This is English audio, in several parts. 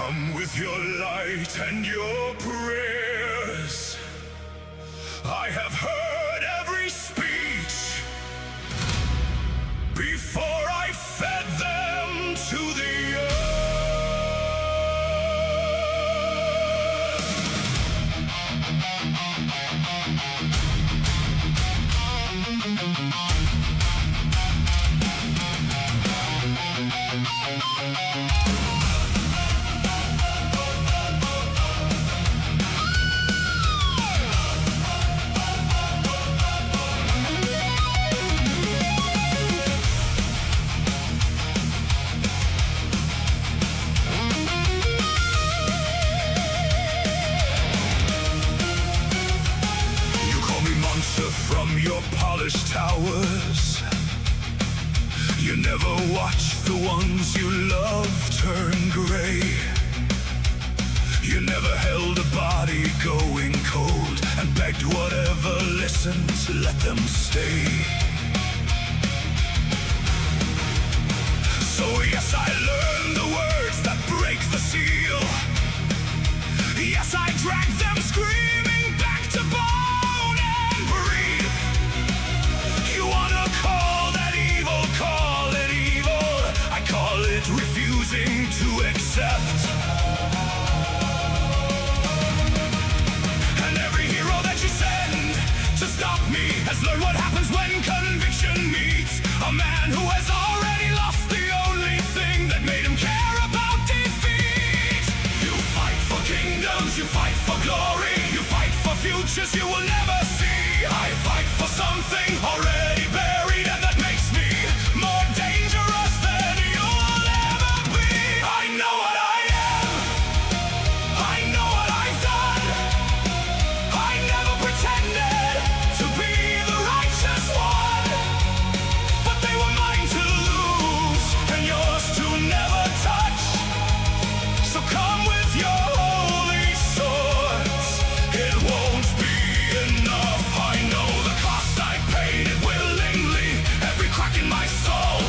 Come with your light and your prayers. I have heard every speech before I fed them to the earth. From your polished towers, you never watch the ones you love turn gray. You never held a body going cold and begged whatever listened, let them stay. So yes, I learned the words that break the seal. Yes, I drag them screaming back to bone and breathe. You wanna call that evil, call it evil. I call it refusing to accept. And every hero that you send to stop me has learned what happens when conviction meets a man who has already lost the only thing that made him care about defeat. You fight for kingdoms, you fight for glory, you fight for futures you will never see. I fight for something already buried, and that makes me more dangerous than you'll ever be. I know what I am, I know what I've done. I never pretended to be the righteous one, but they were mine to lose and yours to never touch. So come with your holy swords, it won't be enough. I know the cost, I paid it willingly. Every crack in my soul,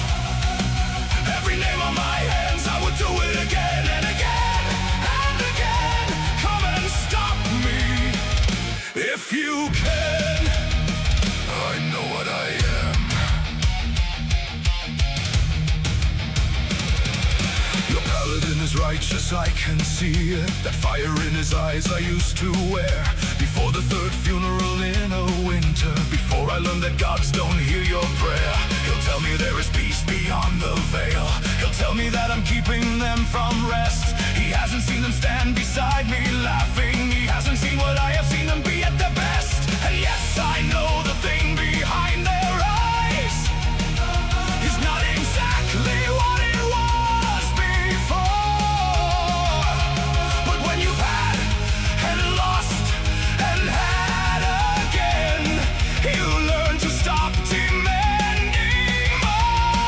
every name on my hands, I would do it again and again and again. Come and stop me if you can. I know what I am. Your paladin is righteous, I can see it. That fire in his eyes I used to wear before the third funeral in a winter. Before I learned that gods don't hear your prayer, he'll tell me there is peace beyond the veil. He'll tell me that I'm keeping them from rest. He hasn't seen them stand beside me laughing. He hasn't seen what I have seen them be at their best. And yes, I know the thing behind their eyes is not exactly what it was before. But when you've had and lost and had again, you learn to stop demanding more.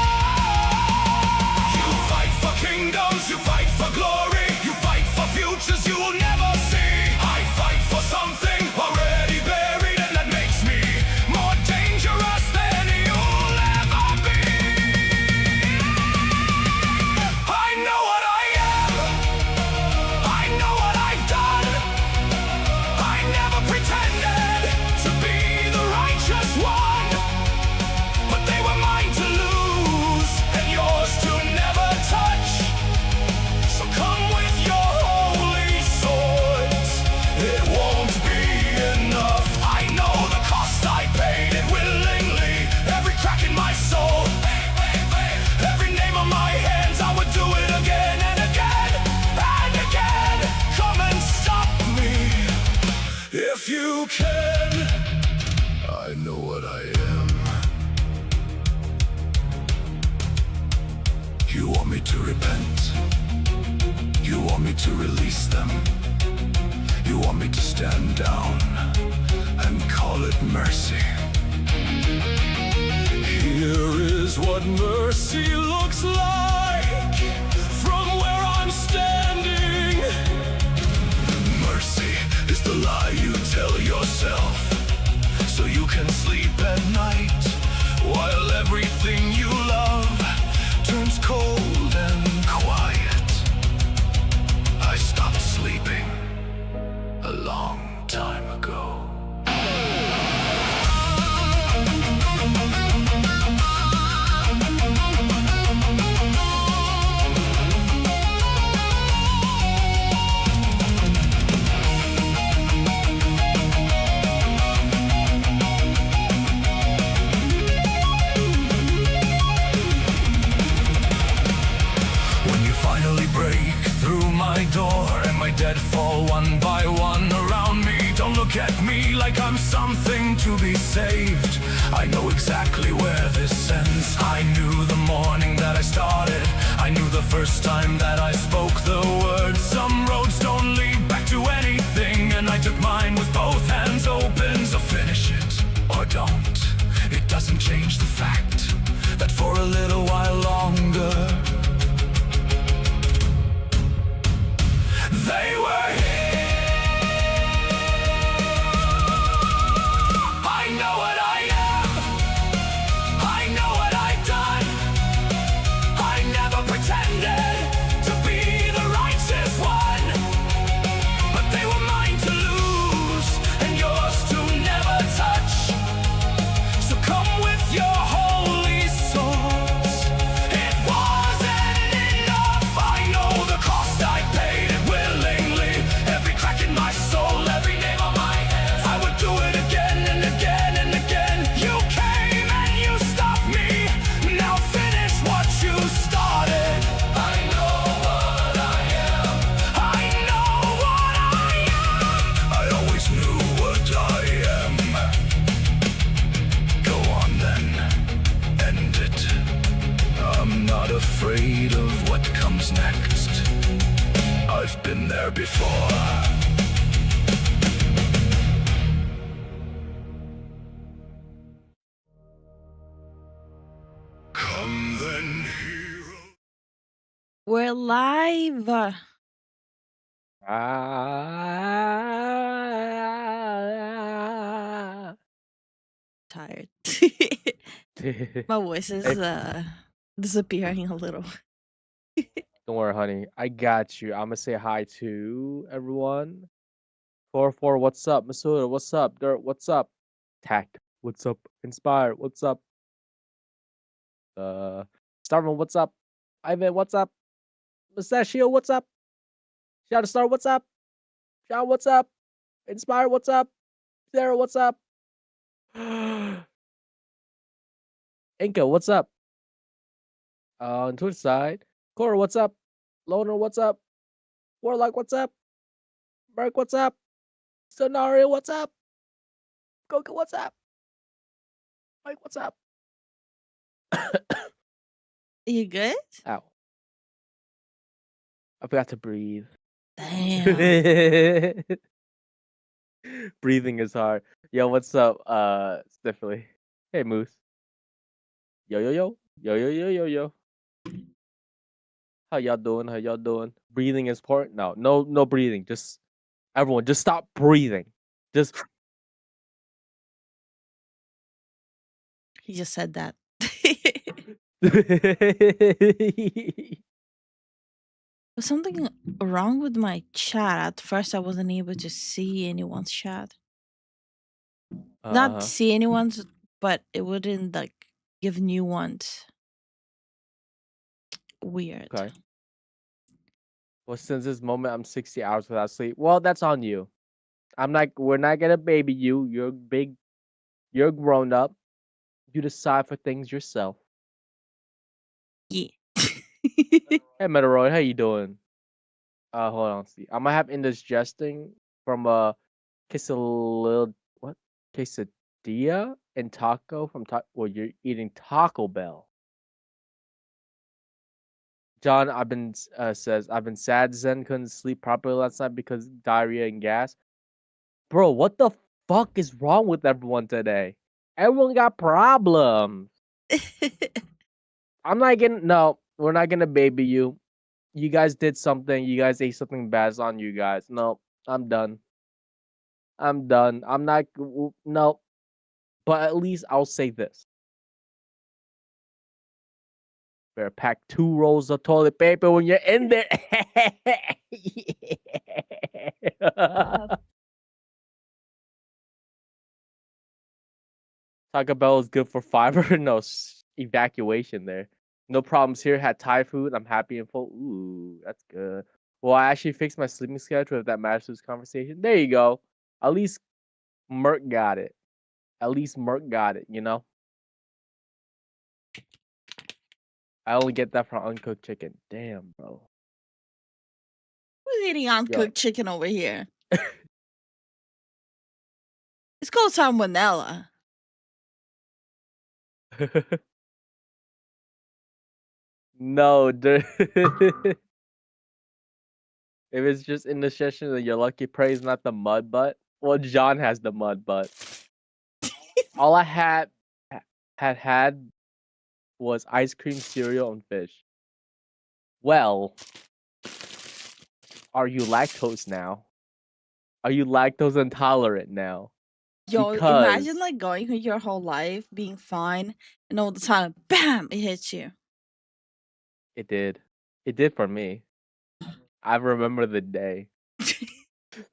You fight for kingdoms, you fight for glory, you fight for futures you will never see. I fight for something already buried, and that makes me more dangerous than you'll ever be. I know what I am, I know what I've done. I never pretended to be the righteous one, but they were mine to lose and yours to never touch. So come with your holy swords, it won't be enough. I know the cost, I paid it willingly. Every crack in my soul, every name on my hands, I would do it again and again and again. Come and stop me if you can. I know what I am. You want me to repent, you want me to release them, you want me to stand down and call it mercy. Here is what mercy looks like from where I'm standing. Mercy is the lie you tell yourself so you can sleep at night, while everything you love turns cold and quiet. my door and my dead fall one by one around me. Don't look at me like I'm something to be saved. I know exactly where this ends. I knew the morning that I started. I knew the first time that I spoke the words. Some roads don't lead back to anything, and I took mine with both hands open. So finish it or don't. It doesn't change the fact that for a little while longer they were here. I know what I am. I know what I've done. I never pretended to be the righteous one, but they were mine to lose and yours to never touch. So come with your holy swords. It wasn't enough. I know the cost I paid it willingly. Every crack in my soul, every name on my hands. I would do it again and again and again. You came and you stopped me. Now finish what you started. I know what I am. I know what I am. I always knew what I am. Go on then, end it. I'm not afraid of what comes next. I've been there before. Come then, hero. We're live. Tired. My voice is Hey, disappearing a little. don't worry, honey. I got you. I'm gonna say hi to everyone. 4-4, what's up? Masuda, what's up? Dirt, what's up? Tact, what's up? Inspire, what's up? Uh, Starman, what's up? Ivan, what's up? Mustachio, what's up? Shadow Star, what's up? Sean, what's up? Inspire, what's up? Sarah, what's up? Inka, what's up? On Twitch side, Cora, what's up? Loner, what's up? Warlock, what's up? Merc, what's up? Sonario, what's up? Goku, what's up? Mike, what's up? You good? Ow. I forgot to breathe. Damn. Breathing is hard. Yo, what's up? Stiffly. Hey, Moose. Yo, yo, yo. Yo, yo, yo, yo, yo. How y'all doing? How y'all doing? Breathing is important? No breathing. Just everyone, just stop breathing. Just He just said that. There's something wrong with my chat. At first, I wasn't able to see anyone's chat. Not see anyone's, but it wouldn't like give new ones. Weird. Okay. Well, since this moment, I'm 60 hours without sleep. Well, that's on you. We're not gonna baby you. You're big. You're grown up. You decide for things yourself. Yeah. Hey, Meteoroid, how you doing? Hold on, see. I might have indigesting from quesadilla and taco from well, you're eating Taco Bell. John, says I've been sad. Zen couldn't sleep properly last night because diarrhea and gas. Bro, what the fuck is wrong with everyone today? Everyone got problems. I'm not getting no. We're not gonna baby you. You guys did something. You guys ate something bad. It's on you guys. No, I'm done. I'm done. I'm not. No. But at least I'll say this. Better pack 2 rolls of toilet paper when you're in there. Taco Bell is good for fiber. No evacuation there. No problems here. Had Thai food. I'm happy and full. Ooh, that's good. Well, I actually fixed my sleeping schedule if that matters to this conversation. There you go. At least Merc got it. At least Merc got it, you know? I only get that from uncooked chicken. Damn, bro. Who's eating Yo. uncooked chicken over here? It's called salmonella. No, dude. If it's just indigestion, then you're lucky. Praise not the mud butt. Well, John has the mud butt. All I had was ice cream, cereal, and fish. Well, are you lactose now? Are you lactose intolerant now? Yo, imagine Because like going your whole life being fine, and all the time, bam, it hits you. it did. It did for me. I remember the day.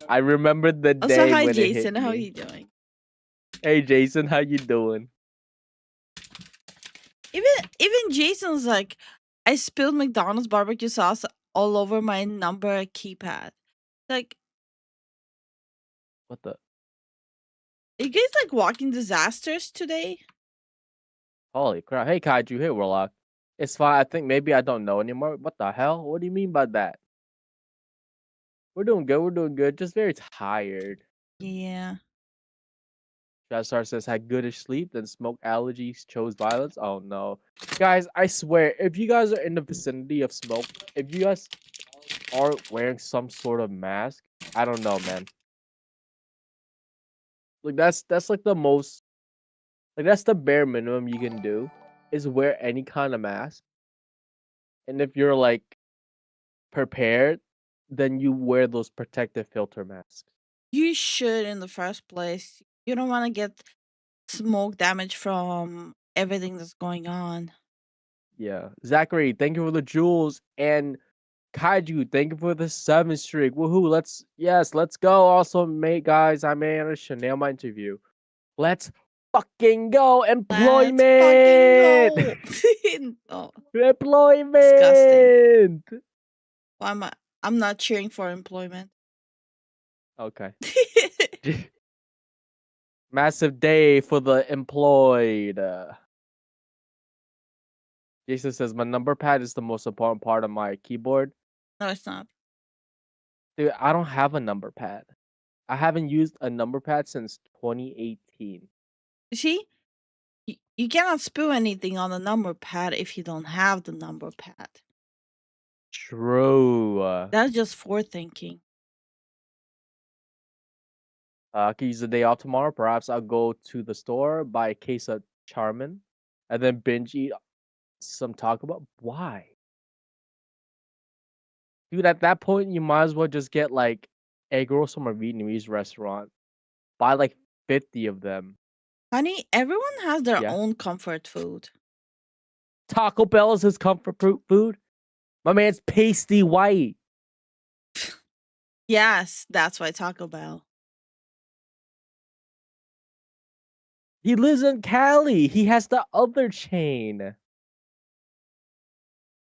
I remember the Also, day hi when it hit Jason, how are me. you doing? Hey Jason, how you doing? Even Jason's like, I spilled McDonald's barbecue sauce all over my number keypad. Like, What the? are you guys like walking disasters today? Holy crap! Hey Kaiju, hey Warlock. It's fine. I think maybe I don't know anymore. What the hell? What do you mean by that? We're doing good. We're doing good. Just very tired. Yeah. Star says had goodish sleep, then smoke allergies, chose violence. Oh no. Guys, I swear, if you guys are in the vicinity of smoke, if you guys aren't wearing some sort of mask, I don't know, man. Like that's like the most like that's the bare minimum you can do is wear any kind of mask. And if you're like prepared, then you wear those protective filter masks. You should in the first place. You don't want to get smoke damage from everything that's going on. Yeah. Zachary, thank you for the jewels. And Kaiju, thank you for the 7 streak. Woohoo, let's go. Also, guys, I managed to nail my interview. Let's fucking go. Let's fucking Employment. go. Oh, disgusting. Employment. Why am I? I'm not cheering for employment. Okay. Massive day for the employed. Jason says my number pad is the most important part of my keyboard. No, it's not. Dude, I don't have a number pad. I haven't used a number pad since 2018. You see, you cannot spill anything on the number pad if you don't have the number pad. True. That's just forethinking. I could use the day off tomorrow. Perhaps I'll go to the store, buy a case of Charmin, and then binge eat some Taco Bell. Why? Dude, at that point, you might as well just get like egg rolls from a Vietnamese restaurant. Buy like 50 of them. Honey, everyone has their Yeah. own comfort food. Taco Bell is his comfort food. My man's pasty white. Yes, that's why Taco Bell. He lives in Cali. He has the other chain.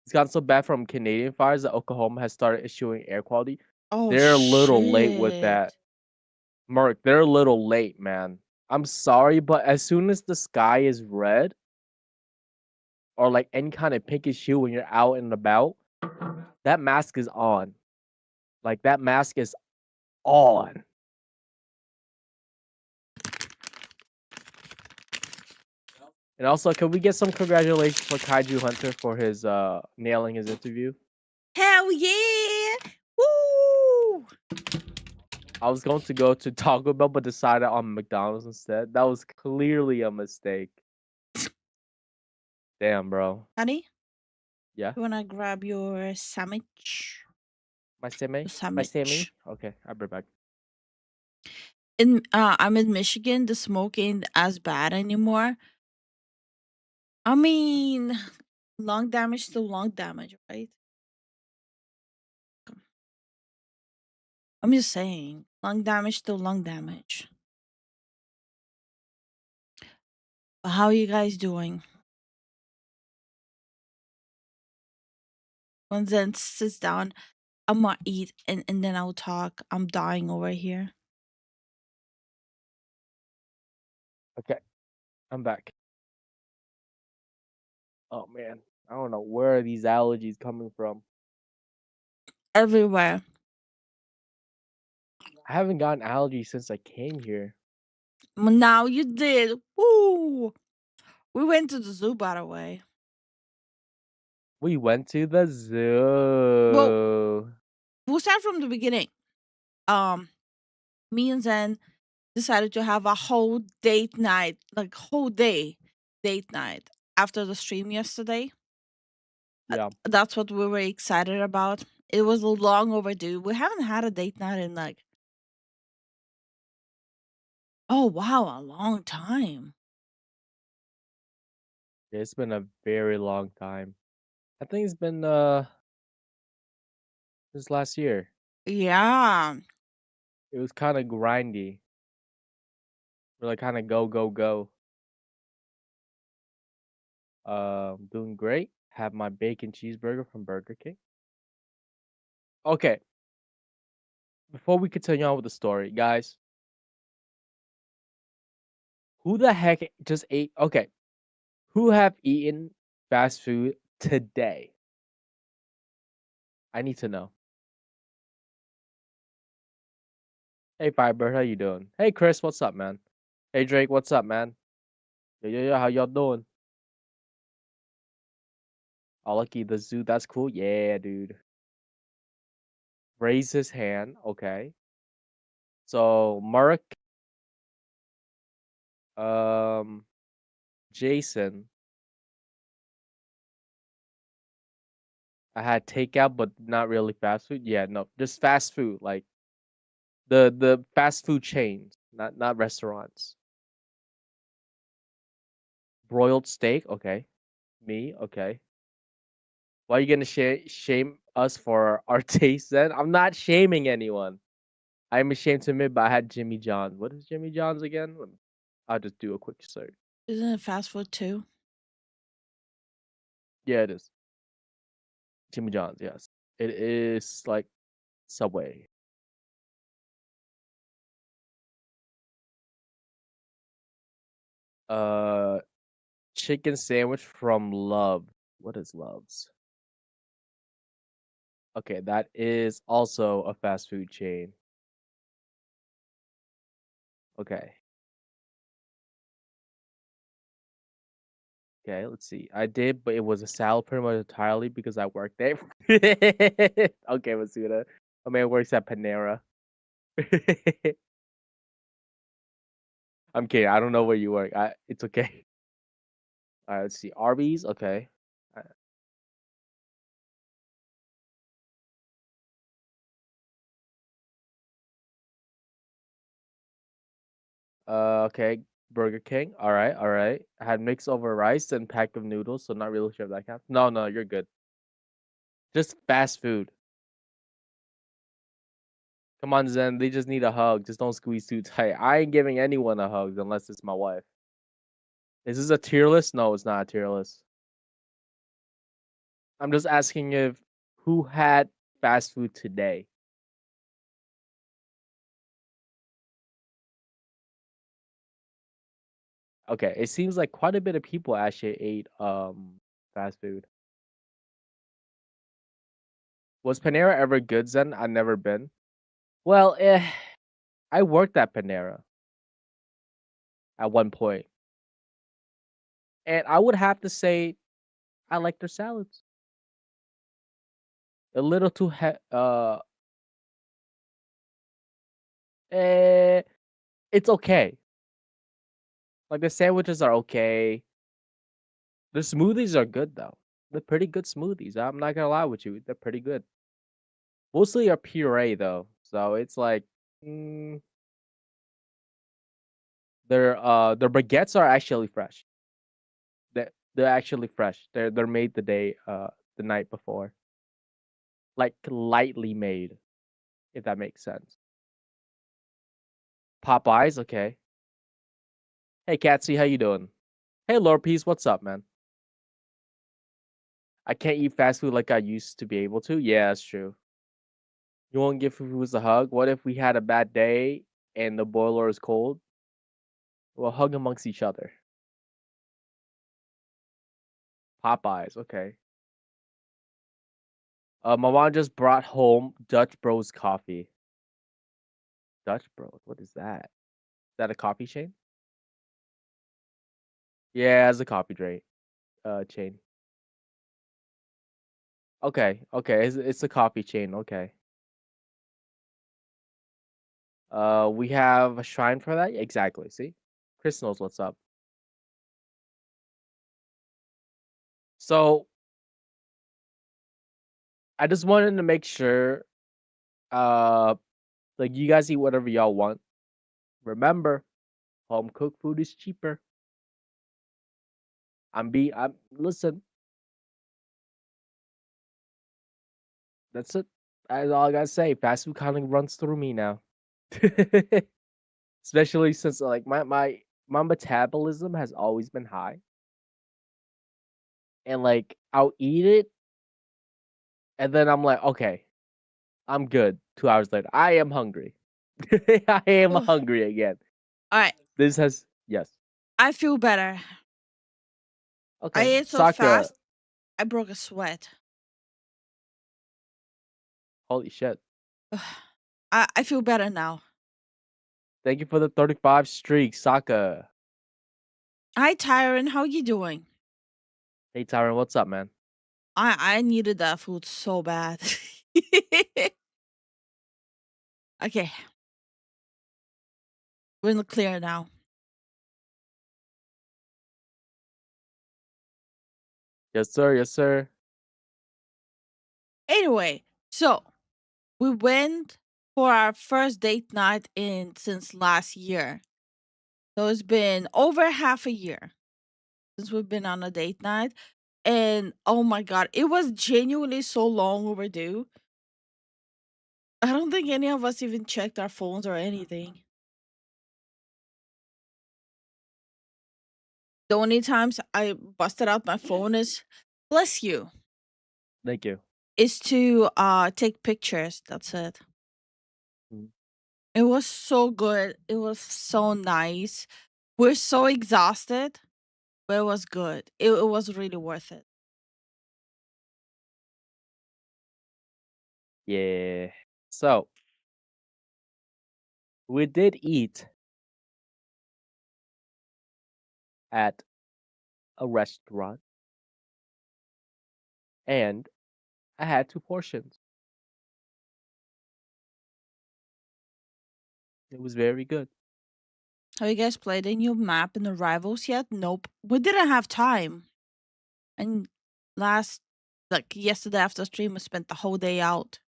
It's gotten so bad from Canadian fires that Oklahoma has started issuing air quality. Oh, They're a little late with that. shit. Mark, they're a little late, man. I'm sorry, but as soon as the sky is red or like any kind of pinkish hue when you're out and about, that mask is on. Like that mask is on. And also, can we get some congratulations for Kaiju Hunter for his nailing his interview? Hell yeah! Woo! I was going to go to Taco Bell, but decided on McDonald's instead. That was clearly a mistake. Damn, bro. Honey, Yeah. you wanna grab your sandwich? My semi? The My semi? sandwich. Okay, I'll be back. I'm in Michigan. The smoke ain't as bad anymore. I mean, lung damage to lung damage, right? I'm just saying, lung damage to lung damage. But how are you guys doing? When Zen sits down, I'm gonna eat and then I'll talk. I'm dying over here. Okay, I'm back. Oh man, I don't know where are these allergies coming from. Everywhere. I haven't gotten allergies since I came here. Now you did. Woo! We went to the zoo, by the way. We went to the Well, zoo. we'll start from the beginning. Um, Me and Zen decided to have a whole date night, like whole day date night after the stream yesterday. Yeah. That's what we were excited about. It was long overdue. We haven't had a date night in like, oh wow, a long time. It's been a very long time. I think it's been since last year. Yeah. It was kind of grindy. We're like kind of go go go. Doing great. Have my bacon cheeseburger from Burger King. Okay, before we continue on with the story, guys, who the heck just ate? Okay, who have eaten fast food today? I need to know. Hey, Firebird, how you doing? Hey, Chris, what's up, man? Hey, Drake, what's up, man? Yeah, how y'all doing? Oh, lucky the zoo. That's cool. Yeah, dude. Raise his hand. Okay. So, Mark, um, Jason, I had takeout, but not really fast food. Yeah, no, just fast food, like the fast food chains, not restaurants. Broiled steak, okay. Me, okay. Why are you gonna shame us for our taste then? I'm not shaming anyone. I'm ashamed to admit, but I had Jimmy John's. What is Jimmy John's again? I'll just do a quick search. Isn't it fast food too? Yeah, it is. Jimmy John's, yes. It is like Subway. Uh Chicken sandwich from Love. What is Love's? Okay, that is also a fast food chain. Okay. Okay, let's see. I did, but it was a salad pretty much entirely because I worked there. Okay, Masuda. My man works at Panera. I'm kidding. I don't know where you work. It's okay. All right, let's see. Arby's. Okay. Okay. Burger King. All right, all right. I had mix over rice and pack of noodles, so not really sure if that counts. No, no, you're good. Just fast food. Come on, Zen. They just need a hug. Just don't squeeze too tight. I ain't giving anyone a hug unless it's my wife. Is this a tier list? No, it's not a tier list. I'm just asking if who had fast food today. Okay, it seems like quite a bit of people actually ate fast food. Was Panera ever good, Zen? I've never been. Well, I worked at Panera at one point, and I would have to say I like their salads. A little too eh, it's okay. Like the sandwiches are okay. The smoothies are good though. They're pretty good smoothies. I'm not gonna lie with you. They're pretty good. Mostly a puree though. So it's like mm, their baguettes are actually fresh. They're actually fresh. They're made the night before. Like lightly made, if that makes sense. Popeyes, okay. Hey Catsy, how you doing? Hey Lord Peace, what's up, man? I can't eat fast food like I used to be able to. Yeah, that's true. You won't give foods a hug. What if we had a bad day and the boiler is cold? We'll hug amongst each other. Popeyes, okay. My mom just brought home Dutch Bros coffee. Dutch Bros. What is that? Is that a coffee chain? Yeah, it's a coffee chain. Okay, okay, it's a coffee chain. Okay. We have a shrine for that. Exactly. See, Chris knows what's up. So I just wanted to make sure, uh, like you guys eat whatever y'all want. Remember, home cooked food is cheaper. I'm listen. That's it. That's all I gotta say. Fast food kind of runs through me now. Especially since like my metabolism has always been high, and like I'll eat it, and then I'm like, okay, I'm good. 2 hours later, I am hungry. I am Ugh. hungry again. All right, This has yes. I feel better. I Okay, ate so Saka. fast, I broke a sweat. Holy shit! Ugh. I feel better now. Thank you for the 35 streak, Saka. Hi, Tyron. How you doing? Hey Tyron, what's up, man? I needed that food so bad. Okay, we're in the clear now. Yes, sir. Yes, sir. Anyway, so we went for our first date night in since last year. So it's been over half a year since we've been on a date night. And oh my god, it was genuinely so long overdue. I don't think any of us even checked our phones or anything. The only times I busted out my phone is bless you. Thank you. Is to take pictures. That's it. Mm. It was so good. It was so nice. We're so exhausted, but it was good. It was really worth it. Yeah. So we did eat at a restaurant, and I had 2 portions. It was very good. Have you guys played a new map in the rivals yet? Nope. We didn't have time. And last, like yesterday after stream, we spent the whole day out.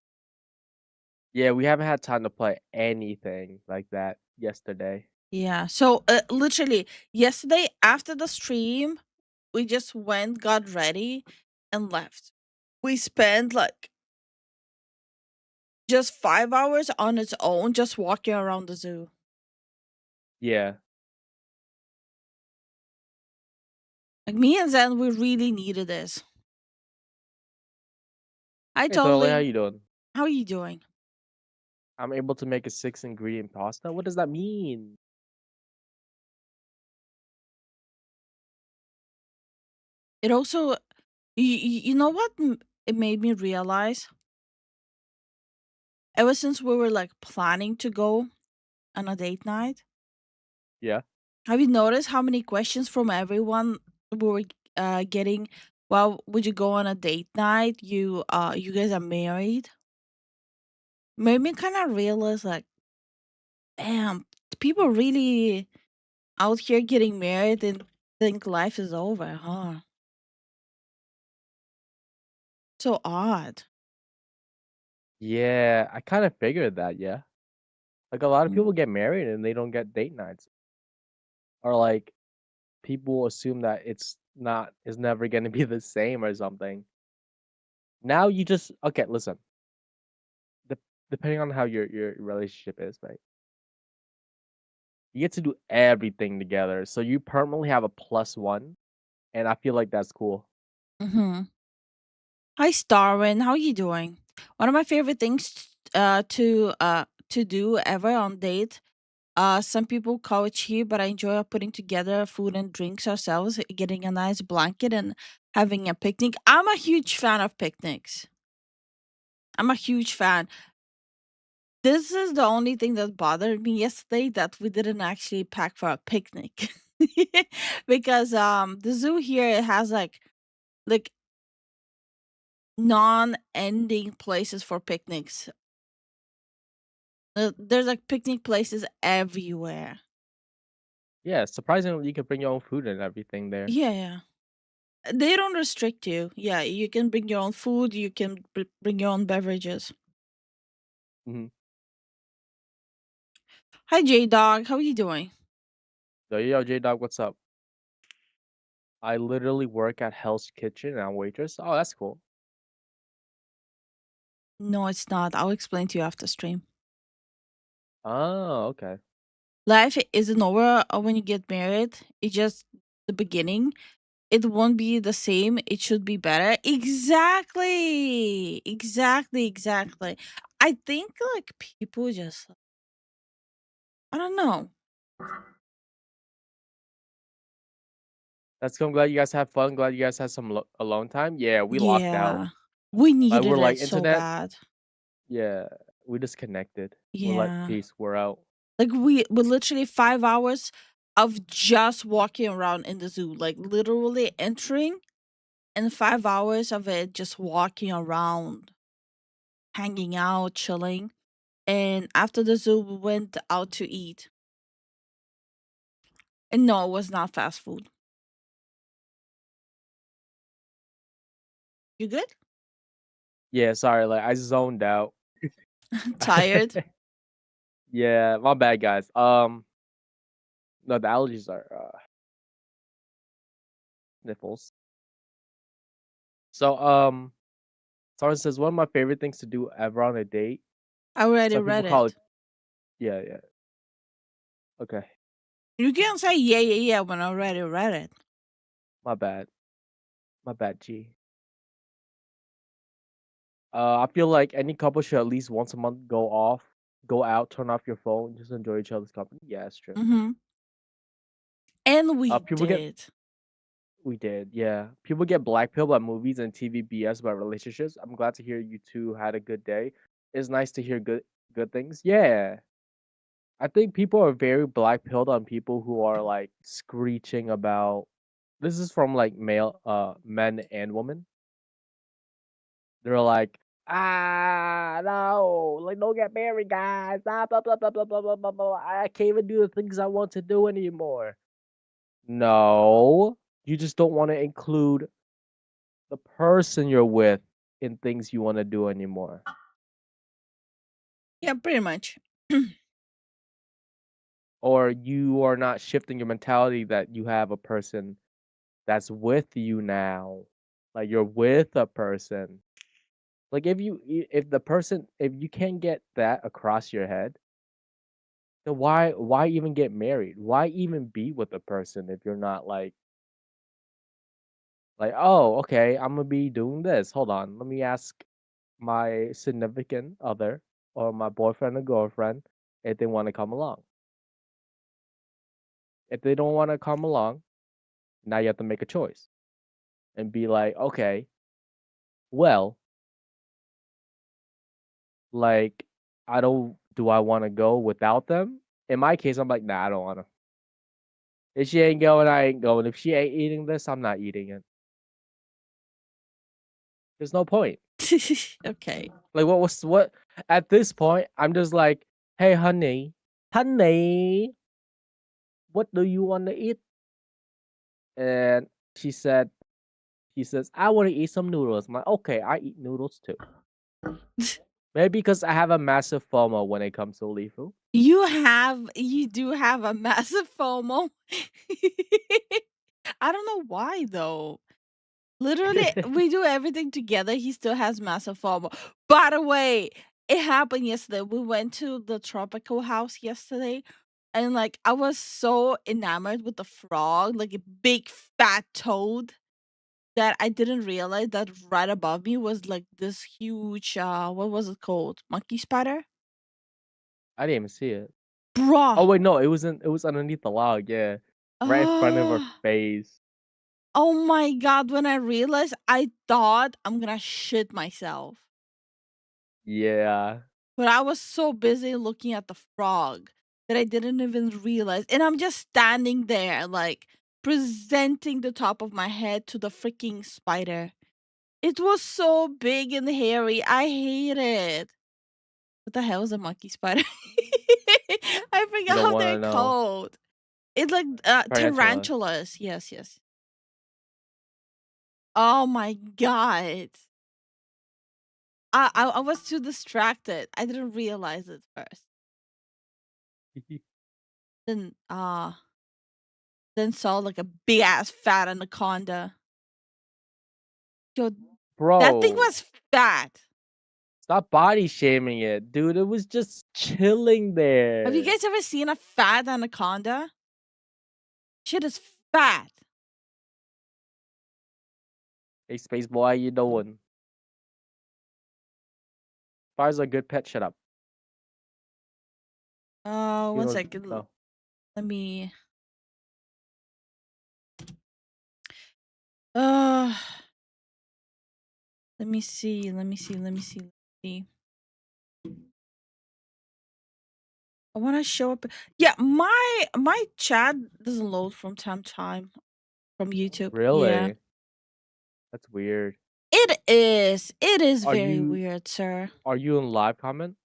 Yeah, we haven't had time to play anything like that yesterday. Yeah. So literally yesterday after the stream, we just went, got ready, and left. We spent like just 5 hours on its own, just walking around the zoo. Yeah. Like me and Zen, we really needed this. I Hey, totally. How totally. you doing? How are you doing? I'm able to make a 6 ingredient pasta. What does that mean? It also, you know what it made me realize? Ever since we were like planning to go on a date night, Yeah. have you noticed how many questions from everyone we were getting? Well, would you go on a date night? You guys are married. Made me kind of realize like, damn, people really out here getting married and think life is over, huh? So odd. Yeah, I kind of figured that. Yeah. Like a lot of Mm. people get married and they don't get date nights, or like people assume that it's never gonna be the same or something. Now you just okay. Listen, dep depending on how your relationship is, right? You get to do everything together, so you permanently have a +1, and I feel like that's cool. Mm-hmm. Hi, Starwin. How you doing? One of my favorite things to do ever on date. Some people call it cheap, but I enjoy putting together food and drinks ourselves, getting a nice blanket and having a picnic. I'm a huge fan of picnics. I'm a huge fan. This is the only thing that bothered me yesterday, that we didn't actually pack for a picnic. Because the zoo here, it has like non-ending places for picnics. There's like picnic places everywhere. Yeah, surprisingly, you can bring your own food and everything there. Yeah, yeah. They don't restrict you. Yeah, you can bring your own food, you can bring your own beverages. Mhm. Hi, J Dog. How are you doing? Yo, J Dog, what's up? I literally work at Hell's Kitchen and I'm a waitress. Oh, that's cool. No, it's not. I'll explain to you after stream. Oh, okay. Life isn't over when you get married. It's just the beginning. It won't be the same. It should be better. Exactly. Exactly. Exactly. I think like people just, I don't know. That's cool. I'm glad you guys had fun. Glad you guys had some alone time. Yeah, we locked out. Yeah. We Like we're needed like it so internet. bad. Yeah, we disconnected. We're like, Yeah. peace. We're out. Like we literally 5 hours of just walking around in the zoo, like literally entering, and 5 hours of it just walking around, hanging out, chilling. And after the zoo, we went out to eat. And no, it was not fast food. You good? Yeah, sorry. Like I zoned out. Tired? Yeah, my bad, guys. No, the allergies are sniffles. So, someone says one of my favorite things to do ever on a date. I already Some people read call it. it. Yeah, yeah. Okay, You can't say yeah, yeah, yeah when I already read it. my bad. My bad, G. I feel like any couple should at least once a month go out, turn off your phone, just enjoy each other's company. Yeah, it's true. Mm-hmm. And we People get did. we did, yeah. People get black pill by movies and TV BS about relationships. I'm glad to hear you two had a good day. It's nice to hear good things. Yeah. I think people are very black pilled on people who are like screeching about this is from like male men and women. They're like, ah no, like don't get married, guys. Ah, blah blah blah blah blah blah blah blah. I can't even do the things I want to do anymore. No. You just don't want to include the person you're with in things you want to do anymore. Yeah, pretty much. Or you are not shifting your mentality that you have a person that's with you now. Like you're with a person. Like if the person if you can't get that across your head, then why even get married? Why even be with a person if you're not like oh okay I'm gonna be doing this. Hold on, let me ask my significant other or my boyfriend or girlfriend if they want to come along. If they don't want to come along, now you have to make a choice and be like okay well like I don't do I want to go without them? In my case, I'm like, nah, I don't want to. If she ain't going, I ain't going. If she ain't eating this, I'm not eating it. There's no point. Okay. Like, what? At this point, I'm just like, hey, honey, what do you want to eat? And she said, she says, I want to eat some noodles. I'm like, okay, I eat noodles too. Maybe because I have a massive FOMO when it comes to Lifu. You do have a massive FOMO. I don't know why though. Literally, we do everything together. He still has massive FOMO. By the way, it happened yesterday. We went to the tropical house yesterday, and like I was so enamored with the frog, like a big fat toad, that I didn't realize that right above me was like this huge what was it called? Monkey spider? I didn't even see it. Oh Bruh. wait, no, it was underneath the log, yeah. Right in front of her Oh, face. oh my god, when I realized, I thought I'm gonna shit myself. Yeah. But I was so busy looking at the frog that I didn't even realize. And I'm just standing there, like presenting the top of my head to the freaking spider. It was so big and hairy. I hate it. What the hell is a monkey spider? I You forgot don't how want they're to know. called. It's like Tarantula. tarantulas. Yes, yes. Oh my god. I was too distracted. I didn't realize it first. Then then saw like a big ass fat anaconda. Yo, that thing Bro, was fat. stop body shaming it, dude. It was just chilling Have you there. guys ever seen a fat anaconda? Shit is fat. Hey, space boy, you doing? Fire's a good pet. Shut up. You One know, second. no. Let me. Uh, let me see. Let me see. Let me see. Let me see. I want to show up. Yeah, my chat doesn't load from time to time from YouTube. Yeah, Really? That's weird. it is. It is Are very you weird, sir. are you in live comment?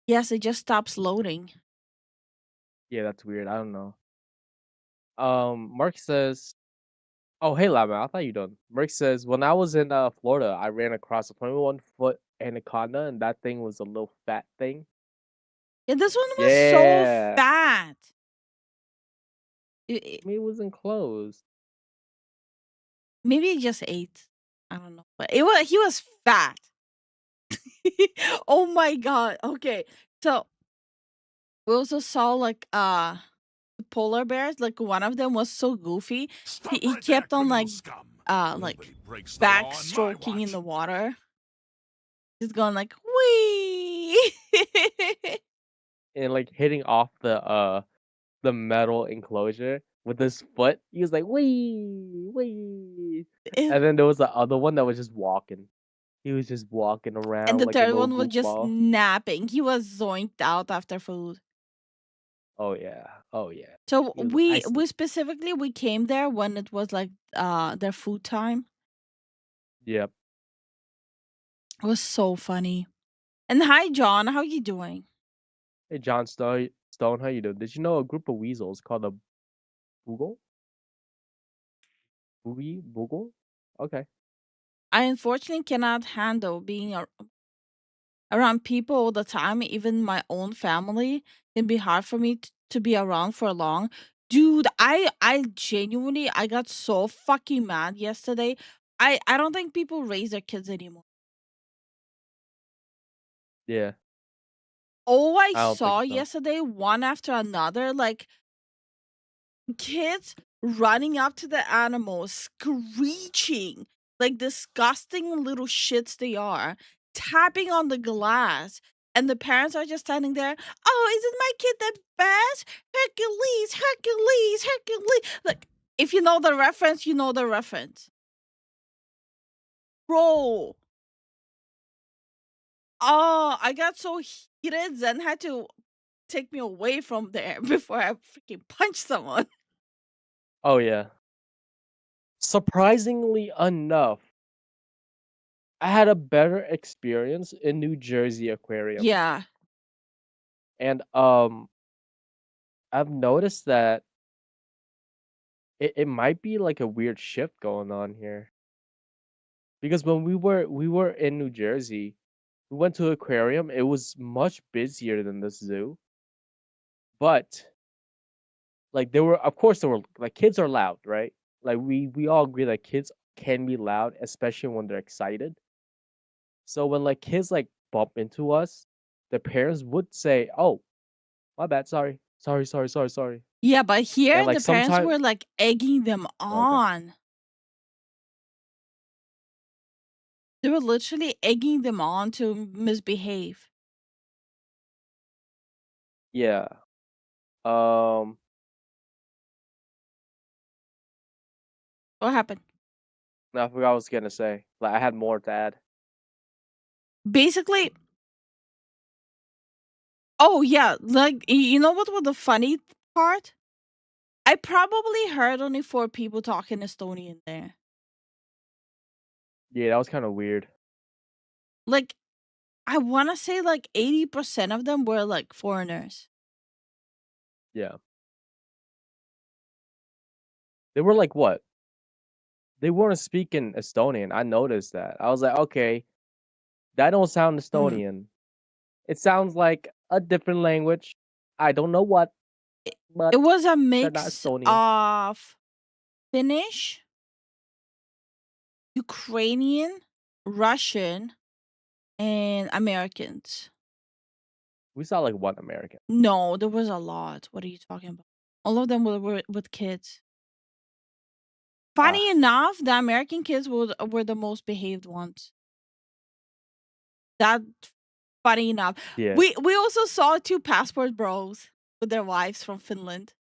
Yes, it just stops loading. Yeah, that's weird. I don't know. Mark says, "Oh, hey, Lama, I thought you done." Mark says, "When I was in Florida, I ran across a 21-foot anaconda, and that thing was a little fat thing." Yeah, this one was so Yeah, fat. It, I mean, it was enclosed. maybe he just ate. I don't know, but it was he was fat. Oh my god. Okay, so we also saw like the polar bears. Like one of them was so goofy. Stop He right there, kept on criminal scum. like Nobody breaks the law on my backstroking in watch. the water. Just going like wee. And like hitting off the metal enclosure with his foot. He was like, "Wee, wee." And then there was the other one that was just walking. He was just walking And around the like a third little one was just goofball. napping. He was zoinked out after food. Oh yeah. Oh yeah. So He was like, "I we sleep." specifically we came there when it was like their food time. Yep. It was so funny. And hi John, how you doing? Hey, John Stone, how you doing? Did you know a group of weasels called a boogle? Boogle? Okay. I unfortunately cannot handle being around people all the time. Even my own family can be hard for me to be around for long. Dude, I genuinely I got so fucking mad yesterday. I don't think people raise their kids anymore. Yeah. Oh, I I don't think saw so. yesterday one after another, like kids running up to the animals, screeching like disgusting little shits they are, tapping on the glass. And the parents are just standing there. Oh, isn't my kid the best? Hercules, Hercules, Hercules. Like, if you know the reference, you know the reference. Bro. Oh, I got so heated. Zen had to take me away from there before I freaking punched someone. Oh yeah. Surprisingly enough, I had a better experience in New Jersey Aquarium. Yeah. And I've noticed that it might be like a weird shift going on here. Because when we were in New Jersey, we went to aquarium. It was much busier than this zoo, but like there were, of course, there were like kids are loud, right? Like we all agree that kids can be loud, especially when they're excited. So when like kids like bump into us, the parents would say, "Oh, my bad, sorry, sorry, sorry, sorry, sorry," Yeah, but here and like the parents sometimes, were like egging them okay, on. They were literally egging them on to misbehave. yeah, um, What happened? I forgot what I was gonna say. Like I had more to add. Basically, oh yeah, like you know what was the funny part? I probably heard only 4 people talking Estonian there. Yeah, that was kind of weird. Like I want to say like 80% of them were like foreigners. Yeah. They were like what? They weren't speaking Estonian. I noticed that. I was like, okay, that don't sound Mm. Estonian. It sounds like a different language. I don't know what, It but was a they're not mix Estonian. of Finnish, Ukrainian, Russian, and Americans. We saw like one American. No, there was a lot. What are you talking about? All of them were with kids. Funny Ah, enough, the American kids were the most behaved ones. That funny enough. yeah. We also saw 2 passport bros with their wives from Finland.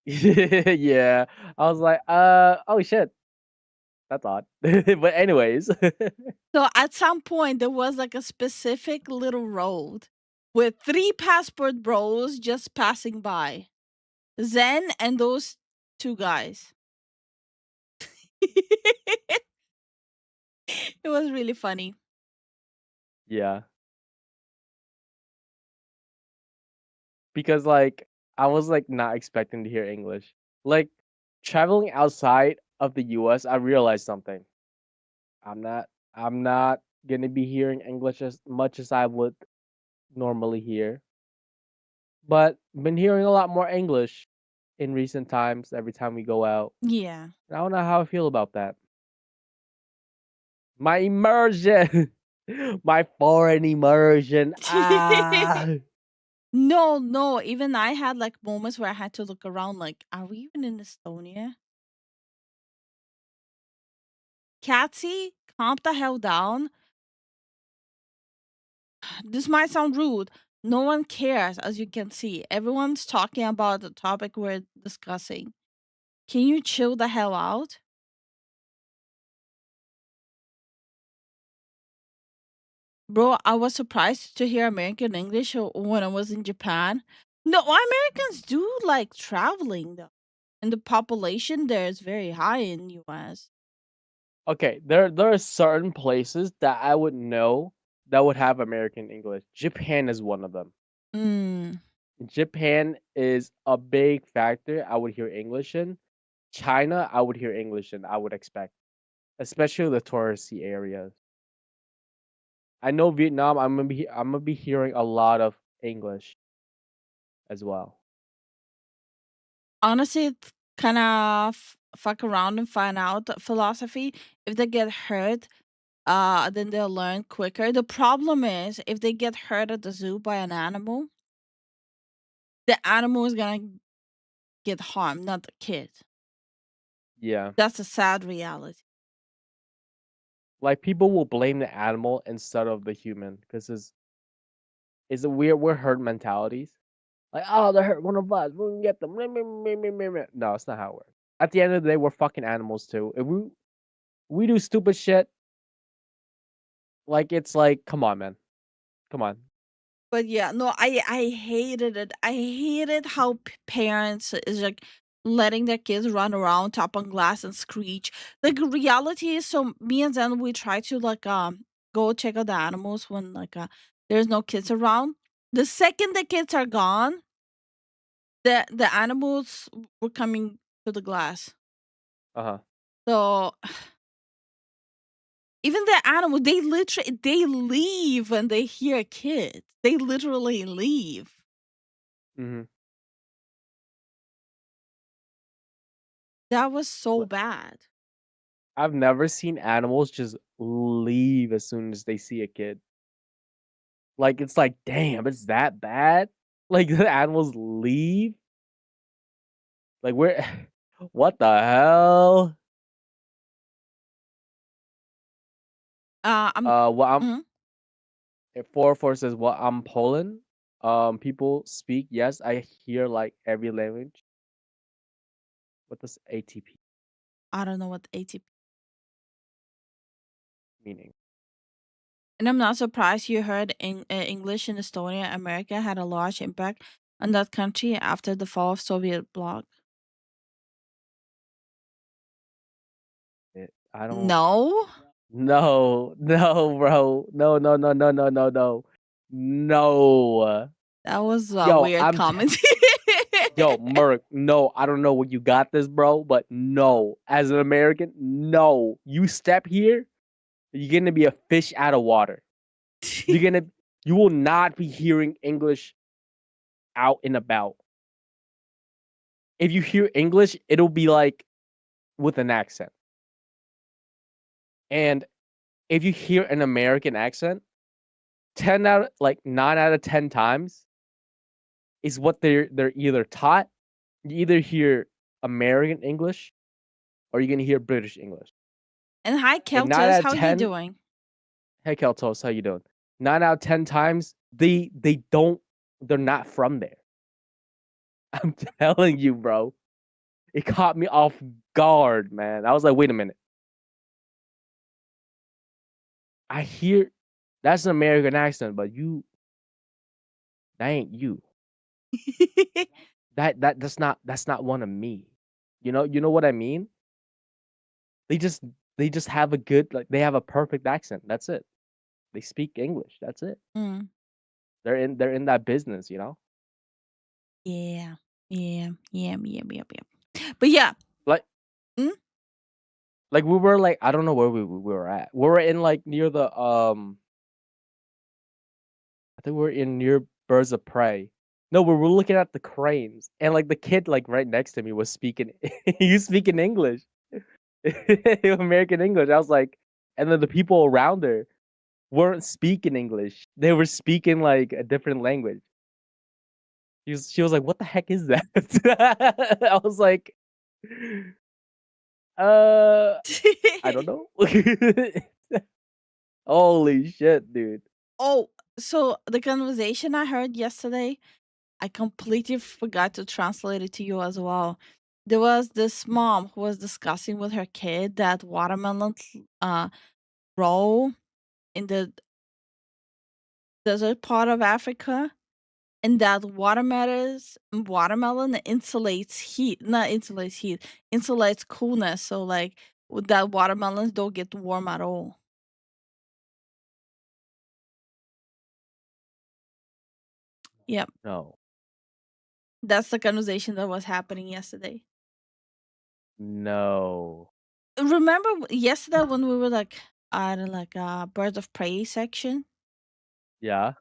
Yeah. I was like, oh shit. That's odd. But anyways. So at some point there was like a specific little road with 3 passport bros just passing by. Zen and those 2 guys. It was really funny. Yeah. Because like I was like not expecting to hear English. Like traveling outside of the US, I realized something. I'm not I'm not gonna be hearing English as much as I would normally hear. But been hearing a lot more English in recent times every time we go out. Yeah. I don't know how I feel about that. My immersion. My foreign immersion. Ah. No, no. Even I had like moments where I had to look around like, are we even in Estonia? Katsy, calm the hell down. This might sound rude. No one cares, as you can see. Everyone's talking about the topic we're discussing. Can you chill the hell out? Bro, I was surprised to hear American English when I was in Japan. No, Americans do like traveling though. And the population there is very high in US. Okay, there are certain places that I would know that would have American English. Japan is one of them. Mm. Japan is a big factor I would hear English in. China, I would hear English in, I would expect, especially the touristy areas. I know Vietnam, I'm gonna be hearing a lot of English as well. Honestly, it's kind of fuck around and find out the philosophy. If they get hurt, then they'll learn quicker. The problem is if they get hurt at the zoo by an animal, the animal is gonna get harmed, not the kid. Yeah, That's a sad reality. like people will blame the animal instead of the human because it's a we're herd mentalities. Like, oh, they hurt one of us. We can get them. No, it's not how it works. At the end of the day, we're fucking animals too. If we do stupid shit, like it's like, come on, man, come on. But yeah, no, I hated it. I hated how parents is like letting their kids run around, tap on glass, and screech. Like reality is, so me and Zen we try to like go check out the animals when like there's no kids around. The second the kids are gone, the animals were coming to the glass. Uh huh. So even the animals, they leave when they hear kids. They literally leave. Hmm. That was so bad. I've never seen animals just leave as soon as they see a kid. Like it's like, damn, it's that bad. Like the animals leave. Like we're, what the hell? I'm Well, I'm mhm. if 404 says, well, I'm Poland. People speak. Yes, I hear like every language. What does ATP I don't know what ATP. meaning? And I'm not surprised you heard English in Estonia. America had a large impact on that country after the fall of Soviet bloc. I don't. No, No, no, bro. No, no, no, no, no, no, no. No. that was a Yo, weird comment. yo, Merc, no, I don't know where you got this, bro, but no. As an American, no. You step here, you're gonna be a fish out of water. You will not be hearing English out and about. If you hear English, it'll be like with an accent. And if you hear an American accent, 9 out of 10 times is what they're either taught. You either hear American English or you're gonna hear British English. And hi, And 9 Keltis, out of how you 10, doing? hey Keltos, how you doing? 9 out of 10 times they're not from there. I'm telling you, bro. It caught me off guard, man. I was like, wait a minute. I hear that's an American accent, but that ain't you. That's not one of me. You know what I mean? They just they just have a good they have a perfect accent. That's it. They speak English. That's it. Mm, They're in that business, you know? yeah, yeah. But yeah, Like mm, like we were like I don't know where we were at. We were in like near the I think we were in near Birds of Prey. No, we were looking at the cranes and like the kid like right next to me was speaking he was speaking English. American English. I was like and then the people around her weren't speaking English. They were speaking like a different language. She was like, "What the heck is that?" I was like, I don't know." Holy shit, dude. oh, so the conversation I heard yesterday, I completely forgot to translate it to you as well. There was this mom who was discussing with her kid that watermelons grow in the desert part of Africa, and that watermelon insulates heat, not insulates heat, insulates coolness. So like with that watermelons don't get warm at all. Yep, No. that's the conversation that was happening yesterday. No. Remember yesterday when we were like at like a birds of prey section? Yeah.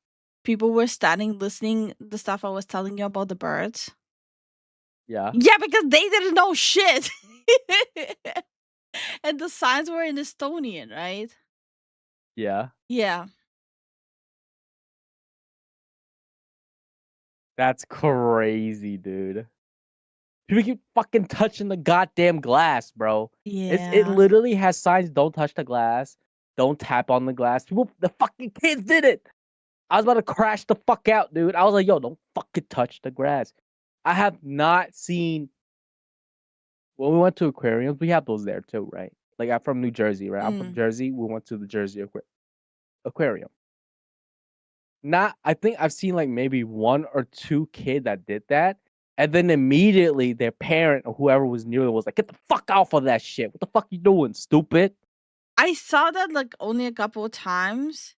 People were standing listening the stuff I was telling you about the birds. Yeah. Yeah, because they didn't know shit. And the signs were in Estonian, right? Yeah. Yeah. That's crazy, dude. People keep fucking touching the goddamn glass, bro. It Yeah. literally has signs, don't touch the glass, don't tap on the glass. The fucking kids did it. I was about to crash the fuck out, dude. I was like, yo, don't fucking touch the grass. I have not seen when we went to aquariums, we have those there too, right? Like I'm from New Jersey, right? I'm from Mm. Jersey. We went to the Jersey aquarium. Not I think I've seen like maybe one or two kid that did that. And then immediately their parent or whoever was near them was like, get the fuck off of that shit. What the fuck you doing, stupid? I saw that like only a couple of times.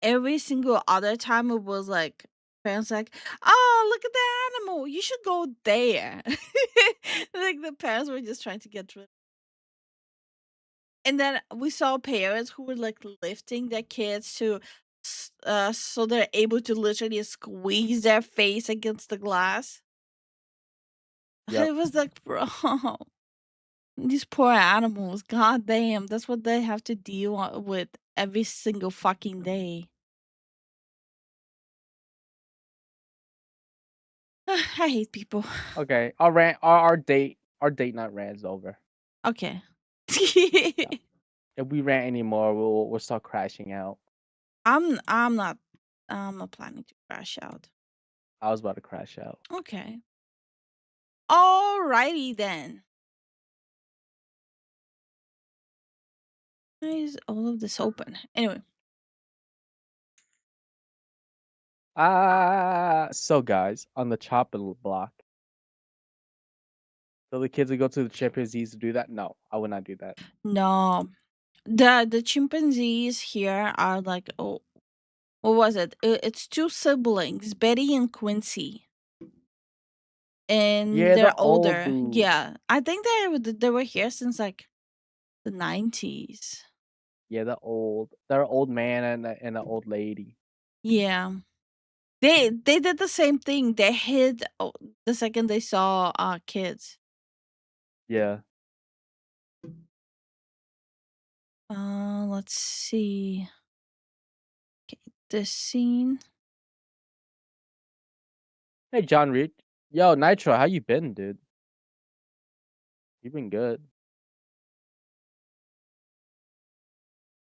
Every single other time it was like parents like, "Oh, look at the animal. You should go there." Like the parents were just trying to get rid. And then we saw parents who were like lifting their kids to so they're able to literally squeeze their face against the glass. Yep. It was like, bro, these poor animals. God damn, that's what they have to deal with every single fucking day. I hate people. Okay. Our date night rant is over. Okay. Yeah. If we rant anymore, we'll start crashing out. I'm not planning to crash out. I was about to crash out. Okay. Alrighty then. Why is all of this open? Anyway. So guys, on the chopping block, so the kids would go to the chimpanzees to do that? No, I would not do that. No, the chimpanzees here are like, oh, what was it? It's two siblings, Betty and Quincy, and Yeah, the they're old older. dude. Yeah, I think they were here since like the 90s. Yeah, they're an old man and an old lady. Yeah. They did the same thing. They hid the second they saw kids. Yeah. Let's see. Okay, this scene. Hey, John Reed. Yo, Nitro, how you been, dude? You been good.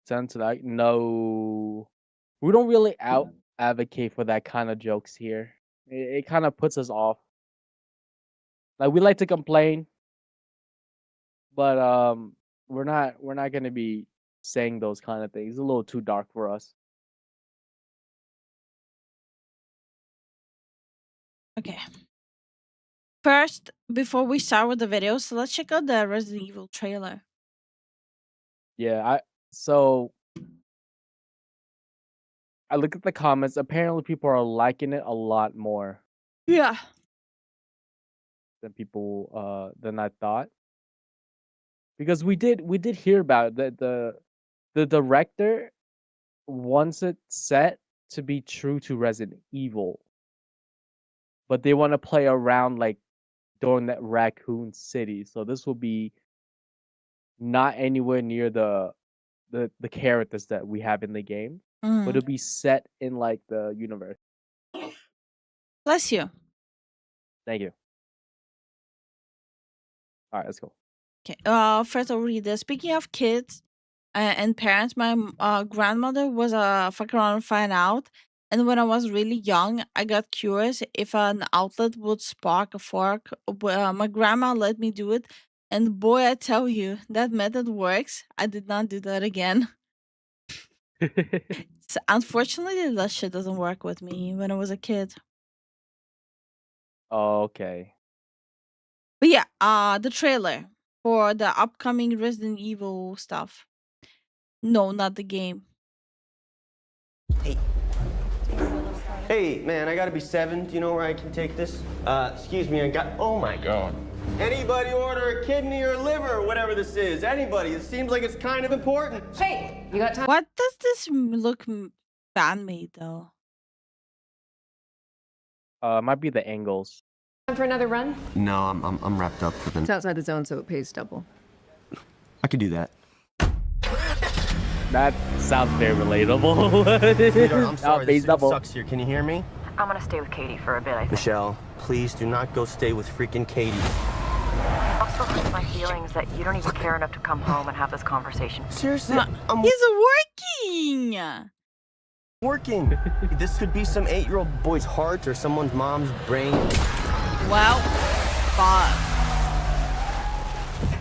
Sounds like no. We don't really advocate for that kind of jokes here. It kind of puts us off. Like we like to complain, but we're not gonna be saying those kind of things. It's a little too dark for us. Okay. First, before we start with the video, so let's check out the Resident Evil trailer. Yeah, so I look at the comments. Apparently, people are liking it a lot more Yeah. than I thought. Because we did hear about that the director wants it set to be true to Resident Evil, but they want to play around like during that Raccoon City. So this will be not anywhere near the characters that we have in the game, but Mm. it'll be set in like the universe. Bless you. Thank you. All right, let's go. Okay. First I'll read this. Speaking of kids and parents, my grandmother was fucking around and find out. And when I was really young, I got curious if an outlet would spark a fork. My grandma let me do it, and boy, I tell you, that method works. I did not do that again. Unfortunately, that shit doesn't work with me when I was a kid. Okay. But yeah, the trailer for the upcoming Resident Evil stuff. No, not the game. Hey, man, I gotta be 7. Do you know where I can take this? Excuse me, oh my God. Anybody order a kidney or liver, whatever this is? Anybody? It seems like it's kind of important. Hey, you got time? What does this look fan made though? Might be the angles. Time for another run? No, I'm wrapped up for the. It's outside the zone, so it pays double. I could do that. That sounds very relatable. Sweetheart, I'm sorry. Base This double. sucks here. Can you hear me? I'm gonna stay with Katie for a bit, I think. Michelle, please do not go stay with freaking Katie. I also hurt my feelings that you don't even care enough to come home and have this conversation. Seriously, I'm He's working. working. This could be some 8-year-old boy's heart or someone's mom's brain. Well, fuck.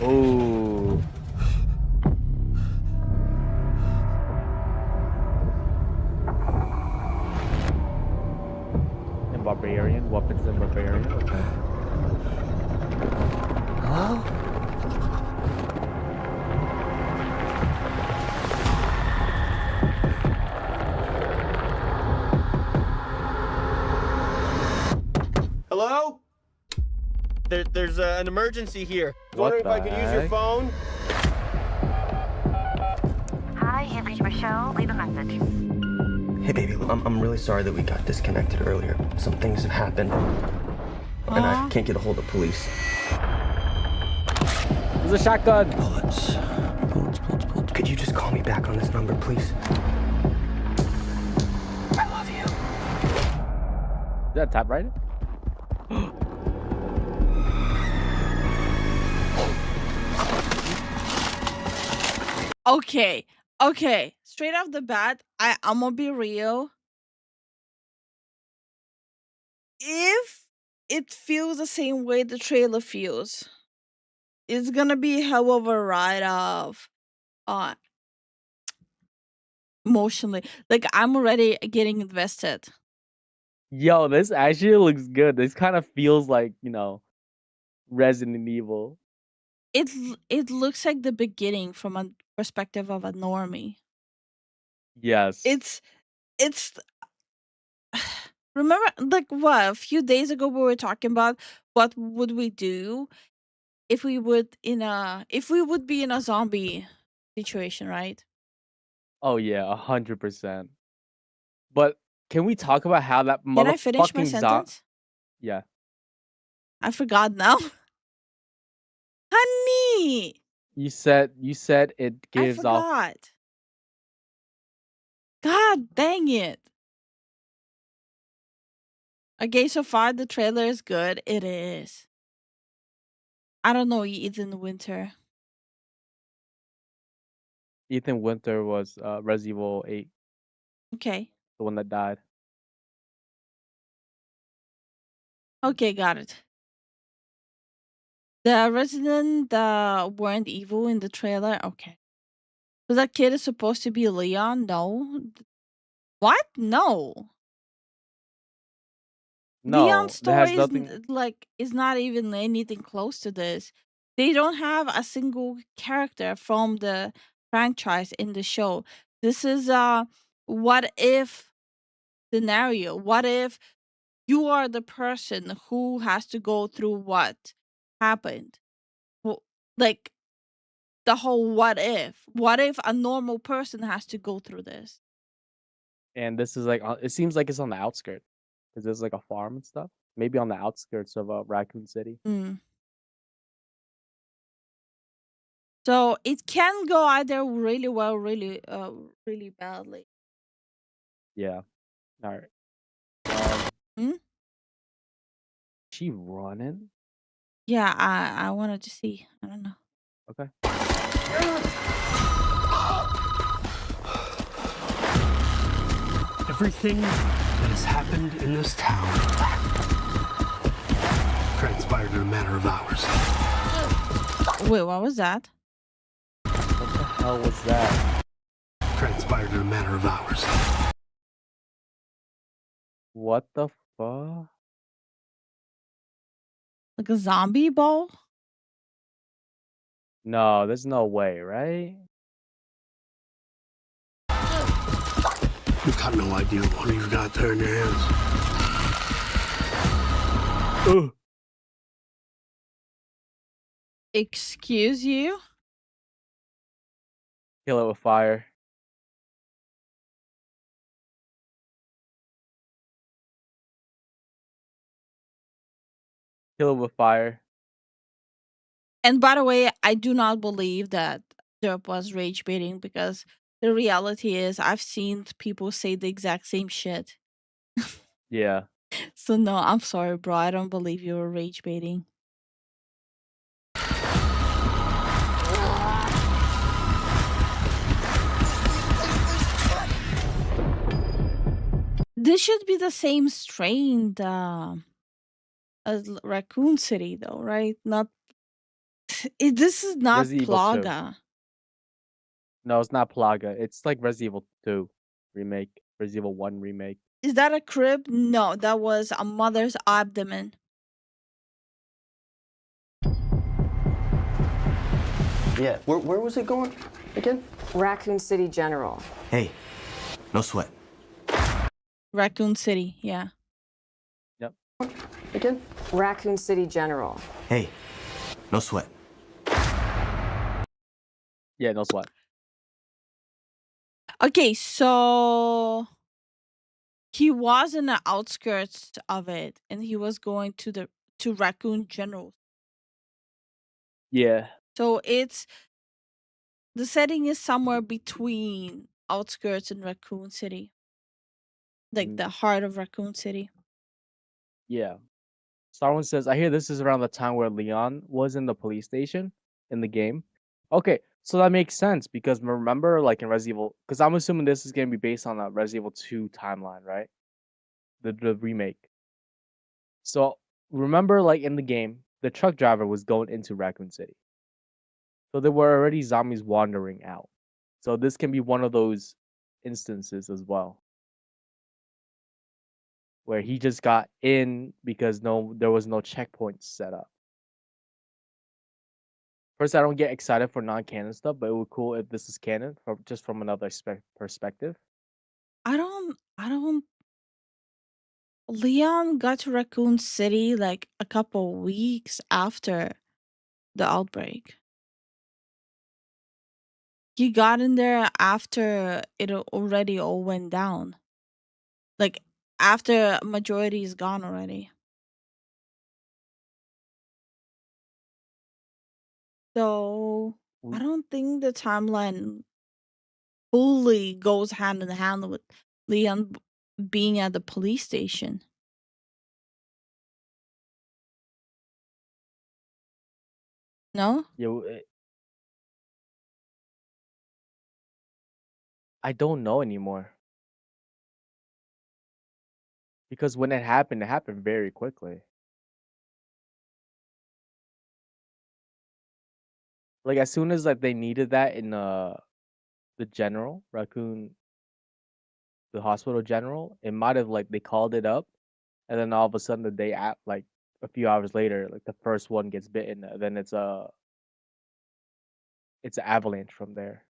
Ooh. And barbarian weapons and barbarian. Okay. Hello? Hello? There's an emergency here. What Wondering if I the could use your heck? phone. Hi, you've reached Michelle. Leave a message. Hey, baby, I'm really sorry that we got disconnected earlier. Some things have happened, and I can't get a hold of police. There's a shotgun. Bullets. Could you just call me back on this number, please? I love you. Is that typewriter? Okay. Straight off the bat, I'm gonna be real. If it feels the same way the trailer feels, it's gonna be a hell of a ride of emotionally. Like I'm already getting invested. Yo, this actually looks good. This kind of feels like, Resident Evil. It looks like the beginning from a perspective of a normie. Yes. It's remember, like, what, a few days ago we were talking about what would we do if we would be in a zombie situation, right? Oh yeah, 100%. But can we talk about how that Can I finish my motherfucking sentence? Yeah. I forgot now. Honey, You said it I gives off. forgot. God dang it. Okay, so far the trailer is good. It is. I don't know Ethan Winter. Ethan Winter was Resident Evil 8, Okay. the one that died. Okay, got it. The resident that weren't evil in the trailer. Okay. So that kid is supposed to be Leon? No. What? No. Leon's No, that has story nothing. is not even anything close to this. They don't have a single character from the franchise in the show. This is a what if scenario. What if you are the person who has to go through what happened? Well, like the whole what if. What if a normal person has to go through this? And this is like it seems like it's on the outskirts because there's like a farm and stuff. Maybe on the outskirts of Raccoon City. Mm. So it can go either really well, really badly. Yeah. All right. Hmm? She running? Yeah, I wanted to see. I don't know. Okay. Everything that has happened in this town transpired in a matter of hours. Wait, what was that? What the hell was that? Transpired in a matter of hours. What the fuck? Like a zombie ball? No, there's no way, right? You've got no idea what you've got there in your hands. Ugh. Excuse you? Kill it with fire. Kill it with fire. And by the way, I do not believe that Derp was rage baiting because the reality is I've seen people say the exact same shit. Yeah. So no, I'm sorry, bro. I don't believe you were rage baiting. This should be the same strain as Raccoon City, though, right? Not. This is not Resident Evil 2. Plaga. No, it's not Plaga. It's like Resident Evil 2 remake. Resident Evil 1 remake. Is that a crib? No, that was a mother's abdomen. Yeah, where was it going again? Raccoon City General. Hey, no sweat. Raccoon City, yeah. Yep. Again? Raccoon City General. Hey, no sweat. Yeah, no sweat. Okay, so he was in the outskirts of it, and he was going to Raccoon General. Yeah. So the setting is somewhere between outskirts and Raccoon City, like the heart of Raccoon City. Yeah. Starwin says, I hear this is around the time where Leon was in the police station in the game. Okay, so that makes sense because remember, like in Resident Evil, because I'm assuming this is going to be based on a Resident Evil 2 timeline, right? The remake. So remember, like in the game, the truck driver was going into Raccoon City. So there were already zombies wandering out. So this can be one of those instances as well. where he just got in because there was no checkpoints set up. First, I don't get excited for non-canon stuff, but it would be cool if this is canon just from another perspective. I don't. Leon got to Raccoon City like a couple weeks after the outbreak. He got in there after it already all went down. Like after majority is gone already. So I don't think the timeline fully goes hand in hand with Leon being at the police station. No? Yeah, I don't know anymore. Because when it happened very quickly. Like as soon as like they needed that in the general, the hospital general, it might have like they called it up, and then all of a sudden the day at like a few hours later, like the first one gets bitten, and then it's an avalanche from there.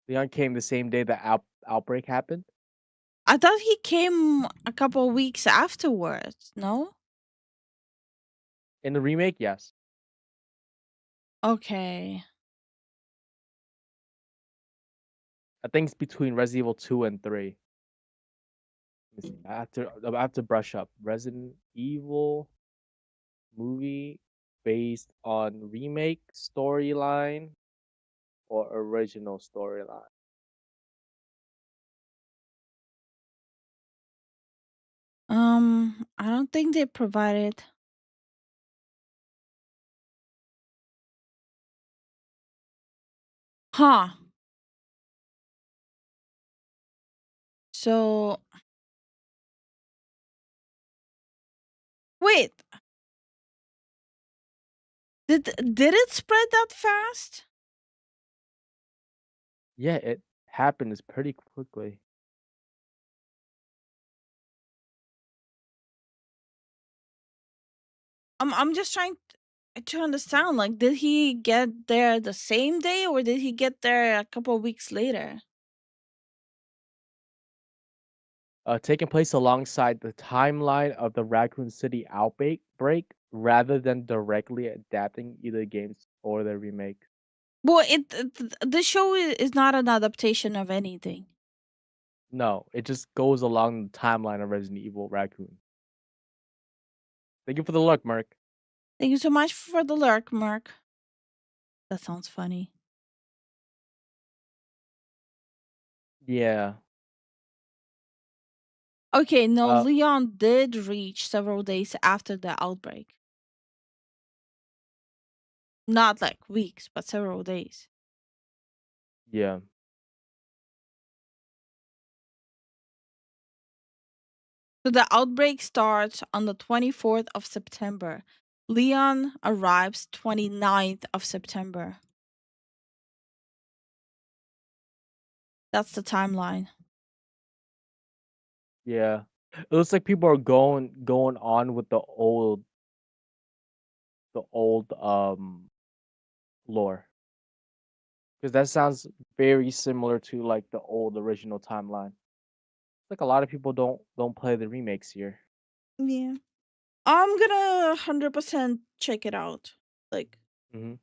Leon came the same day the outbreak happened. I thought he came a couple weeks afterwards, no? In the remake, yes. Okay. I think it's between Resident Evil 2 and 3. Let me see. I have to brush up. Resident Evil movie based on remake storyline or original storyline? I don't think they provided. Huh. So wait. Did it spread that fast? Yeah, it happens pretty quickly. I'm just trying to understand. Like, did he get there the same day or did he get there a couple of weeks later? Taking place alongside the timeline of the Raccoon City outbreak rather than directly adapting either games or the remake. Well, the show is not an adaptation of anything. No, it just goes along the timeline of Resident Evil Raccoon. Thank you for the luck, Mark. Thank you so much for the lurk, Mark. That sounds funny. Yeah. Okay, no, Uh, Leon did reach several days after the outbreak. Not like weeks, but several days. yeah. So the outbreak starts on the 24th of September. Leon arrives 29th of September. That's the timeline. Yeah. It looks like people are going on with the old lore. Because that sounds very similar to like the old original timeline. Like a lot of people don't play the remakes here. Yeah. I'm gonna 100% check it out. Like, Hmm.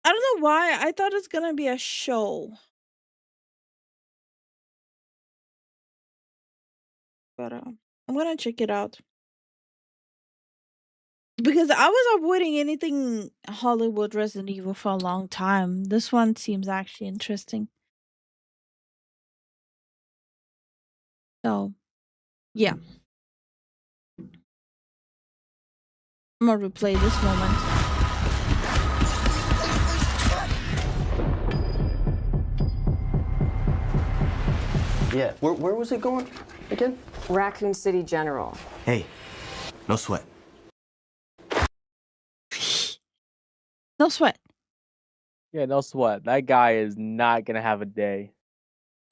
I don't know why. I thought it's gonna be a show. But I'm gonna check it out. Because I was avoiding anything Hollywood Resident Evil for a long time. This one seems actually interesting. So, yeah. I'm gonna replay this moment. Yeah, where was it going again? Raccoon City General. Hey, no sweat. No sweat. Yeah, no sweat. That guy is not gonna have a day.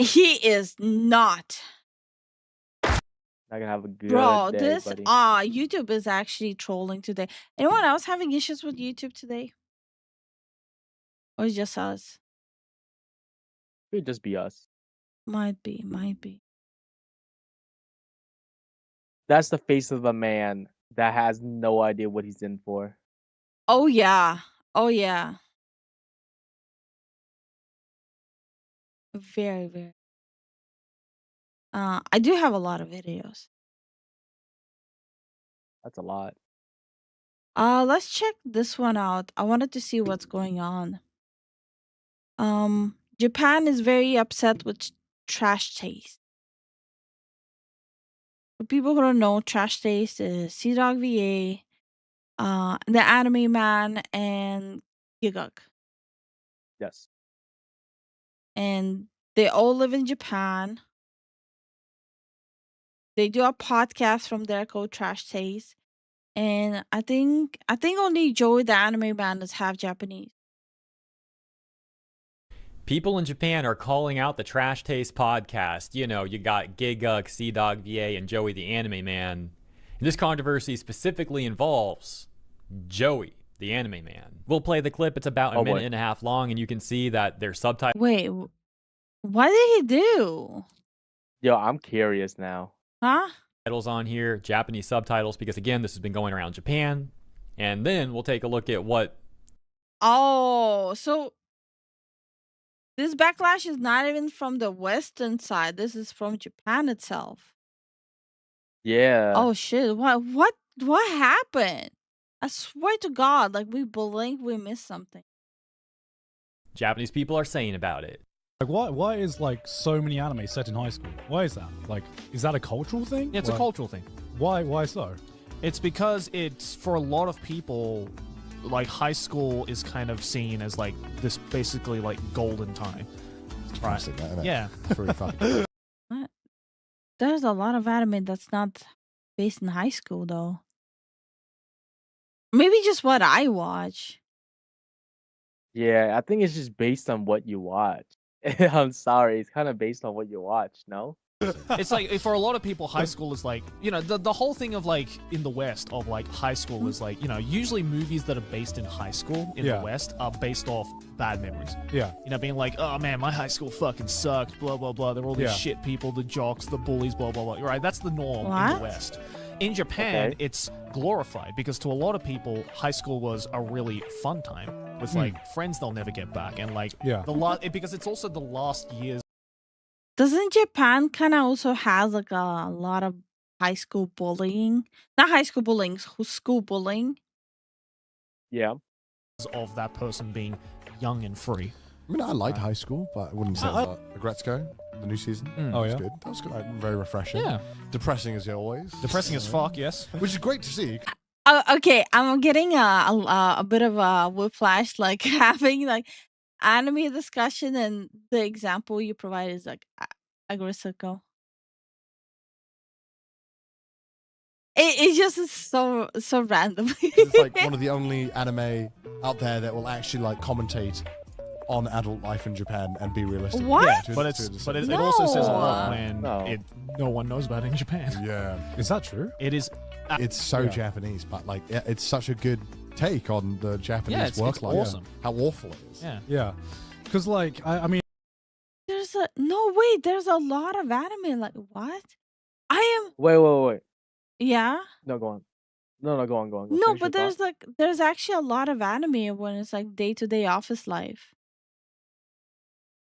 He is not. Not gonna have a good Bro, day, this buddy. YouTube is actually trolling today. Anyone else having issues with YouTube today? Or is it just us? Could just be us. Might be. That's the face of a man that has no idea what he's in for. Oh yeah. Oh yeah. Very, very. I do have a lot of videos. That's a lot. Let's check this one out. I wanted to see what's going on. Japan is very upset with trash taste. For people who don't know, trash taste is Sea Dog VA, the Anime Man, and Giguk. Yes. And they all live in Japan. They do a podcast from there called Trash Taste. And I think only Joey the Anime Man is half Japanese. People in Japan are calling out the Trash Taste podcast. You know, you got Giguk, Sea Dog VA, and Joey the Anime Man. And this controversy specifically involves Joey the Anime Man. We'll play the clip. It's about a minute and a half long, and you can see that there's subtitles. Wait, what did he do? Yo, I'm curious now. Huh? On here, Japanese subtitles, because again, this has been going around Japan. And then we'll take a look at what. Oh, so this backlash is not even from the Western side. This is from Japan itself. Yeah. Oh shit! What happened? I swear to God, like we blinked, we missed something. Japanese people are saying about it. Like, why is like so many anime set in high school? Why is that? Like, is that a cultural thing? Yeah, it's a cultural thing. Why so? It's because it's, for a lot of people, like high school is kind of seen as like this basically like golden time. It's classic, that, isn't it? Yeah. It's really fucking. What? There's a lot of anime that's not based in high school though. Maybe just what I watch. Yeah, I think it's just based on what you watch. I'm sorry, it's kind of based on what you watch, no? It's like, for a lot of people, high school is like, you know, the whole thing of like in the West of like high school is like, you know, usually movies that are based in high school in the West are based off bad memories. Yeah. You know, being like, oh man, my high school fucking sucked, blah, blah, blah. They're all these shit people, the jocks, the bullies, blah, blah, blah. Right? That's the norm in the West. In Japan, it's glorified because to a lot of people, high school was a really fun time with like friends they'll never get back, and like because it's also the last years. Doesn't Japan kind of also has like a lot of high school bullying? Not high school bullying, school bullying. Yeah. Of that person being young and free. I mean, I liked high school, but I wouldn't say Agretzko, the new season. Oh yeah, that was good. Very refreshing. Yeah. Depressing as always. Depressing as fuck, yes. Which is great to see. Okay, I'm getting a bit of a whiplash, like having like anime discussion, and the example you provide is like Agretzko. It just is so random. It's like one of the only anime out there that will actually like commentate on adult life in Japan and be realistic. What? Yeah, But it also says a lot when No. no one knows about it in Japan. Yeah. is that true? It is. It's so Japanese, but like it's such a good take on the Japanese it's work life. awesome. How awful it is. Yeah. Yeah, because like I mean, There's a lot of anime. Like what? I am. Wait. Yeah. No, go on. No, go on. No, Finish your but thought. there's actually a lot of anime when it's like day-to-day office life.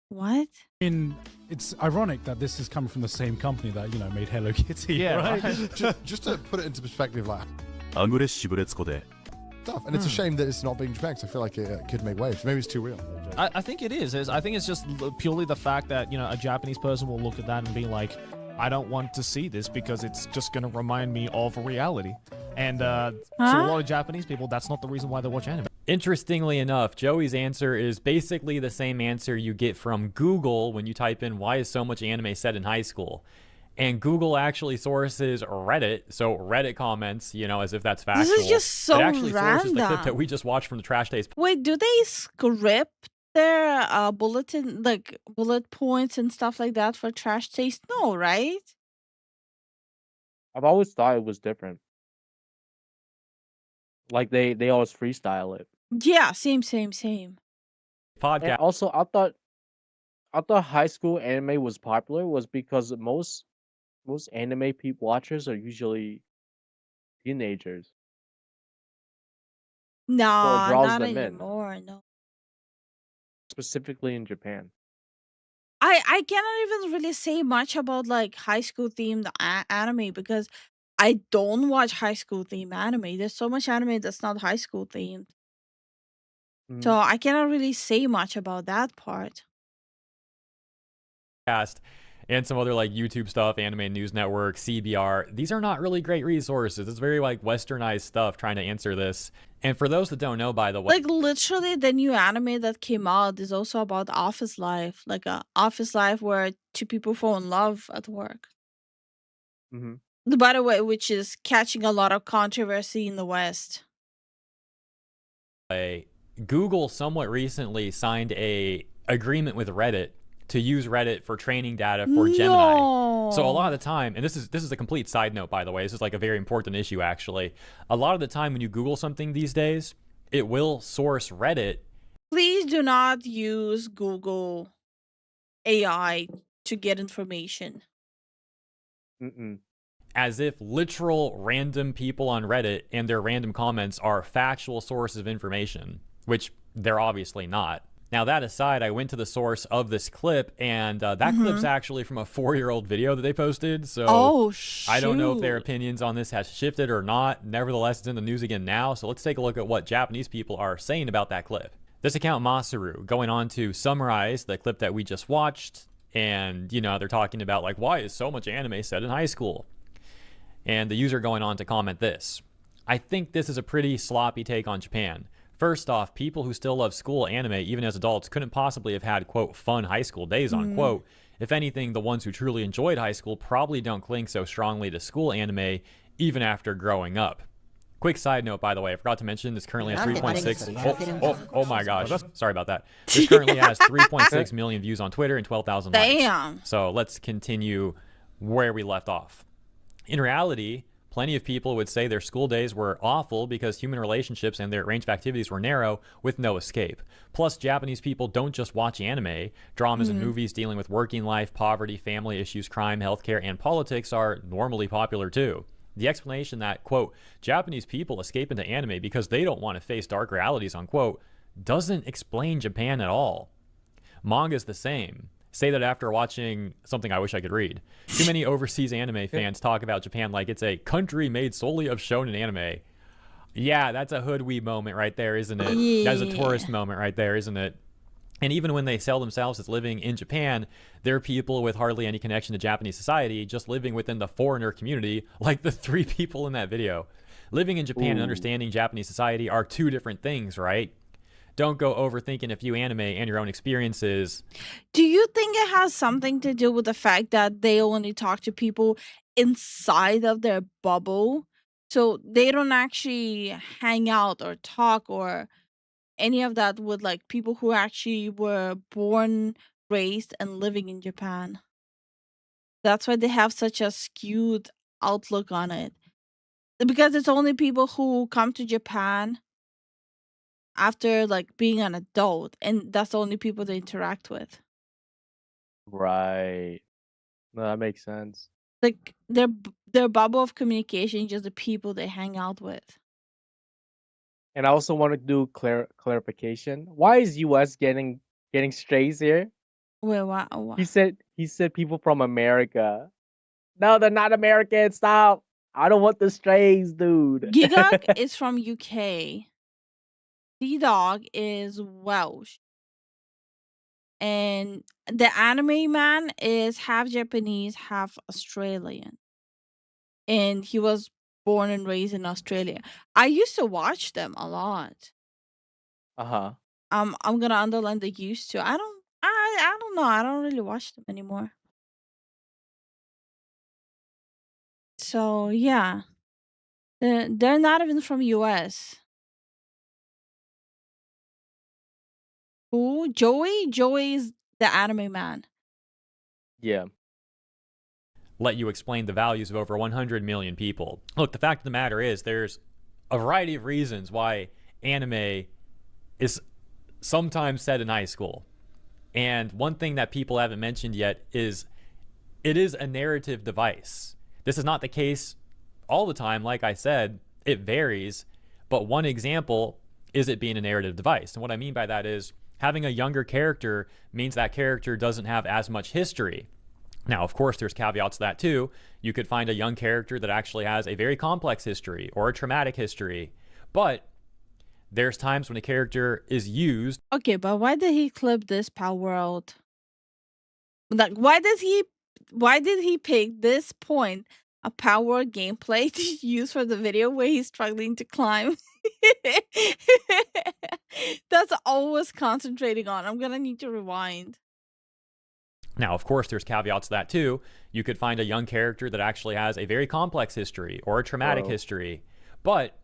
What? I mean, it's ironic that this is coming from the same company that made Hello Kitty. Yeah, right. just to put it into perspective, like アグレッシブレツコで stuff, and it's a shame that it's not being Japan because I feel like it could make waves. Maybe it's too real. I think it is. I think it's just purely the fact that a Japanese person will look at that and be like, I don't want to see this because it's just going to remind me of reality. And to a lot of Japanese people, that's not the reason why they watch anime. Interestingly enough, Joey's answer is basically the same answer you get from Google when you type in why is so much anime set in high school. And Google actually sources Reddit, so Reddit comments, as if that's factual. This is just so it actually sources the clip random. that we just watched from the Trash Taste. Wait, do they script there bulletin like bullet points and stuff like that for trash taste? No, right? I've always thought it was different. Like they always freestyle it. Yeah, same. And Podcast. also, I thought high school anime was popular was because most anime watchers are usually teenagers, so it Nah, draws not them in, anymore. No. specifically in Japan. I cannot even really say much about like high school themed anime because I don't watch high school themed anime. There's so much anime that's not high school themed. Mhm. So I cannot really say much about that part. And some other like YouTube stuff, Anime News Network, CBR. These are not really great resources. It's very like westernized stuff trying to answer this. And for those that don't know, by the way, Like literally the new anime that came out is also about office life, like a office life where two people fall in love at work. Mhm. By the way, which is catching a lot of controversy in the West. Google somewhat recently signed a agreement with Reddit to use Reddit for training data for Gemini. So a lot of the time, and this is a complete side note, by the way, this is like a very important issue actually. A lot of the time when you Google something these days, it will source Reddit. Please do not use Google AI to get information. Mm-mm. As if literal random people on Reddit and their random comments are factual sources of information, which they're obviously not. Now, that aside, I went to the source of this clip, and that clip's actually from a 4-year-old video that they posted. So I don't know if their opinions on this has shifted or not. Nevertheless, it's in the news again now. So let's take a look at what Japanese people are saying about that clip. This account, Masaru, going on to summarize the clip that we just watched. And, you know, they're talking about, like, why is so much anime set in high school? And the user going on to comment this. I think this is a pretty sloppy take on Japan. First off, people who still love school anime, even as adults, couldn't possibly have had, quote, fun high school days, unquote. If anything, the ones who truly enjoyed high school probably don't cling so strongly to school anime, even after growing up. Quick side note, by the way, I forgot to mention this currently has 3.6. Oh my gosh. Sorry about that. This currently has 3.6 million views on Twitter and 12,000 likes. Damn. So let's continue where we left off. In reality, plenty of people would say their school days were awful because human relationships and their range of activities were narrow with no escape. Plus, Japanese people don't just watch anime. Dramas and movies dealing with working life, poverty, family issues, crime, healthcare, and politics are normally popular too. The explanation that, quote, Japanese people escape into anime because they don't want to face dark realities, unquote, doesn't explain Japan at all. Manga's the same. Say that after watching something I wish I could read. Too many overseas anime fans talk about Japan like it's a country made solely of shonen anime. Yeah, that's a hoodwee moment right there, isn't it? Yeah. That's a tourist moment right there, isn't it? And even when they sell themselves as living in Japan, they're people with hardly any connection to Japanese society, just living within the foreigner community, like the 3 people in that video. Living in Japan and understanding Japanese society are 2 different things, right? Don't go overthinking a few anime and your own experiences. Do you think it has something to do with the fact that they only talk to people inside of their bubble? So they don't actually hang out or talk or any of that with like people who actually were born, raised, and living in Japan. That's why they have such a skewed outlook on it. Because it's only people who come to Japan after like being an adult, and that's the only people they interact with. Right. No, that makes sense. Like their bubble of communication is just the people they hang out with. And I also want to do clarification. Why is US getting strays here? Wait, what? He said people from America. No, they're not American. Stop. I don't want the strays, dude. Gigok is from UK. D-Dog is Welsh. And the anime man is half Japanese, half Australian. And he was born and raised in Australia. I used to watch them a lot. Uh-huh. I'm gonna underline the used to. I don't know. I don't really watch them anymore. So yeah. They're not even from US. Who? Joey? Joey's the anime man. Yeah. Let you explain the values of over 100 million people. Look, the fact of the matter is there's a variety of reasons why anime is sometimes set in high school. And one thing that people haven't mentioned yet is it is a narrative device. This is not the case all the time. Like I said, it varies. But one example is it being a narrative device. And what I mean by that is having a younger character means that character doesn't have as much history. Now, of course, there's caveats to that too. You could find a young character that actually has a very complex history or a traumatic history. But there's times when a character is used. Okay, but why did he clip this Power World? Like, why did he pick this point of Power gameplay to use for the video where he's struggling to climb? That's always concentrating on. I'm gonna need to rewind. Now, of course, there's caveats to that too. You could find a young character that actually has a very complex history or a traumatic history. But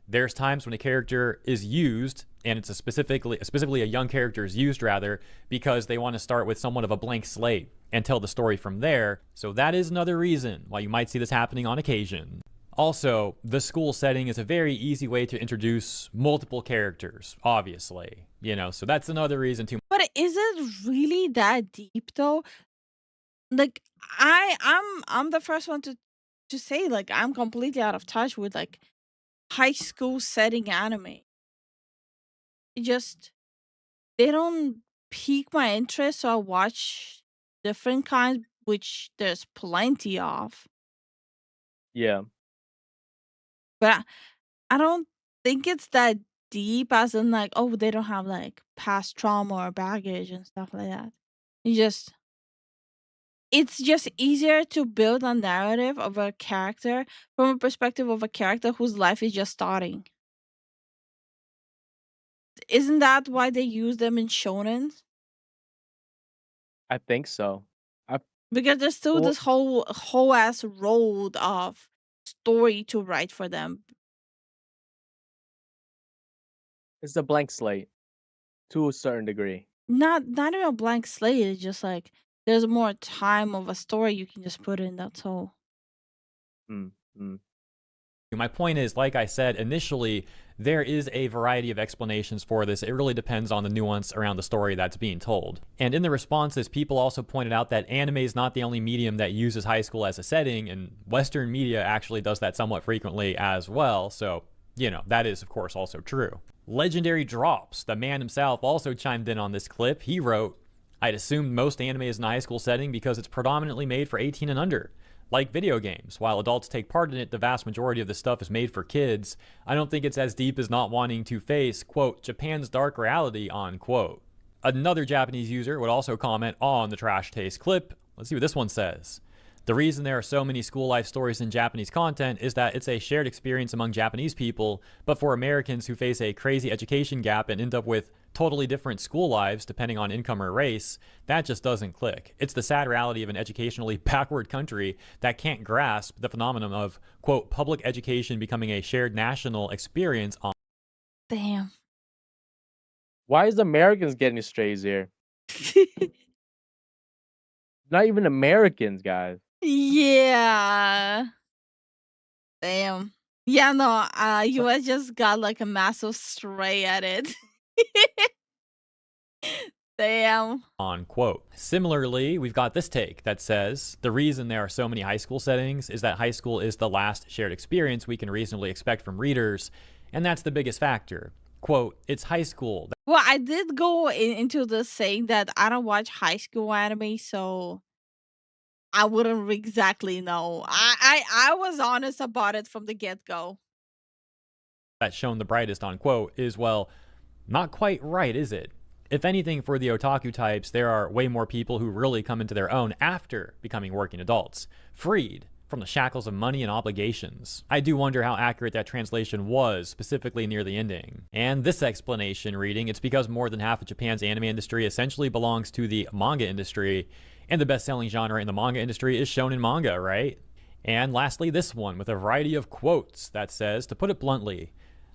there's times when a character is used, and it's specifically a young character is used rather, because they want to start with somewhat of a blank slate and tell the story from there. So that is another reason why you might see this happening on occasion. Also, the school setting is a very easy way to introduce multiple characters, obviously. You know, so that's another reason too. But is it really that deep though? Like I'm the first one to say, like, I'm completely out of touch with like high school setting anime. It just, they don't pique my interest, so I watch different kinds, which there's plenty of. Yeah. But I don't think it's that deep, as in like, oh, they don't have like past trauma or baggage and stuff like that. It's just easier to build a narrative of a character from a perspective of a character whose life is just starting. Isn't that why they use them in shonen? I think so. Because there's still this whole ass road of story to write for them. It's a blank slate to a certain degree. Not even a blank slate. It's just like there's more time of a story you can just put in. That's all. My point is, like I said, initially, there is a variety of explanations for this. It really depends on the nuance around the story that's being told. And in the responses, people also pointed out that anime is not the only medium that uses high school as a setting, and Western media actually does that somewhat frequently as well. So, you know, that is, of course, also true. Legendary Drops, the man himself, also chimed in on this clip. He wrote, "I'd assumed most anime is in a high school setting because it's predominantly made for 18 and under. Like video games, while adults take part in it, the vast majority of the stuff is made for kids. I don't think it's as deep as not wanting to face, quote, Japan's dark reality, unquote." Another Japanese user would also comment on the Trash Taste clip. Let's see what this one says. "The reason there are so many school life stories in Japanese content is that it's a shared experience among Japanese people, but for Americans who face a crazy education gap and end up with totally different school lives depending on income or race, that just doesn't click. It's the sad reality of an educationally backward country that can't grasp the phenomenon of, quote, public education becoming a shared national experience on." Damn. Why is Americans getting strays here? Not even Americans, guys. Yeah. Damn. Yeah, no, US just got like a massive stray at it. Damn. Unquote. Similarly, we've got this take that says, "The reason there are so many high school settings is that high school is the last shared experience we can reasonably expect from readers, and that's the biggest factor. Quote, it's high school." Well, I did go into this saying that I don't watch high school anime, so I wouldn't exactly know. I was honest about it from the get-go. That's shown the brightest, unquote, is, well, not quite right, is it? If anything, for the otaku types, there are way more people who really come into their own after becoming working adults, freed from the shackles of money and obligations. I do wonder how accurate that translation was, specifically near the ending. And this explanation reading, "It's because more than half of Japan's anime industry essentially belongs to the manga industry, and the best-selling genre in the manga industry is shonen manga, right?" And lastly, this one with a variety of quotes that says, "To put it bluntly,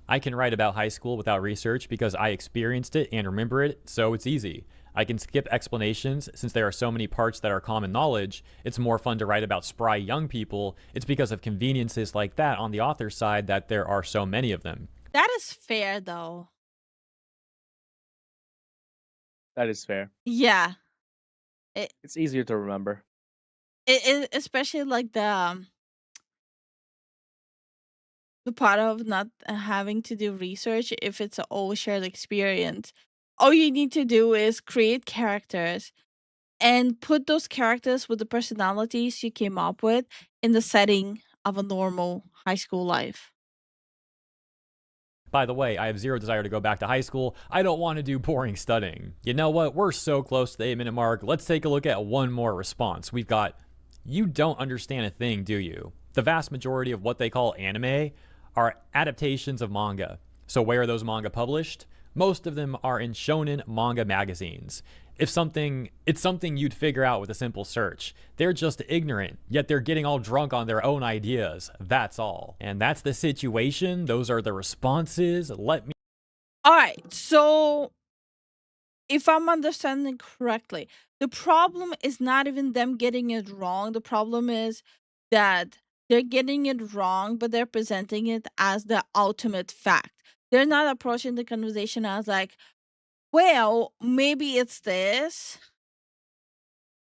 I can write about high school without research because I experienced it and remember it, so it's easy. I can skip explanations since there are so many parts that are common knowledge. It's more fun to write about spry young people. It's because of conveniences like that on the author's side that there are so many of them. That is fair, though. That is fair. Yeah. It's easier to remember. Especially like the part of not having to do research if it's an all shared experience. All you need to do is create characters and put those characters with the personalities you came up with in the setting of a normal high school life. By the way, I have zero desire to go back to high school. I don't want to do boring studying. You know what? We're so close to the 8-minute mark. Let's take a look at one more response. We've got, you don't understand a thing, do you? The vast majority of what they call anime are adaptations of manga. So where are those manga published? Most of them are in shonen manga magazines. It's something you'd figure out with a simple search. They're just ignorant, yet they're getting all drunk on their own ideas. That's all. And that's the situation. Those are the responses. Let me... All right, so if I'm understanding correctly, the problem is not even them getting it wrong. The problem is that they're getting it wrong, but they're presenting it as the ultimate fact. They're not approaching the conversation as like, well, maybe it's this.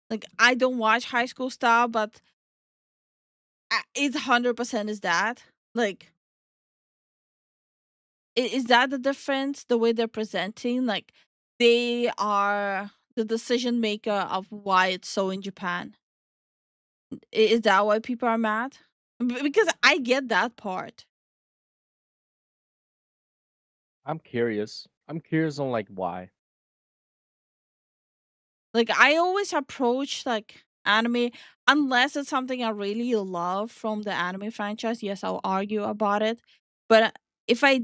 Like, I don't watch high school stuff, but it's 100% is that. Like, is that the difference? The way they're presenting? Like, they are the decision maker of why it's so in Japan. Is that why people are mad? Because I get that part. I'm curious. I'm curious on like why. Like, I always approach like anime unless it's something I really love from the anime franchise. Yes, I'll argue about it. But if I,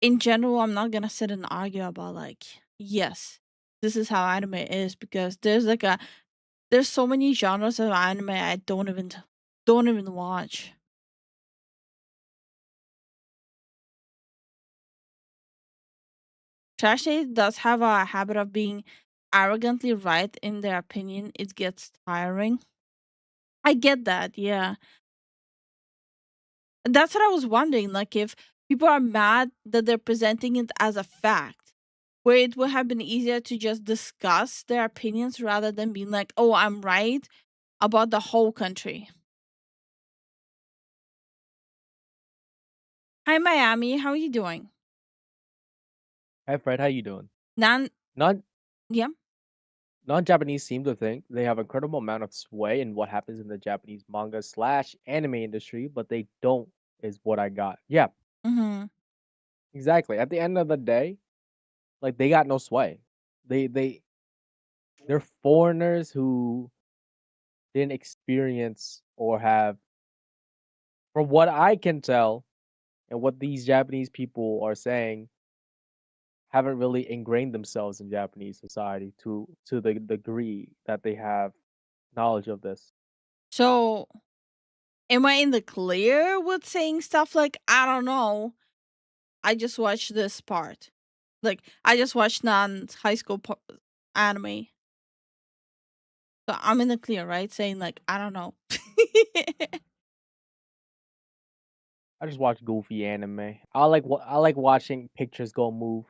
in general, I'm not gonna sit and argue about like, yes, this is how anime is, because there's so many genres of anime I don't even watch. Trash Taste does have a habit of being arrogantly right in their opinion. It gets tiring. I get that, yeah. And that's what I was wondering, like if people are mad that they're presenting it as a fact, where it would have been easier to just discuss their opinions rather than being like, oh, I'm right about the whole country. Hi, Miami. How are you doing? Hi Fred, how you doing? Non, Non yeah. non-Japanese seem to think they have incredible amount of sway in what happens in the Japanese manga slash anime industry, but they don't is what I got. Yeah, Mm-hmm. exactly. At the end of the day, like they got no sway. They're foreigners who didn't experience or have, from what I can tell, and what these Japanese people are saying, haven't really ingrained themselves in Japanese society to the degree that they have knowledge of this. So, am I in the clear with saying stuff like, I don't know, I just watched this part? Like, I just watched non high school anime. So I'm in the clear, right? Saying, like, I don't know. I just watch goofy anime. I like watching pictures go move.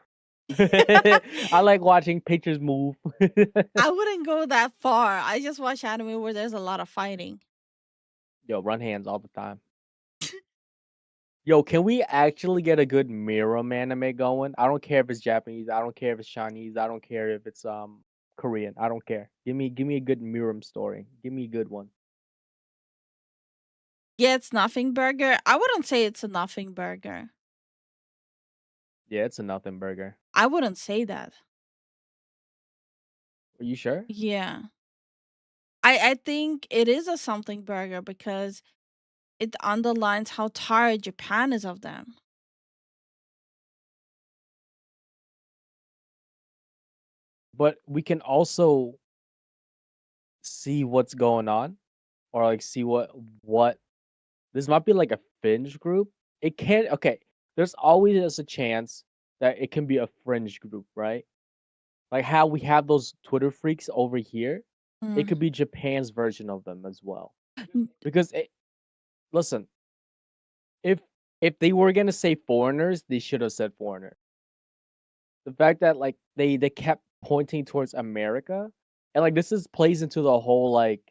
I like watching pictures move. I wouldn't go that far. I just watch anime where there's a lot of fighting. Yo, run hands all the time. Yo, can we actually get a good Miram anime going? I don't care if it's Japanese. I don't care if it's Chinese. I don't care if it's Korean. I don't care. Give me a good Miram story. Give me a good one. Yeah, it's nothing burger. I wouldn't say it's a nothing burger. Yeah, it's a nothing burger. I wouldn't say that. Are you sure? Yeah. I think it is a something burger because it underlines how tired Japan is of them. But we can also see what's going on, or like see what this might be like a fringe group, it can okay. There's always a chance that it can be a fringe group, right? Like how we have those Twitter freaks over here. It Mm. could be Japan's version of them as well. Mm. Because listen, if they were gonna say foreigners, they should have said foreigner. The fact that like they kept pointing towards America, and like this is plays into the whole like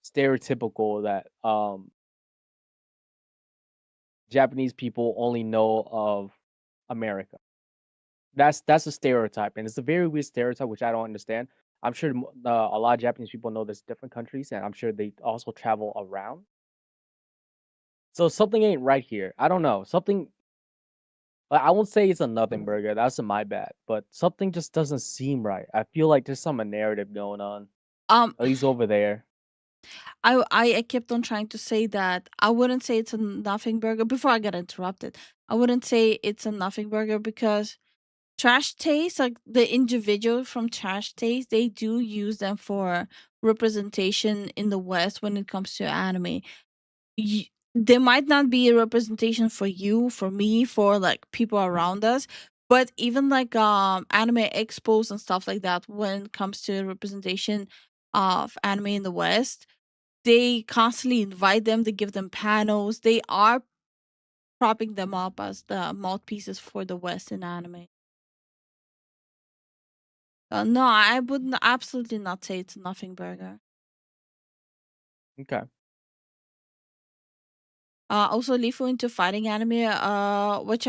stereotypical that Japanese people only know of America. That's a stereotype, and it's a very weird stereotype which I don't understand. I'm sure a lot of Japanese people know there's different countries, and I'm sure they also travel around. So something ain't right here. I don't know. Something I won't say it's a nothing burger. That's my bad, but something just doesn't seem right. I feel like there's some narrative going on. Um, At least over there. I kept on trying to say that I wouldn't say it's a nothing burger before I got interrupted. I wouldn't say it's a nothing burger because Trash Taste, like the individual from Trash Taste, they do use them for representation in the West when it comes to anime. There might not be a representation for you, for me, for like people around us, but even like anime expos and stuff like that, when it comes to representation of anime in the West, they constantly invite them, they give them panels, they are propping them up as the mouthpieces for the Western anime. No, I would absolutely not say it's a nothing burger. Okay. Also, Lifu into fighting anime. What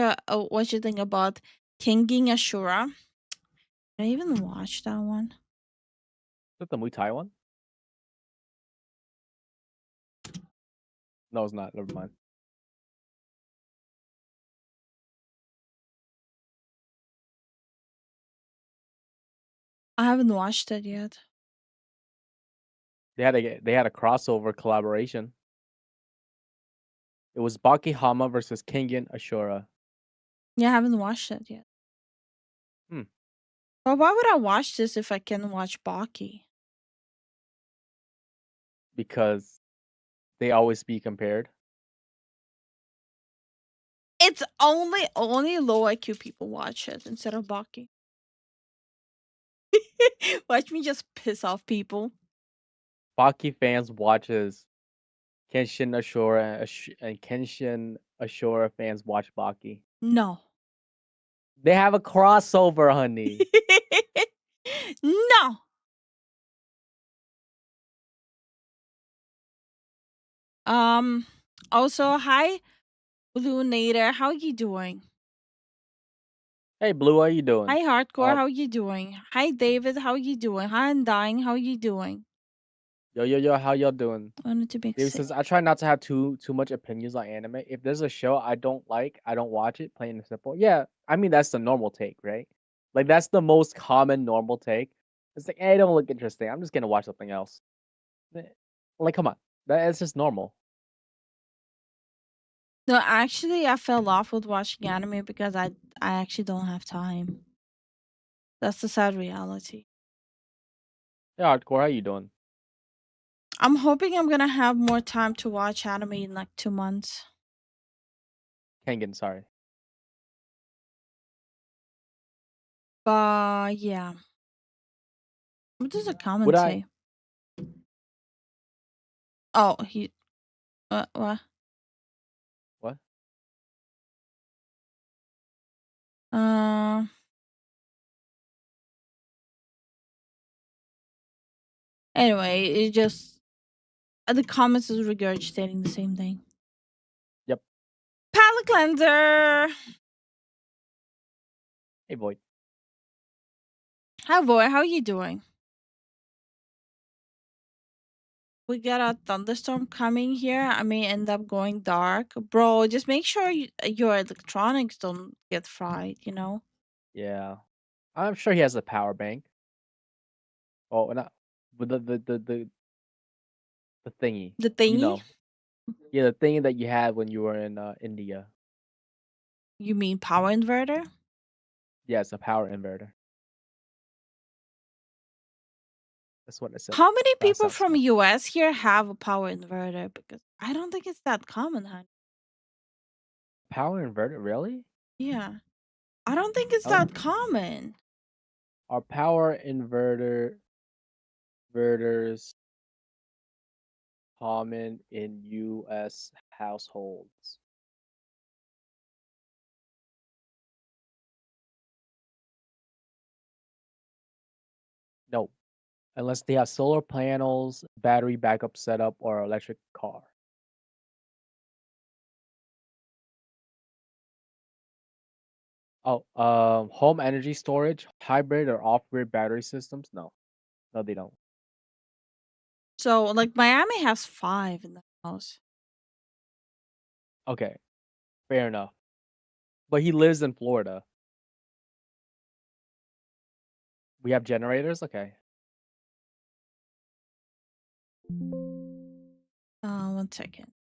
you think about Kinging Ashura? Did I even watch that one? Is that the Muay Thai one? No, it's not. Never mind. I haven't watched it yet. They had a crossover collaboration. It was Baki Hama versus Kengan Ashura. Yeah, I haven't watched it yet. Hmm. But why would I watch this if I can watch Baki? Because they always be compared. It's only low IQ people watch it instead of Baki. Watch me just piss off people. Baki fans watches Kenshin Ashura and Kenshin Ashura fans watch Baki. No. They have a crossover, honey. No. Also, hi, Blue Nader. How you doing? Hey, Blue, how you doing? Hi, Hardcore. How you doing? Hi, David. How you doing? Hi, Undying. How you doing? Yo, how y'all doing? I wanted to make David says, I try not to have too much opinions on anime. If there's a show I don't like, I don't watch it, plain and simple. Yeah, I mean, that's the normal take, right? Like, that's the most common normal take. It's like, hey, it don't look interesting. I'm just gonna watch something else. Like, come on. That's just normal. No, actually, I fell off with watching anime because I actually don't have time. That's the sad reality. Yeah, Hardcore, how you doing? I'm hoping I'm gonna have more time to watch anime in like 2 months. Kengan, sorry. But yeah. What does the comment Would say? Oh, he. What? What? Anyway, it just the comments is regurgitating the same thing. Yep. Palette cleanser. Hey, boy. Hi, boy. How you doing? We got a thunderstorm coming here. I may end up going dark, bro. Just make sure your electronics don't get fried. You know. Yeah. I'm sure he has a power bank. Oh, not but the thingy. The thingy. You know. Yeah, the thing that you had when you were in India. You mean power inverter? Yeah, it's a power inverter. That's what I said. How many people sounds from US here have a power inverter? Because I don't think it's that common, honey. Power inverter, really? Yeah. I don't think it's Oh. that common. Are power inverters common in U.S. households? No, unless they have solar panels, battery backup setup, or electric car. Oh, home energy storage, hybrid or off-grid battery systems? No, no, they don't. So, like, Miami has 5 in the house. Okay, fair enough. But he lives in Florida. We have generators? Okay. 1 second.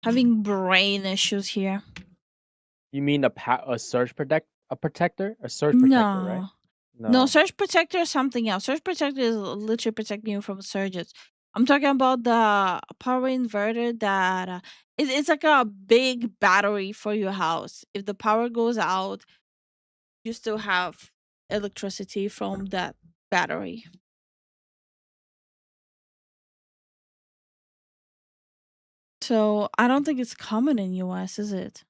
Having brain issues here. You mean a surge protector? A surge protector, right? No, surge protector is something else. Surge protector is literally protecting you from surges. I'm talking about the power inverter that it's like a big battery for your house. If the power goes out, you still have electricity from that battery. So I don't think it's common in US, is it?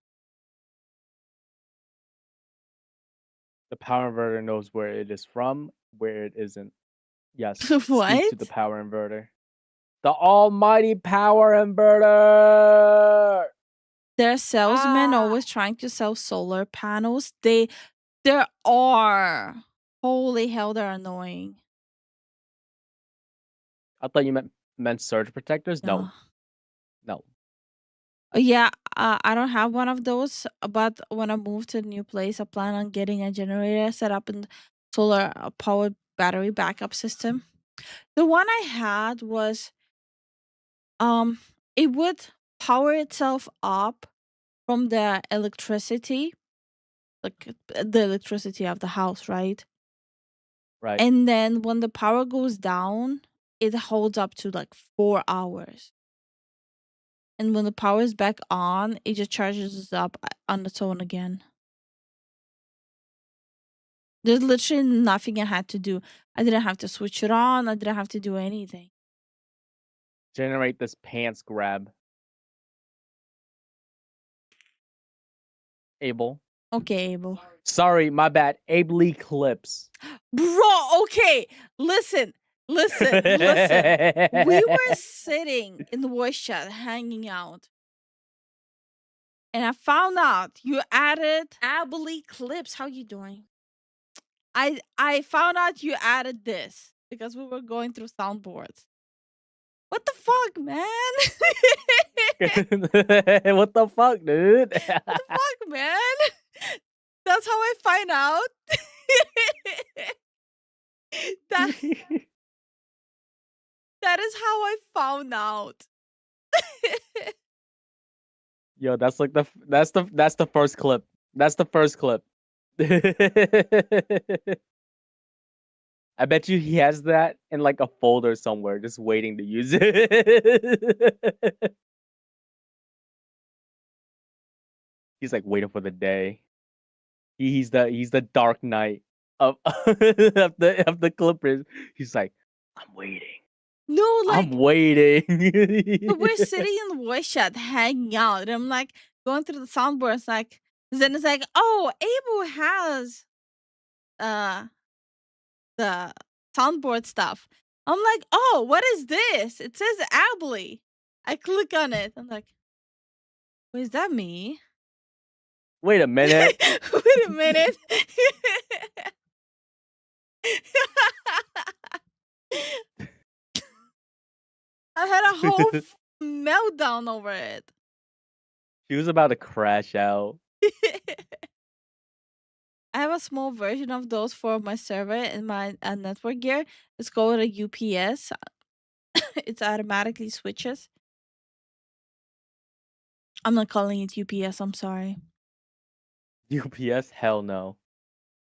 The power inverter knows where it is from, where it isn't. Yes, speak to What? the power inverter. The almighty power inverter! There are salesmen always trying to sell solar panels. There are. Holy hell, they're annoying. I thought you meant surge protectors? No. No. Yeah, I don't have one of those, but when I move to a new place, I plan on getting a generator set up and solar powered battery backup system. The one I had was it would power itself up from the electricity, like the electricity of the house, right? Right. And then when the power goes down, it holds up to like 4 hours. And when the power is back on, it just charges up on its own again. There's literally nothing I had to do. I didn't have to switch it on. I didn't have to do anything. Generate this pants grab. Abel. Okay, Abel. Sorry, my bad. Ably Clips. Bro, okay. Listen. We were sitting in the voice chat hanging out. And I found out you added Ably Clips. How you doing? I found out you added this because we were going through soundboards. What the fuck, man? What the fuck, dude? What the fuck, man? That's how I find out. That is how I found out. Yo, that's the first clip. That's the first clip. I bet you he has that in like a folder somewhere, just waiting to use it. He's like waiting for the day. He's the Dark Knight of the Clippers. He's like, I'm waiting. No, like I'm waiting. we're sitting in the voice chat hanging out, and I'm like going through the soundboards. Like Zen is like, "Oh, Abel has the soundboard stuff." I'm like, "Oh, what is this? It says Ably." I click on it. I'm like, "Wait, is that me?" Wait a minute. Wait a minute. I had a whole meltdown over it. She was about to crash out. I have a small version of those for my server and my network gear. It's called a UPS. It automatically switches. I'm not calling it UPS. I'm sorry. UPS? Hell no.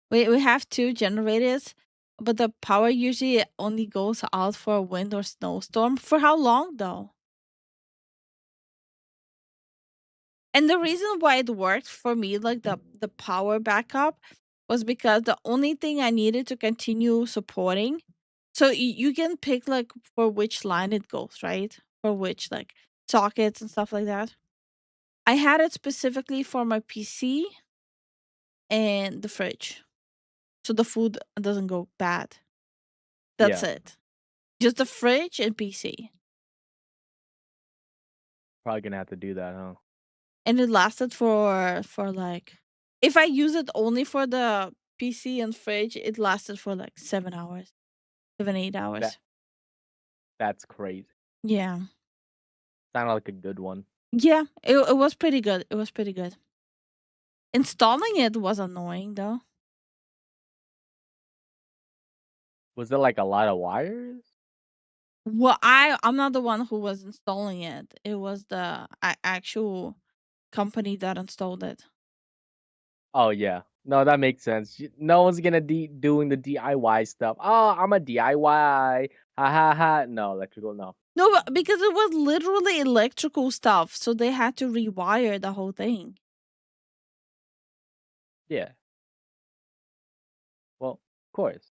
We have 2 generators, but the power usually only goes out for a wind or snowstorm. For how long though? And the reason why it worked for me, like the power backup, was because the only thing I needed to continue supporting. So you can pick like for which line it goes, right? For which like sockets and stuff like that. I had it specifically for my PC and the fridge. So the food doesn't go bad. That's it. Just the fridge and PC. Probably gonna have to do that, huh? And it lasted for like, if I use it only for the PC and fridge, it lasted for like 7 hours. 7-8 hours. That's crazy. Yeah. Sounded like a good one. Yeah, it was pretty good. It was pretty good. Installing it was annoying though. Was there like a lot of wires? Well, I'm not the one who was installing it. It was the actual company that installed it. Oh yeah. No, that makes sense. No one's gonna doing the DIY stuff. Oh, I'm a DIY. Ha ha ha. No, electrical, no. No, because it was literally electrical stuff, so they had to rewire the whole thing. Yeah. Well, of course.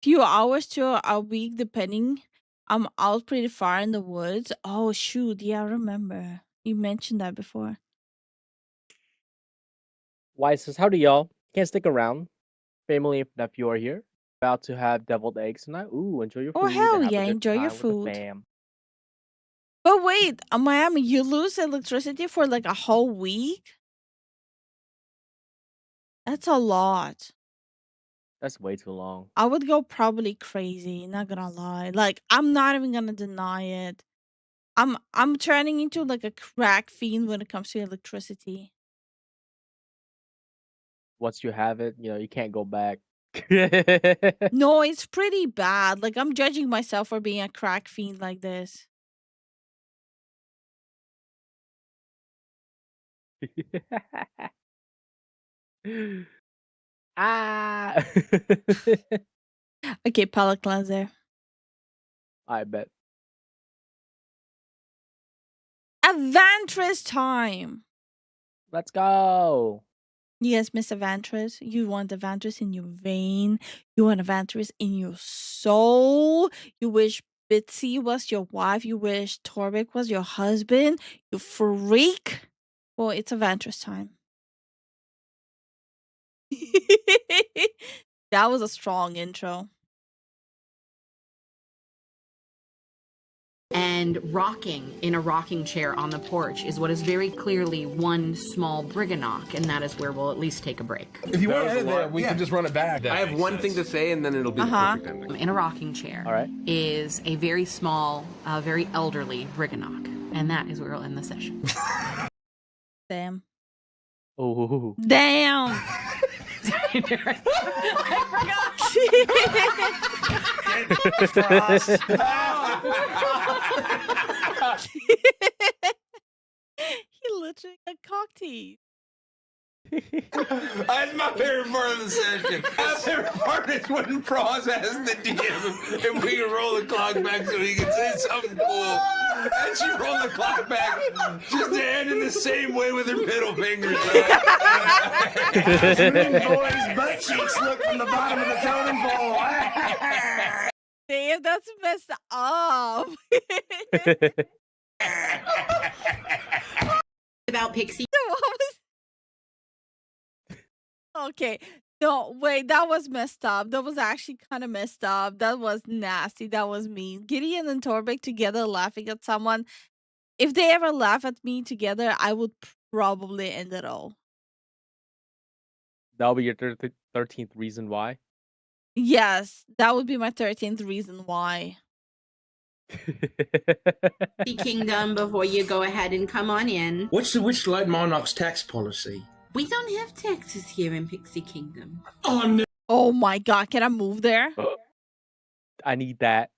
Few hours to a week, depending. I'm out pretty far in the woods. Oh shoot, yeah, I remember. You mentioned that before. Wise says, howdy y'all. Can't stick around. Family if you are here. About to have deviled eggs tonight. Ooh, enjoy your food. Oh hell and have a yeah, good enjoy your time with the food. fam. But wait, Miami, you lose electricity for like a whole week? That's a lot. That's way too long. I would go probably crazy, not gonna lie. Like, I'm not even gonna deny it. I'm turning into like a crack fiend when it comes to electricity. Once you have it, you can't go back. No, it's pretty bad. Like, I'm judging myself for being a crack fiend like this. Ah. Okay, palate cleanser. I bet. Avantress time. Let's go. Yes, Miss Avantress. You want Avantress in your vein. You want Avantress in your soul. You wish Bitsy was your wife. You wish Torvik was your husband. You freak. Well, it's Avantress time. That was a strong intro. And rocking in a rocking chair on the porch is what is very clearly one small Briganock, and that is where we'll at least take a break. If you want to edit that, we can just run it back. I have one thing to say, and then it'll be the perfect ending. In a rocking chair is a very small, very elderly Briganock, and that is where we'll end the session. Damn. Oh. Damn. He literally got cock teeth. That's my favorite part of the session. My favorite part is when Frost asks the DM if we can roll the clock back so he can say something cool. And she rolled the clock back just to end in the same way with her middle finger. Boys' butt cheeks look from the bottom of the totem pole. Damn, that's messed up. About Pixie. Okay. No, wait, that was messed up. That was actually kind of messed up. That was nasty. That was mean. Gideon and Torvik together laughing at someone. If they ever laugh at me together, I would probably end it all. That'll be your 13th reason why? Yes, that would be my 13th reason why. Kingdom, before you go ahead and come on in. What's the Witchlight Monarch's tax policy? We don't have taxes here in Pixie Kingdom. Oh, no. Oh my god, can I move there? I need that.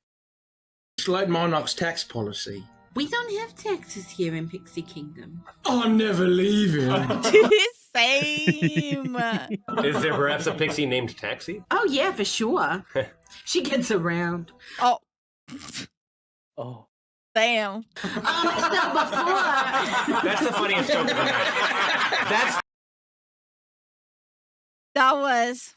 Witchlight Monarch's tax policy. We don't have taxes here in Pixie Kingdom. I'm never leaving. Same. Is there perhaps a pixie named Taxi? Oh yeah, for sure. She gets around. Oh. Oh. Damn. So before. That's the funniest joke of the night. That's That was.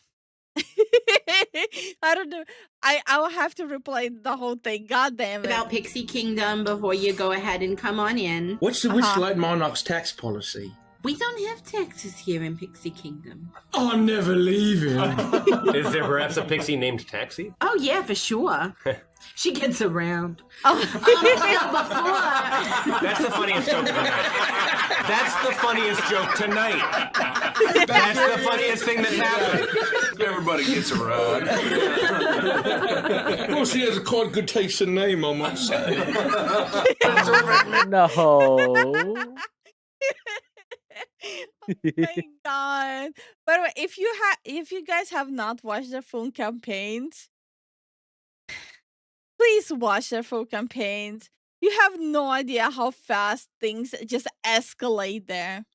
I don't know. I will have to replay the whole thing. God damn it. About Pixie Kingdom before you go ahead and come on in. What's the Witchlight Monarch's tax policy? We don't have taxes here in Pixie Kingdom. I'm never leaving. Is there perhaps a pixie named Taxi? Oh yeah, for sure. She gets around. Oh. So before. That's the funniest joke of the night. That's the funniest joke tonight. That's the funniest thing that's happened. Everybody gets around. Well, she has quite good taste in name, I must say. No. Oh my god. By the way, if you guys have not watched their full campaigns, please watch their full campaigns. You have no idea how fast things just escalate there.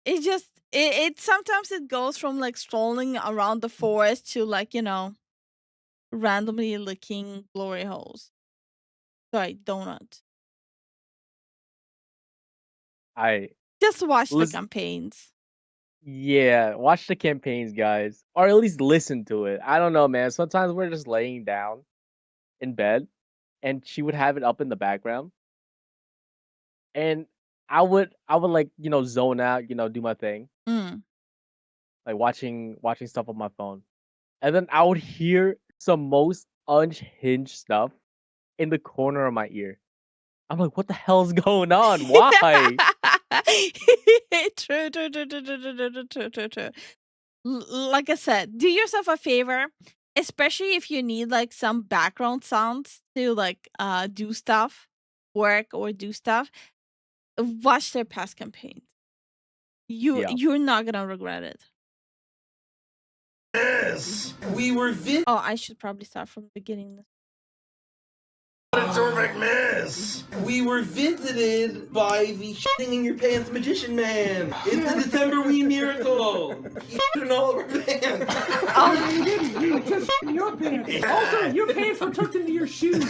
It just it sometimes it goes from like strolling around the forest to like, randomly licking glory holes. Sorry, donut. Just watch the campaigns. Yeah, watch the campaigns, guys, or at least listen to it. I don't know, man. Sometimes we're just laying down in bed, and she would have it up in the background, and I would like zone out, do my thing, like watching stuff on my phone, and then I would hear some most unhinged stuff in the corner of my ear. I'm like, what the hell's going on? Why? True. Like I said, do yourself a favor, especially if you need like some background sounds to like do stuff, work or do stuff. Watch their past campaigns. You're not gonna regret it. Yes, we were Oh, I should probably start from the beginning. Miss. We were visited by the shitting in your pants magician man. It's the December Wee miracle. He shit in all of our pants. Oh, you didn't. You were just in your pants. Yeah. Also, your pants were tucked into your shoes.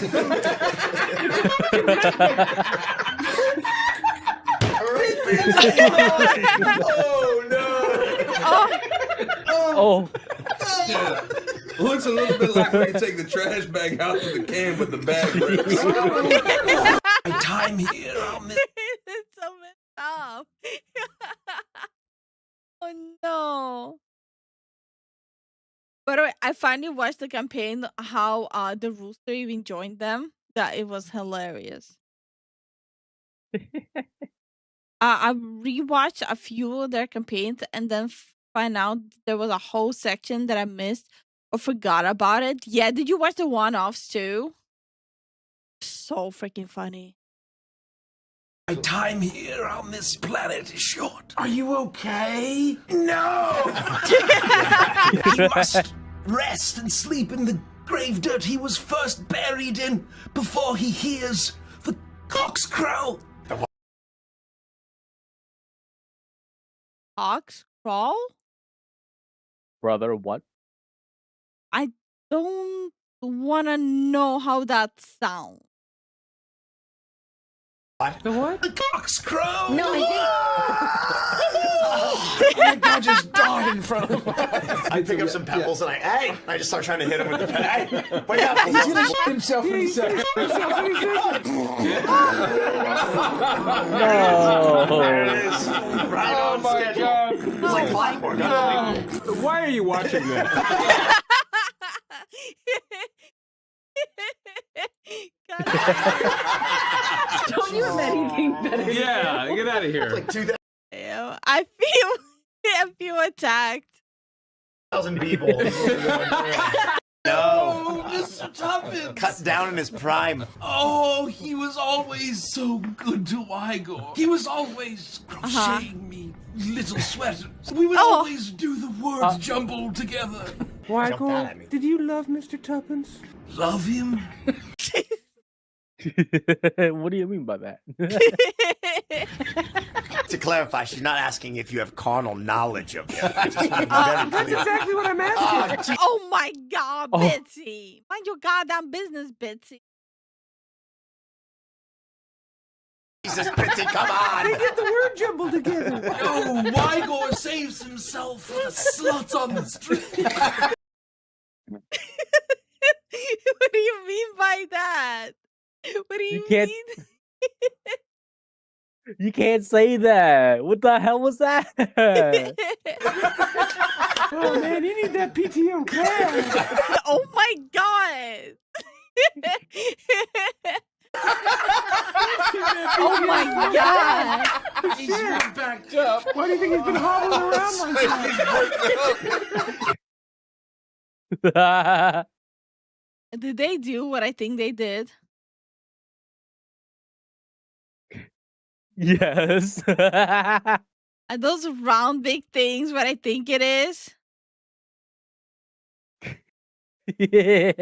Oh no! Oh. Yeah. Looks a little bit like when you take the trash bag out of the can with the bag rips. My time here, I'll miss. It's so messed up. Oh no. By the way, I finally watched the campaign how the rooster even joined them. That it was hilarious. I rewatched a few of their campaigns and then find out there was a whole section that I missed or forgot about it. Yeah, did you watch the one-offs too? So freaking funny. My time here on this planet is short. Are you okay? No! He must rest and sleep in the grave dirt he was first buried in before he hears the cocks crow. Cocks crawl? Brother, what? I don't want to know how that sounds. The what? The cocks crow! No, I Oh my god, just died in front of me. I pick up some pebbles and I just start trying to hit him with the pebble. Hey, wake up! He's gonna shit himself in a second. There it is. Right on schedule. God. It's like clockwork. Unbelievable. Why are you watching this? Don't you have anything better? Yeah, get out of here. Like 2,000 I feel attacked. people. No, Mr. Tuppence! Cut down in his prime. Oh, he was always so good to Igor. He was always crocheting me little sweaters. We would always do the words jumbled together. Michael, did you love Mr. Tuppence? Love him? What do you mean by that? To clarify, she's not asking if you have carnal knowledge of him. That's exactly what I'm asking. Oh my god, Bitsy. Mind your goddamn business, Bitsy. Jesus, Pitsy, come on! They get the word jumbled together. No, Mygor saves himself for the sluts on the street. What do you mean by that? What do you can't- mean? You can't say that. What the hell was that? Oh man, you need that PTO cash. Oh my god! Oh my god! He's really backed up. Why do you think he's been hobbling around like that? Did they do what I think they did? Yes. Are those round big things what I think it is? Yeah.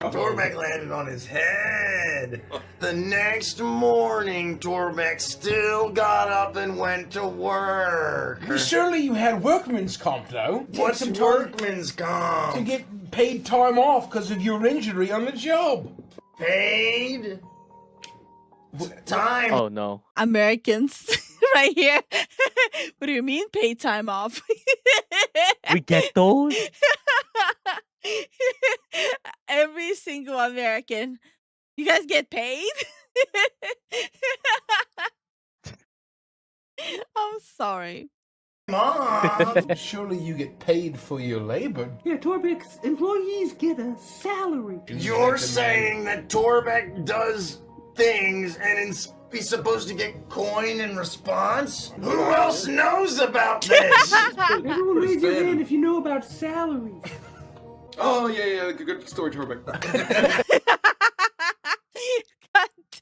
Torbeck landed on his head. The next morning, Torbeck still got up and went to work. Surely you had workman's comp, though. What's workman's comp? To get paid time off because of your injury on the job. Paid? Time? Oh no. Americans right here. What do you mean pay time off? We get those? Every single American. You guys get paid? I'm sorry. Mom! Surely you get paid for your labor. Yeah, Torbeck's employees get a salary. You're saying that Torbeck does things and he's supposed to get coin in response? Who else knows about this? Everyone raise your hand if you know about salaries. Oh, yeah, good story, Torbeck. God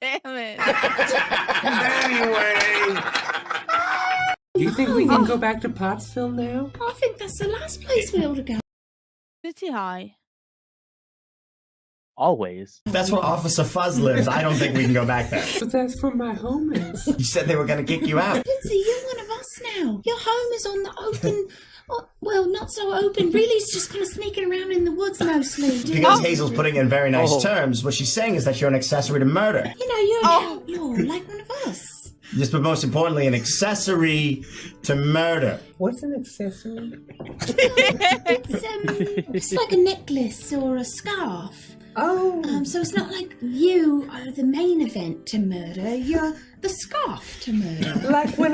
damn it. Anyway. Do you think we can go back to Pottsville now? I think that's the last place we ought to go. Pretty high. Always. That's where Officer Fuzz lives. I don't think we can go back there. But that's where my home is. You said they were going to kick you out. Lindsay, you're one of us now. Your home is on the open. Well, not so open. Really, it's just kind of sneaking around in the woods mostly. Because Hazel's putting it in very nice terms. What she's saying is that you're an accessory to murder. You know, you're like one of us. Yes, but most importantly, an accessory to murder. What's an accessory? It's like a necklace or a scarf. Oh. So it's not like you are the main event to murder. You're the scarf to murder. Like when.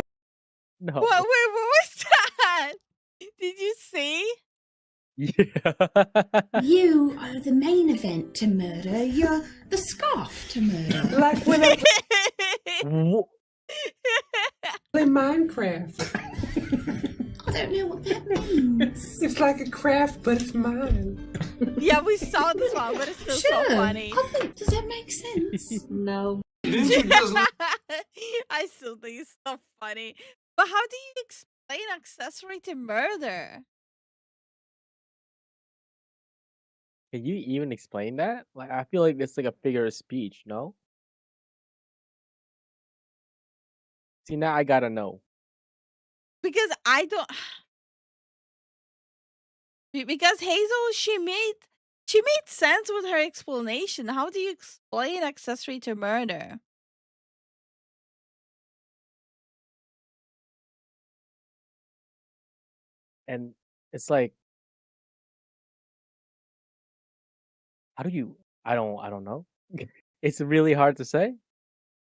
No. What was that? Did you see? Yeah. You are the main event to murder. You're the scarf to murder. Like when I Wh- play Minecraft. I don't know what that means. It's like a craft, but it's mine. Yeah, we saw this one, but it's still so funny. I think, does that make sense? No. I still think it's so funny. But how do you explain accessory to murder? Can you even explain that? Like, I feel like it's like a figure of speech, no? See, now I gotta know. Because I don't. Because Hazel, she made sense with her explanation. How do you explain accessory to murder? And it's like, how do you? I don't know. It's really hard to say.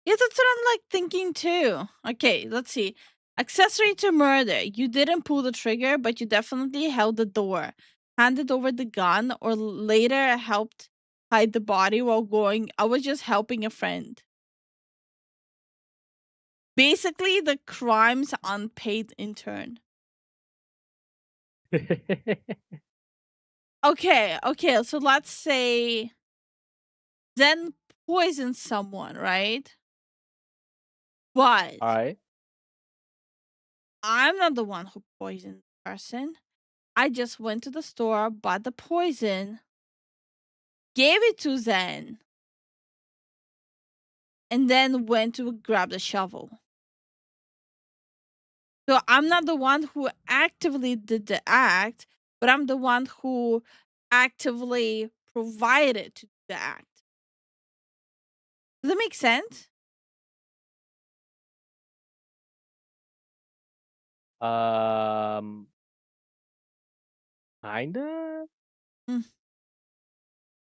Yeah, that's what I'm like thinking too. Okay, let's see. Accessory to murder. You didn't pull the trigger, but you definitely held the door, handed over the gun, or later helped hide the body while going. I was just helping a friend. Basically, the crime's unpaid intern. Okay, so let's say Zen poisoned someone, right? But All right. I'm not the one who poisoned the person. I just went to the store, bought the poison, gave it to Zen, and then went to grab the shovel. So I'm not the one who actively did the act, but I'm the one who actively provided to do the act. Does it make sense? Kinda.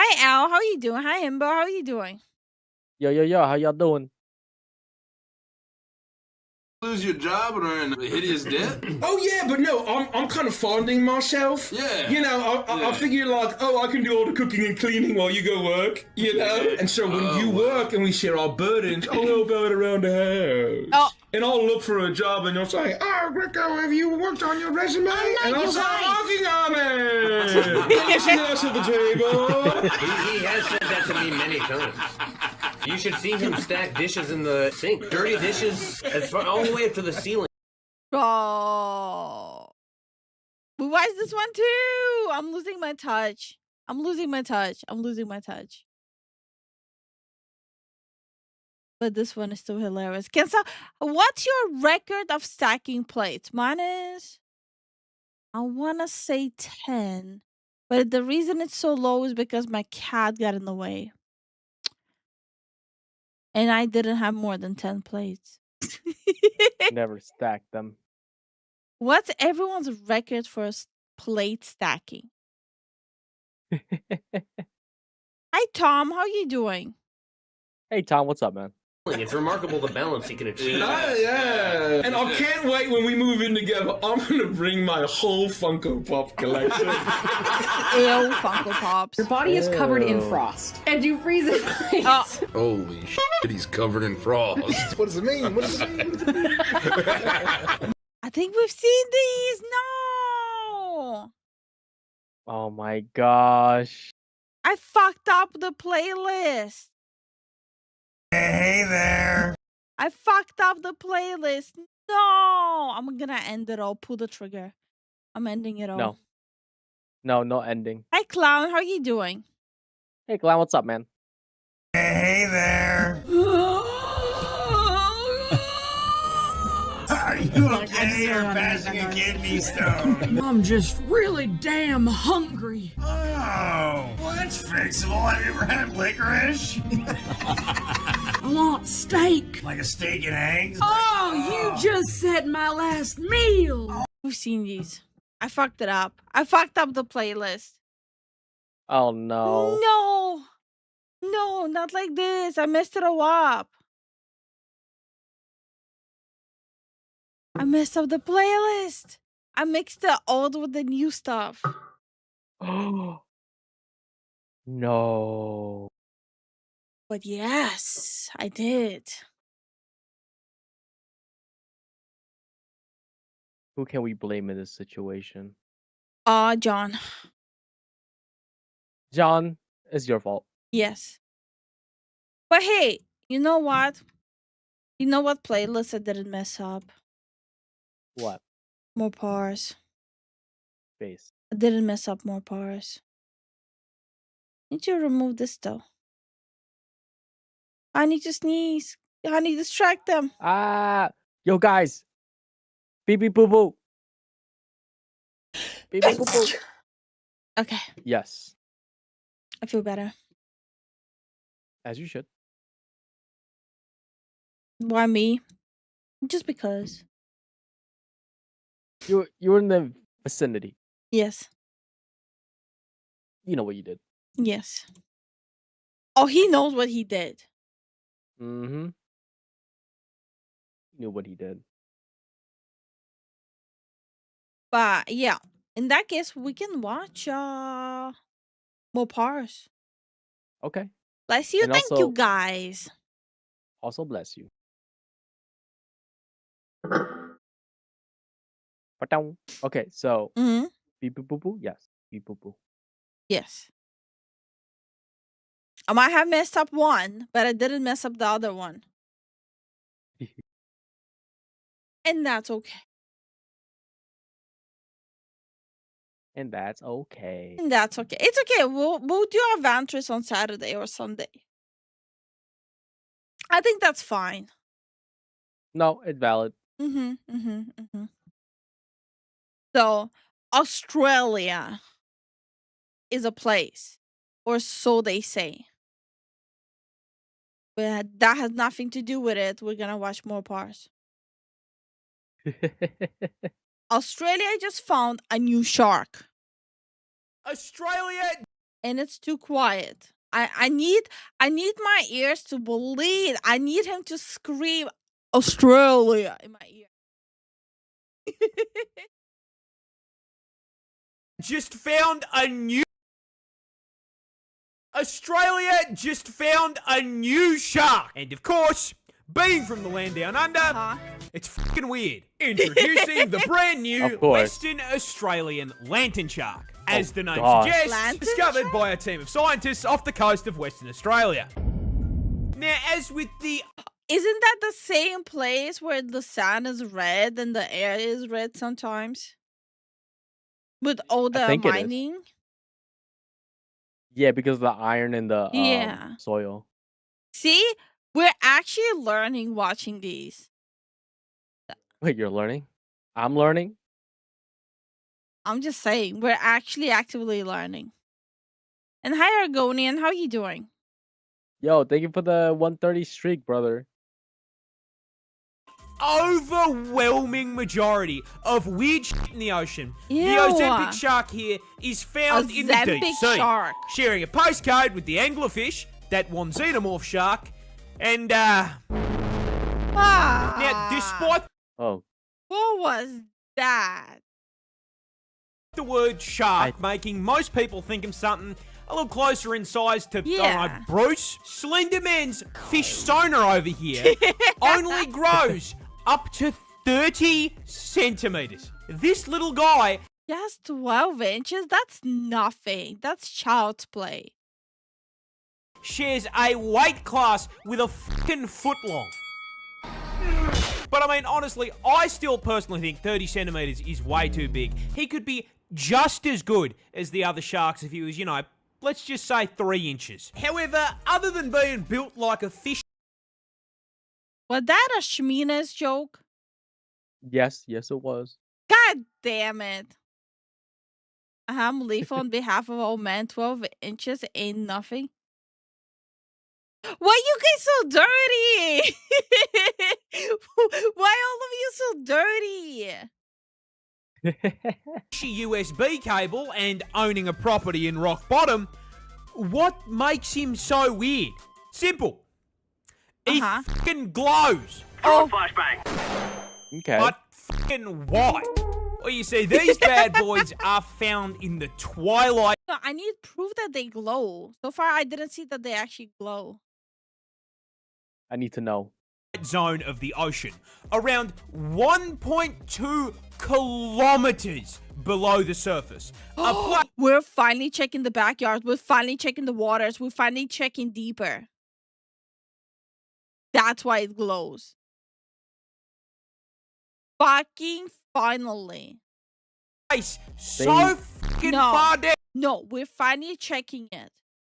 Hi, Al. How are you doing? Hi, Himbo. How are you doing? Yo, how y'all doing? Lose your job or in a hideous debt? Oh yeah, but no, I'm kind of finding myself. Yeah. You know, I figure like, oh, I can do all the cooking and cleaning while you go work. You know, and so when you work and we share our burdens, I'll help out around the house. And I'll look for a job and you'll say, oh, Rico, have you worked on your resume? And I'll say, I'm working on it. It's nice at the table. He has said that to me many times. You should see him stack dishes in the sink. Dirty dishes as far all the way up to the ceiling. Oh. We watched this one too. I'm losing my touch. But this one is still hilarious. What's your record of stacking plates? Mine is, I want to say 10. But the reason it's so low is because my cat got in the way. And I didn't have more than 10 plates. Never stacked them. What's everyone's record for plate stacking? Hi, Tom. How are you doing? Hey, Tom. What's up, man? It's remarkable the balance he can achieve. Yeah. And I can't wait when we move in together. I'm going to bring my whole Funko Pop collection. Ew, Funko Pops. Your body is covered in frost, and you freeze in place. Holy shit, he's covered in frost. What does it mean? What does it mean? I think we've seen these. No. Oh my gosh. I fucked up the playlist. Hey there. I fucked up the playlist. No. I'm going to end it all. Pull the trigger. I'm ending it all. No ending. Hi, Clown. How are you doing? Hey, Clown. What's up, man? Hey there. Are you okay or passing a kidney stone? I'm just really damn hungry. Oh, well, that's fixable. Have you ever had licorice? I want steak. Like a steak and eggs? Oh, you just said my last meal. We've seen these. I fucked it up. I fucked up the playlist. Oh no. No, not like this. I messed it all up. I messed up the playlist. I mixed the old with the new stuff. No. But yes, I did. Who can we blame in this situation? John. John, it's your fault. Yes. But hey, you know what? You know what playlist I didn't mess up? What? More pars. Face. I didn't mess up more pars. Need to remove this though. I need to sneeze. I need to distract them. Yo, guys. Beep beep boo boo. Beep beep boo boo. Okay, Yes, I feel better. as you should. Why me? Just because. You were in the vicinity. Yes. You know what you did. Yes. Oh, he knows what he did. Mm-hmm. Knew what he did. But yeah, in that case, we can watch more pars. Okay. Bless you. And Thank you, guys. Also bless you. Okay, so Mm-hmm. beep boop boo boo. Yes. Beep boop boo. Yes. I might have messed up one, but I didn't mess up the other one. And that's okay. And that's okay. And that's okay. It's okay. We'll do our Vantress on Saturday or Sunday. I think that's fine. No, it's valid. So, Australia is a place, or so they say. But that has nothing to do with it. We're gonna watch more parts. Australia just found a new shark. Australia, and it's too quiet. I need my ears to bleed. I need him to scream Australia in my ear. just found a new. Australia just found a new shark, and of course, being from the land down under, it's fucking weird. Introducing the brand new Western Australian lantern shark. As the name suggests, discovered by a team of scientists off the coast of Western Australia. Now, as with the... Isn't that the same place where the sun is red and the air is red sometimes? With all the mining? Yeah, because of the iron in the soil. See? We're actually learning watching these. Wait, you're learning? I'm learning? I'm just saying, we're actually actively learning. And hi, Argonian, how you doing? Yo, thank you for the 130 streak, brother. Overwhelming majority of weird shit in the ocean. Ew. The Ozempic shark here is found in the deep sea, shark. sharing a postcode with the anglerfish, that one xenomorph shark, and now despite what was that? the word shark making most people think of something a little closer in size to, I don't know, Bruce. Slenderman's fish sonar over here only grows up to 30 centimeters. This little guy... Just 12 inches? That's nothing. That's child's play. Shares a weight class with a fucking foot long. But I mean, honestly, I still personally think 30 centimeters is way too big. He could be just as good as the other sharks if he was, you know, let's just say 3 inches. However, other than being built like a fish... Was that a Shmina's joke? Yes, it was. God damn it. I'm Leaf on behalf of all men. 12 inches ain't nothing. Why you guys so dirty? Why all of you so dirty? USB cable and owning a property in rock bottom, what makes him so weird? Simple. He fucking glows. Oh, flashbang. Okay. But fucking why? Well, you see, these bad boys are found in the twilight. No, I need proof that they glow. So far, I didn't see that they actually glow. I need to know. Zone of the ocean, around 1.2 kilometers below the surface. We're finally checking the backyard. We're finally checking the waters. We're finally checking deeper. That's why it glows. Fucking finally. So fucking far down. No, we're finally checking it.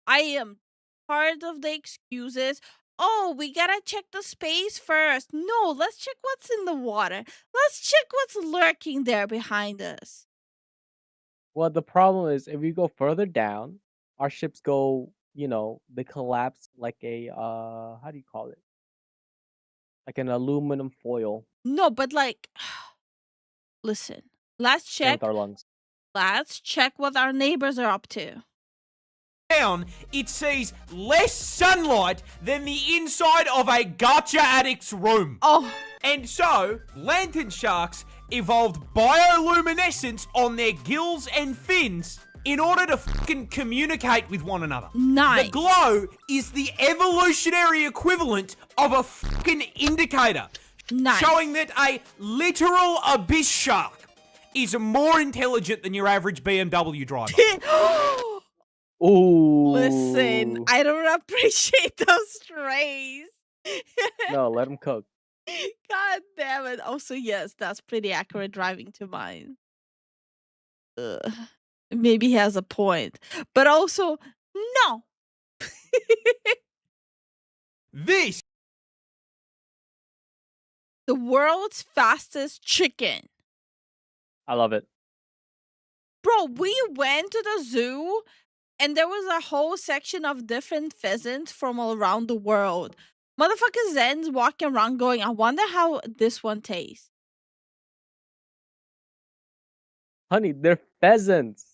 I am part of the excuses. Oh, we gotta check the space first. No, let's check what's in the water. Let's check what's lurking there behind us. Well, the problem is if we go further down, our ships go, you know, they collapse like a, how do you call it? Like an aluminum foil. No, but like, listen, let's check. With our lungs. Let's check what our neighbors are up to. Down, it sees less sunlight than the inside of a gacha addict's room. Oh. And so, lantern sharks evolved bioluminescence on their gills and fins in order to fucking communicate with one another. Nice. The glow is the evolutionary equivalent of a fucking indicator. Nice. Showing that a literal abyss shark is more intelligent than your average BMW driver. Ooh. Listen, I don't appreciate those strays. No, let them cook. God damn it. Also, yes, that's pretty accurate driving to mine. Maybe he has a point. But also, no. This. The world's fastest chicken. I love it. Bro, we went to the zoo and there was a whole section of different pheasants from all around the world. Motherfucker Zen's walking around going, I wonder how this one tastes. Honey, they're pheasants.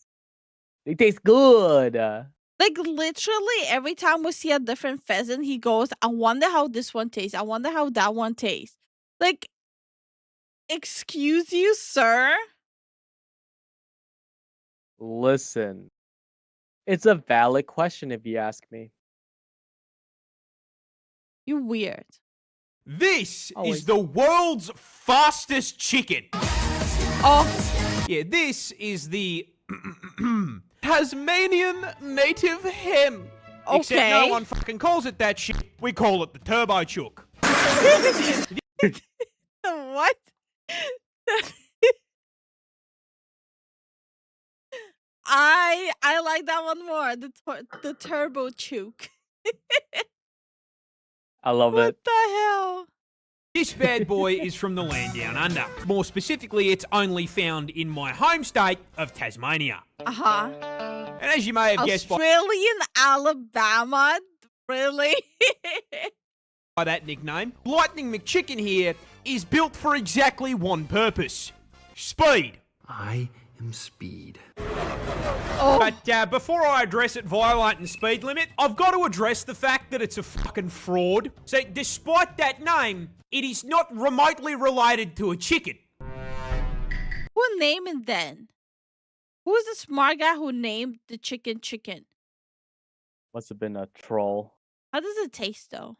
They taste good. Like, literally, every time we see a different pheasant, he goes, I wonder how this one tastes. I wonder how that one tastes. Like, excuse you, sir? Listen, it's a valid question if you ask me. You're weird. This is the world's fastest chicken. Oh. Yeah, this is the Tasmanian native hen. Except no one fucking calls it that shit. We call it the turbo chook. What? I like that one more. The turbo chook. I love it. What the hell? This bad boy is from the land down under. More specifically, it's only found in my home state of Tasmania. Uh-huh. And as you may have guessed Australian Alabama? Really? by that nickname, Lightning McChicken here is built for exactly one purpose. Speed. I am speed. But before I address it violating the speed limit, I've got to address the fact that it's a fucking fraud. So despite that name, it is not remotely related to a chicken. Who named it then? Who's the smart guy who named the chicken? Must have been a troll. How does it taste though?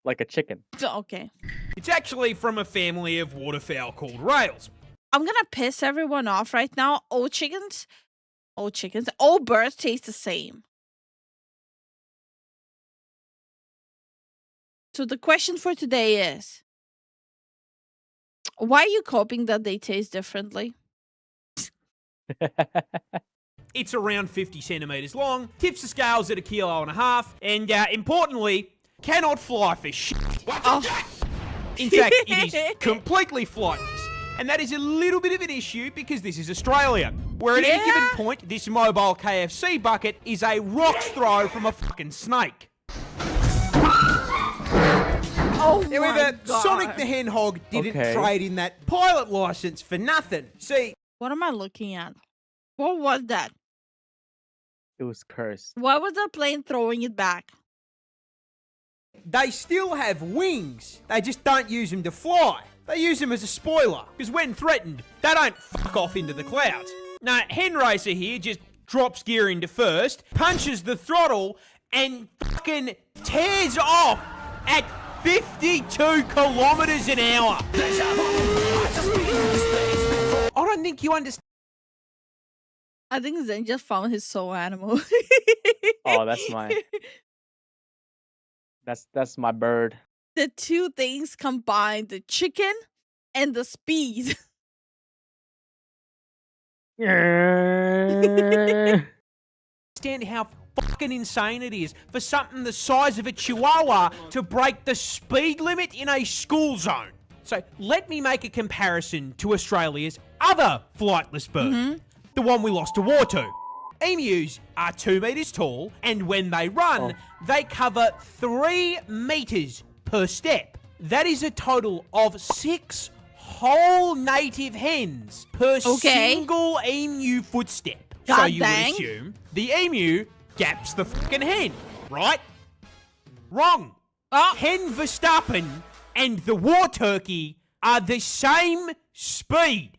Like a chicken. Okay. It's actually from a family of waterfowl called rails. I'm gonna piss everyone off right now. All birds taste the same. So the question for today is, why are you coping that they taste differently? It's around 50 centimeters long, tips the scales at 1.5 kilos, and importantly, cannot fly for shit. In fact, it is completely flightless. And that is a little bit of an issue because this is Australia, where at any given point, this mobile KFC bucket is a rock's throw from a fucking snake. Oh However, Sonic the Hedgehog didn't trade in that pilot license for nothing. See, what am I looking at? What was that? It was cursed. Why was the plane throwing it back? They still have wings. They just don't use them to fly. They use them as a spoiler, because when threatened, they don't fuck off into the clouds. No, Hen Racer here just drops gear into first, punches the throttle, and fucking tears off at 52 kilometers an hour. I don't think you understand. I think Zen just found his soul animal. Oh, that's mine. That's my bird. The two things combined, the chicken and the speed. Understand how fucking insane it is for something the size of a chihuahua to break the speed limit in a school zone. So let me make a comparison to Australia's other flightless bird, the one we lost a war to. Emus are 2 meters tall, and when they run, they cover 3 meters per step. That is a total of 6 whole native hens per single emu footstep. So you would assume the emu gaps the fucking hen, right? Wrong. Ken Verstappen and the war turkey are the same speed.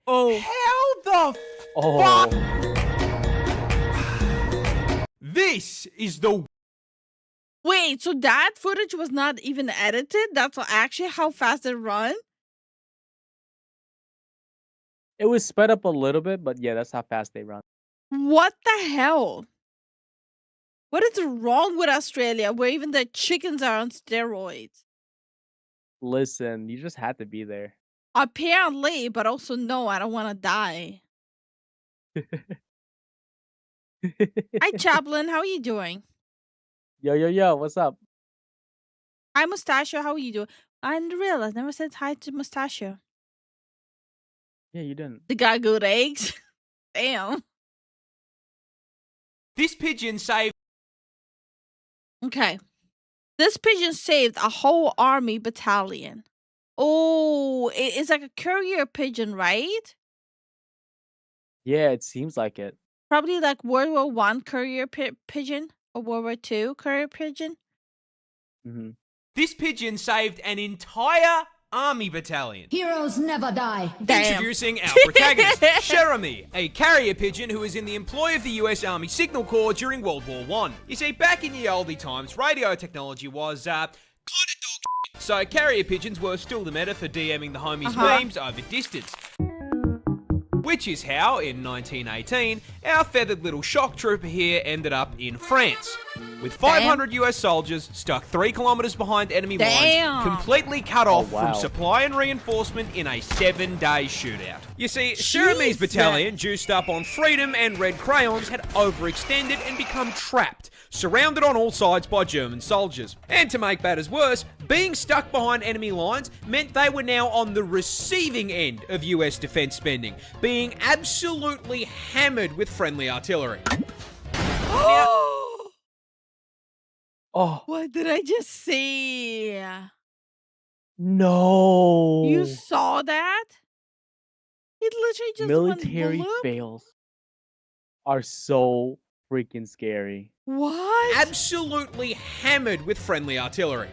How the fuck? This is the... Wait, so that footage was not even edited? That's actually how fast they run? It was sped up a little bit, but yeah, that's how fast they run. What the hell? What is wrong with Australia where even the chickens are on steroids? Listen, you just had to be there. Apparently, but also no, I don't want to die. Hi, Chaplin. How are you doing? Yo, what's up? Hi, Mustachio. How are you doing? I didn't realize. Never said hi to Mustachio. Yeah, you didn't. The guy good eggs. Damn. This pigeon saved. Okay. This pigeon saved a whole army battalion. Oh, it's like a courier pigeon, right? Yeah, it seems like it. Probably like World War One courier pigeon or World War Two courier pigeon. Mm-hmm. This pigeon saved an entire army battalion. Heroes never die. Introducing our protagonist, Jeremy, a carrier pigeon who was in the employ of the US Army Signal Corps during World War I. You see, back in the oldie times, radio technology was, kind of dog shit. So carrier pigeons were still the meta for DMing the homies' memes over distance. Which is how, in 1918, our feathered little shock trooper here ended up in France. With 500 US soldiers stuck 3 kilometers behind enemy lines, completely cut off from supply and reinforcement in a 7-day shootout. You see, Jeremy's battalion, juiced up on freedom and red crayons, had overextended and become trapped, surrounded on all sides by German soldiers. And to make matters worse, being stuck behind enemy lines meant they were now on the receiving end of US defense spending, being absolutely hammered with friendly artillery. Oh. What did I just see? No. You saw that? It literally just Military went bloop. fails are so freaking scary. What? Absolutely hammered with friendly artillery.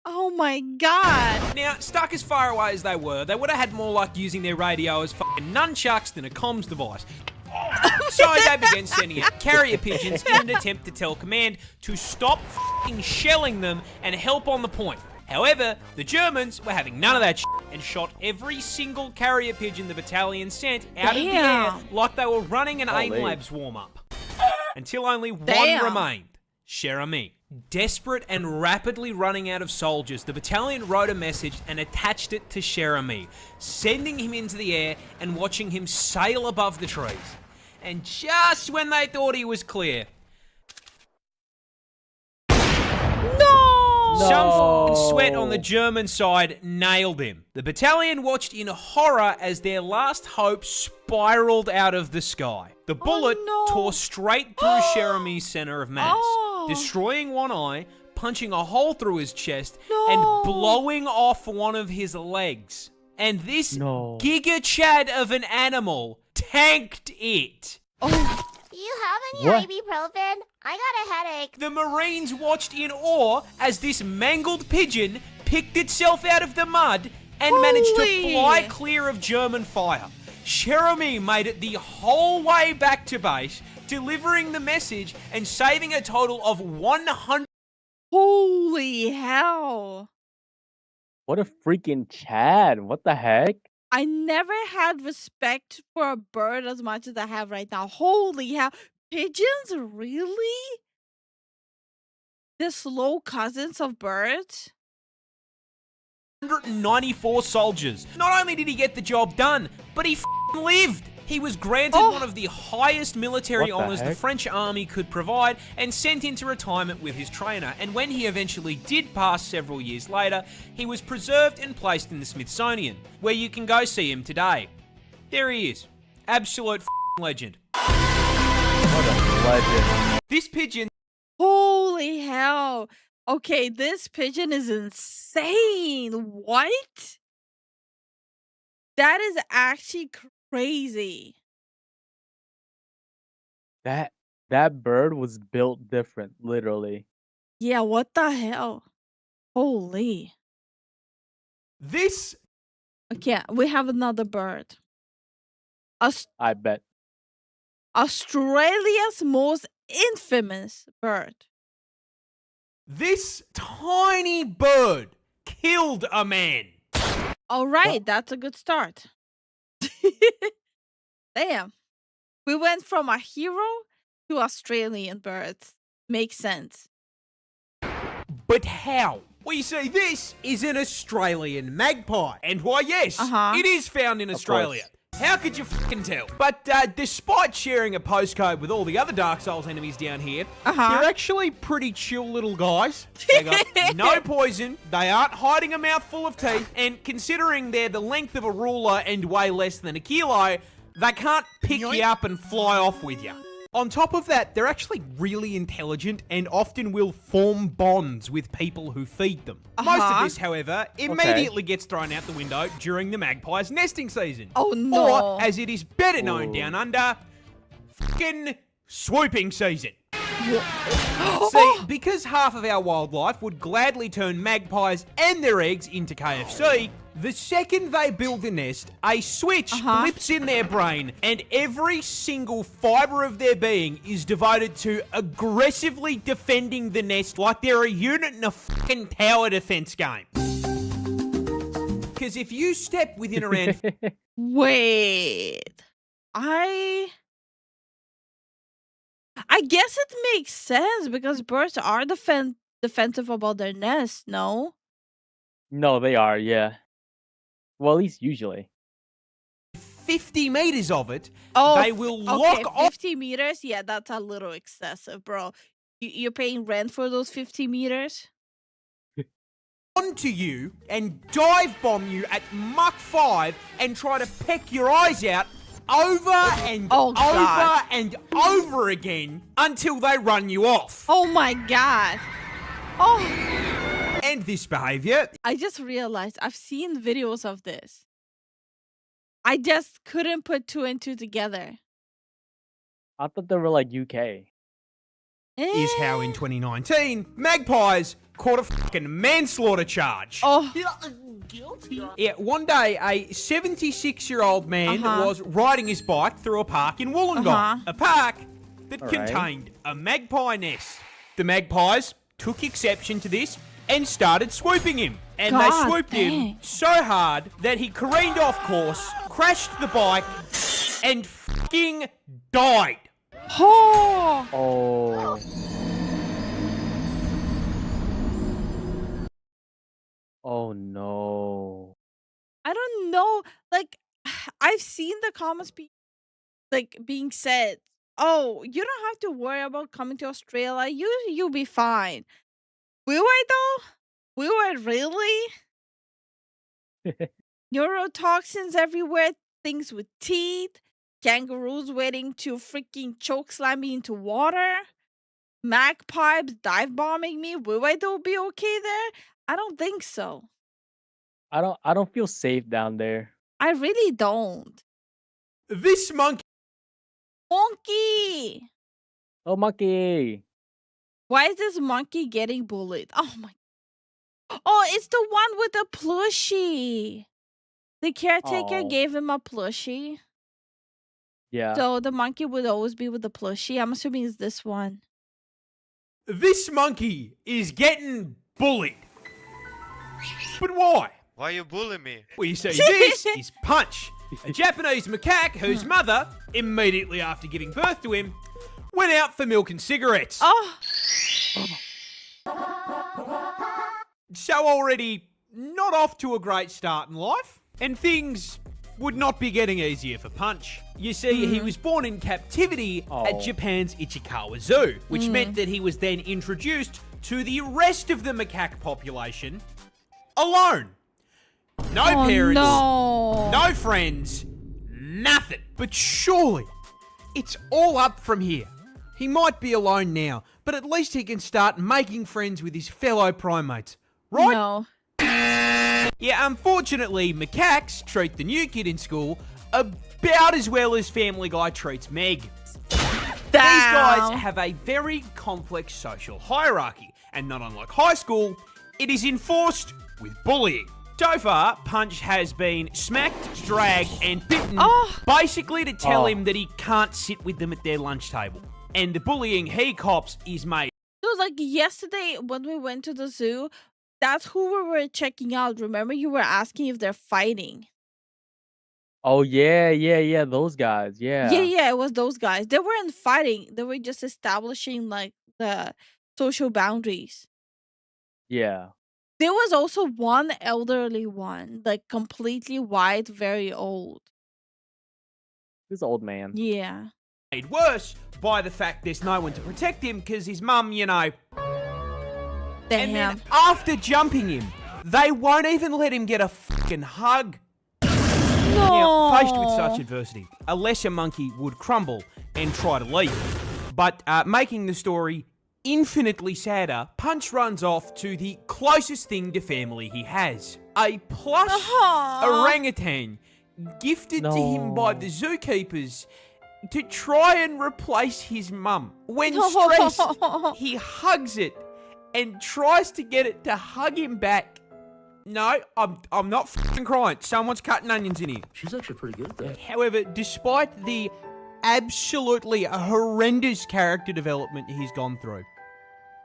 Oh my god. Now, stuck as far away as they would have had more luck using their radio as fucking nunchucks than a comms device. So they began sending out carrier pigeons in an attempt to tell command to stop fucking shelling them and help on the point. However, the Germans were having none of that shit and shot every single carrier pigeon the battalion sent out of the air like they were running an AIM Labs warm-up. Until only one remained, Jeremy. Desperate and rapidly running out of soldiers, the battalion wrote a message and attached it to Jeremy, sending him into the air and watching him sail above the trees. And just when they thought he was clear, some fucking sweat on the German side nailed him. The battalion watched in horror as their last hope spiraled out of the sky. The bullet tore straight through Jeremy's center of mass, destroying one eye, punching a hole through his chest, and blowing off one of his legs. And this Giga Chad of an animal tanked it. Do you have any ibuprofen? I got a headache. The Marines watched in awe as this mangled pigeon picked itself out of the mud and managed to fly clear of German fire. Jeremy made it the whole way back to base, delivering the message and saving a total of 100. Holy hell. What a freaking Chad. What the heck? I never had respect for a bird as much as I have right now. Holy hell. Pigeons? Really? The slow cousins of birds? 194 soldiers. Not only did he get the job done, but he lived. He was granted one of the highest military honors the French army could provide and sent into retirement with his trainer. And when he eventually did pass several years later, he was preserved and placed in the Smithsonian, where you can go see him today. There he is. Absolute legend. What a legend. This pigeon... Holy hell. Okay, this pigeon is insane. What? That is actually crazy. That bird was built different, literally. Yeah, what the hell? Holy. This... Okay, we have another bird. I bet. Australia's most infamous bird. This tiny bird killed a man. All right, that's a good start. Damn. We went from a hero to Australian birds. Makes sense. But how? Well, you see, this is an Australian magpie. And why, yes, it is found in Australia. How could you fucking tell? But despite sharing a postcode with all the other Dark Souls enemies down here, they're actually pretty chill little guys. They got no poison, they aren't hiding a mouthful of teeth, and considering they're the length of a ruler and weigh less than a kilo, they can't pick you up and fly off with you. On top of that, they're actually really intelligent and often will form bonds with people who feed them. Most of this, however, immediately gets thrown out the window during the magpie's nesting season. Oh no. Or, as it is better known down under, fucking swooping season. See, because half of our wildlife would gladly turn magpies and their eggs into KFC, the second they build a nest, a switch flips in their brain, and every single fibre of their being is devoted to aggressively defending the nest like they're a unit in a fucking tower defense game. Because if you step within around... Wait. I guess it makes sense because birds are defensive about their nest, no? No, they are, yeah. Well, at least usually. 50 meters of it, they will lock off. 50 meters? Yeah, that's a little excessive, bro. You're paying rent for those 50 meters? Onto you and dive bomb you at Mach 5 and try to peck your eyes out over and over and over again until they run you off. Oh my god. Oh. And this behavior. I just realized I've seen videos of this. I just couldn't put 2 and 2 together. I thought they were like UK. Is how in 2019, magpies caught a fucking manslaughter charge. Oh. Guilty. Yeah, one day a 76-year-old man was riding his bike through a park in Wollongong. A park that contained a magpie nest. The magpies took exception to this and started swooping him. And they swooped him so hard that he careened off course, crashed the bike, and fucking died. Oh. Oh no. I don't know. Like, I've seen the comments being said, oh, you don't have to worry about coming to Australia. You'll be fine. Will I though? Will I really? Neurotoxins everywhere, things with teeth, kangaroos waiting to freaking choke slam me into water, magpies dive bombing me. Will I though be okay there? I don't think so. I don't feel safe down there. I really don't. This monkey. Monkey! Oh, monkey. Why is this monkey getting bullied? Oh my. Oh, it's the one with the plushie. The caretaker gave him a plushie. Yeah. So the monkey would always be with the plushie. I'm assuming it's this one. This monkey is getting bullied. But why? Why you bullying me? Well, you see, this is Punch, a Japanese macaque whose mother, immediately after giving birth to him, went out for milk and cigarettes. So already not off to a great start in life, and things would not be getting easier for Punch. You see, he was born in captivity at Japan's Ichikawa Zoo, which meant that he was then introduced to the rest of the macaque population alone. No parents, no friends, nothing. But surely, it's all up from here. He might be alone now, but at least he can start making friends with his fellow primates, right? No. Yeah, unfortunately, macaques treat the new kid in school about as well as Family Guy treats Meg. These guys have a very complex social hierarchy, and not unlike high school, it is enforced with bullying. So far, Punch has been smacked, dragged, and bitten, basically to tell him that he can't sit with them at their lunch table. And the bullying he cops is made. So, like, yesterday when we went to the zoo, that's who we were checking out. Remember, you were asking if they're fighting. Oh, yeah, those guys, yeah. Yeah, it was those guys. They weren't fighting. They were just establishing, like, the social boundaries. Yeah. There was also one elderly one, like completely white, very old. This old man. Yeah. Made worse by the fact there's no one to protect him because his mum, you know. Damn. And then after jumping him, they won't even let him get a fucking hug. No. Now, faced with such adversity, a lesser monkey would crumble and try to leave. But making the story infinitely sadder, Punch runs off to the closest thing to family he has. A plush orangutan gifted to him by the zookeepers to try and replace his mum. When stressed, he hugs it and tries to get it to hug him back. No, I'm not fucking crying. Someone's cutting onions in here. She's actually pretty good at that. However, despite the absolutely horrendous character development he's gone through,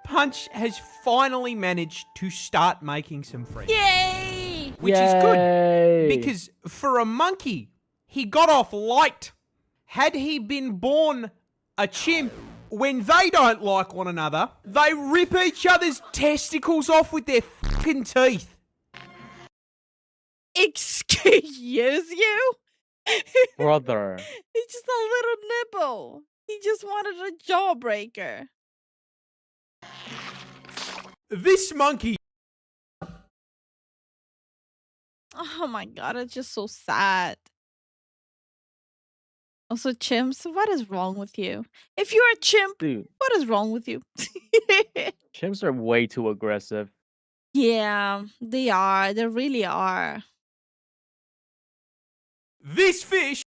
Punch has finally managed to start making some friends. Yay! Which is good, because for a monkey, he got off light. Had he been born a chimp, when they don't like one another, they rip each other's testicles off with their fucking teeth. Excuse you? Brother. It's just a little nibble. He just wanted a jawbreaker. This monkey. Oh my god, it's just so sad. Also, chimps, what is wrong with you? If you're a chimp, Dude, what is wrong with you? chimps are way too aggressive. Yeah, they are. They really are. This fish.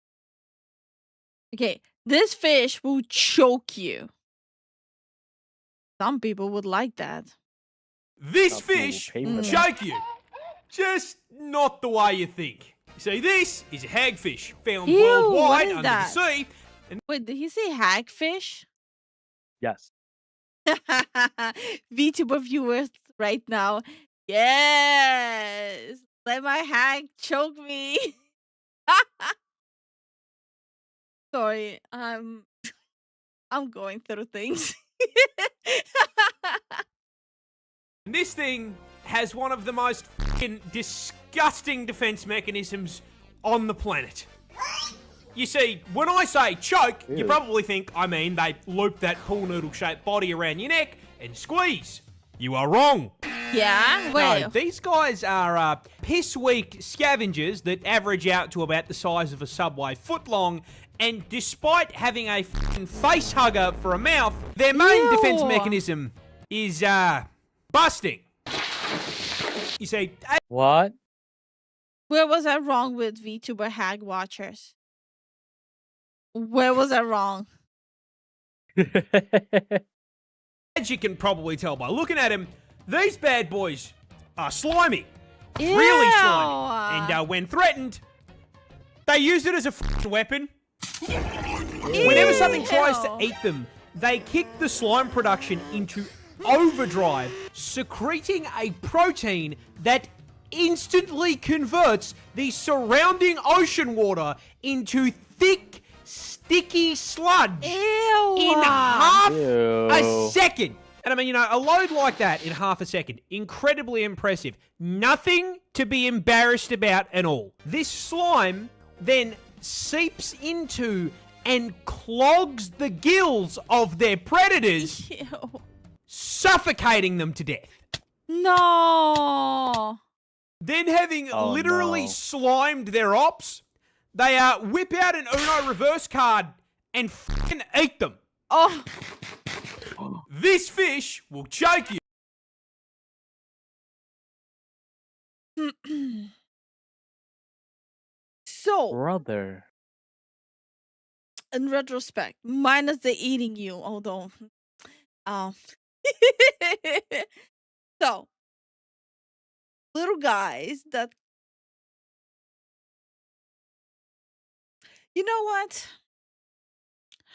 Okay, this fish will choke you. Some people would like that. This fish will choke you. Just not the way you think. See, this is a hagfish found Ew, worldwide what is under that? the sea. And Wait, did he say hagfish? Yes. VTuber viewers right now. Yes. Let my hag choke me. Sorry, I'm going through things. this thing has one of the most fucking disgusting defense mechanisms on the planet. You see, when I say choke, you probably think I mean they loop that pool noodle-shaped body around your neck and squeeze. You are wrong. Yeah? Wait. No, these guys are piss-weak scavengers that average out to about the size of a Subway footlong, and despite having a fucking face hugger for a mouth, their main defense mechanism is, busting. You see... What? Where was I wrong with VTuber hag watchers? Where was I wrong? As you can probably tell by looking at him, these bad boys are slimy. Ew. Really slimy. And when threatened, they use it as a fucking weapon. Whenever something tries to eat them, they kick the slime production into overdrive, secreting a protein that instantly converts the surrounding ocean water into thick, sticky sludge in half a second. And I mean, you know, a load like that in half a second, incredibly impressive. Nothing to be embarrassed about at all. This slime then seeps into and clogs the gills of their predators, suffocating them to death. No. Then having literally slimed their ops, they whip out an Uno reverse card and fucking eat them. Oh. This fish will choke you. So, brother, in retrospect, minus the eating you, although, so, little guys that, you know what?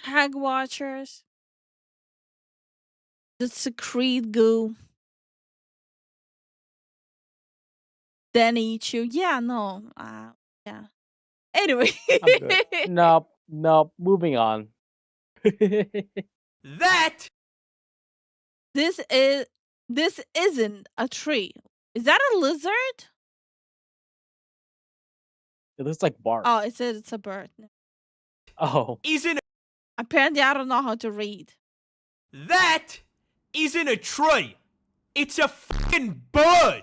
Hag watchers that secrete goo, then eat you. Yeah, no, yeah. Anyway, nope, moving on. That this isn't a tree. Is that a lizard? It looks like bark. Oh, it says it's a bird. Oh. isn't Apparently, I don't know how to read. that isn't a tree. It's a fucking bird.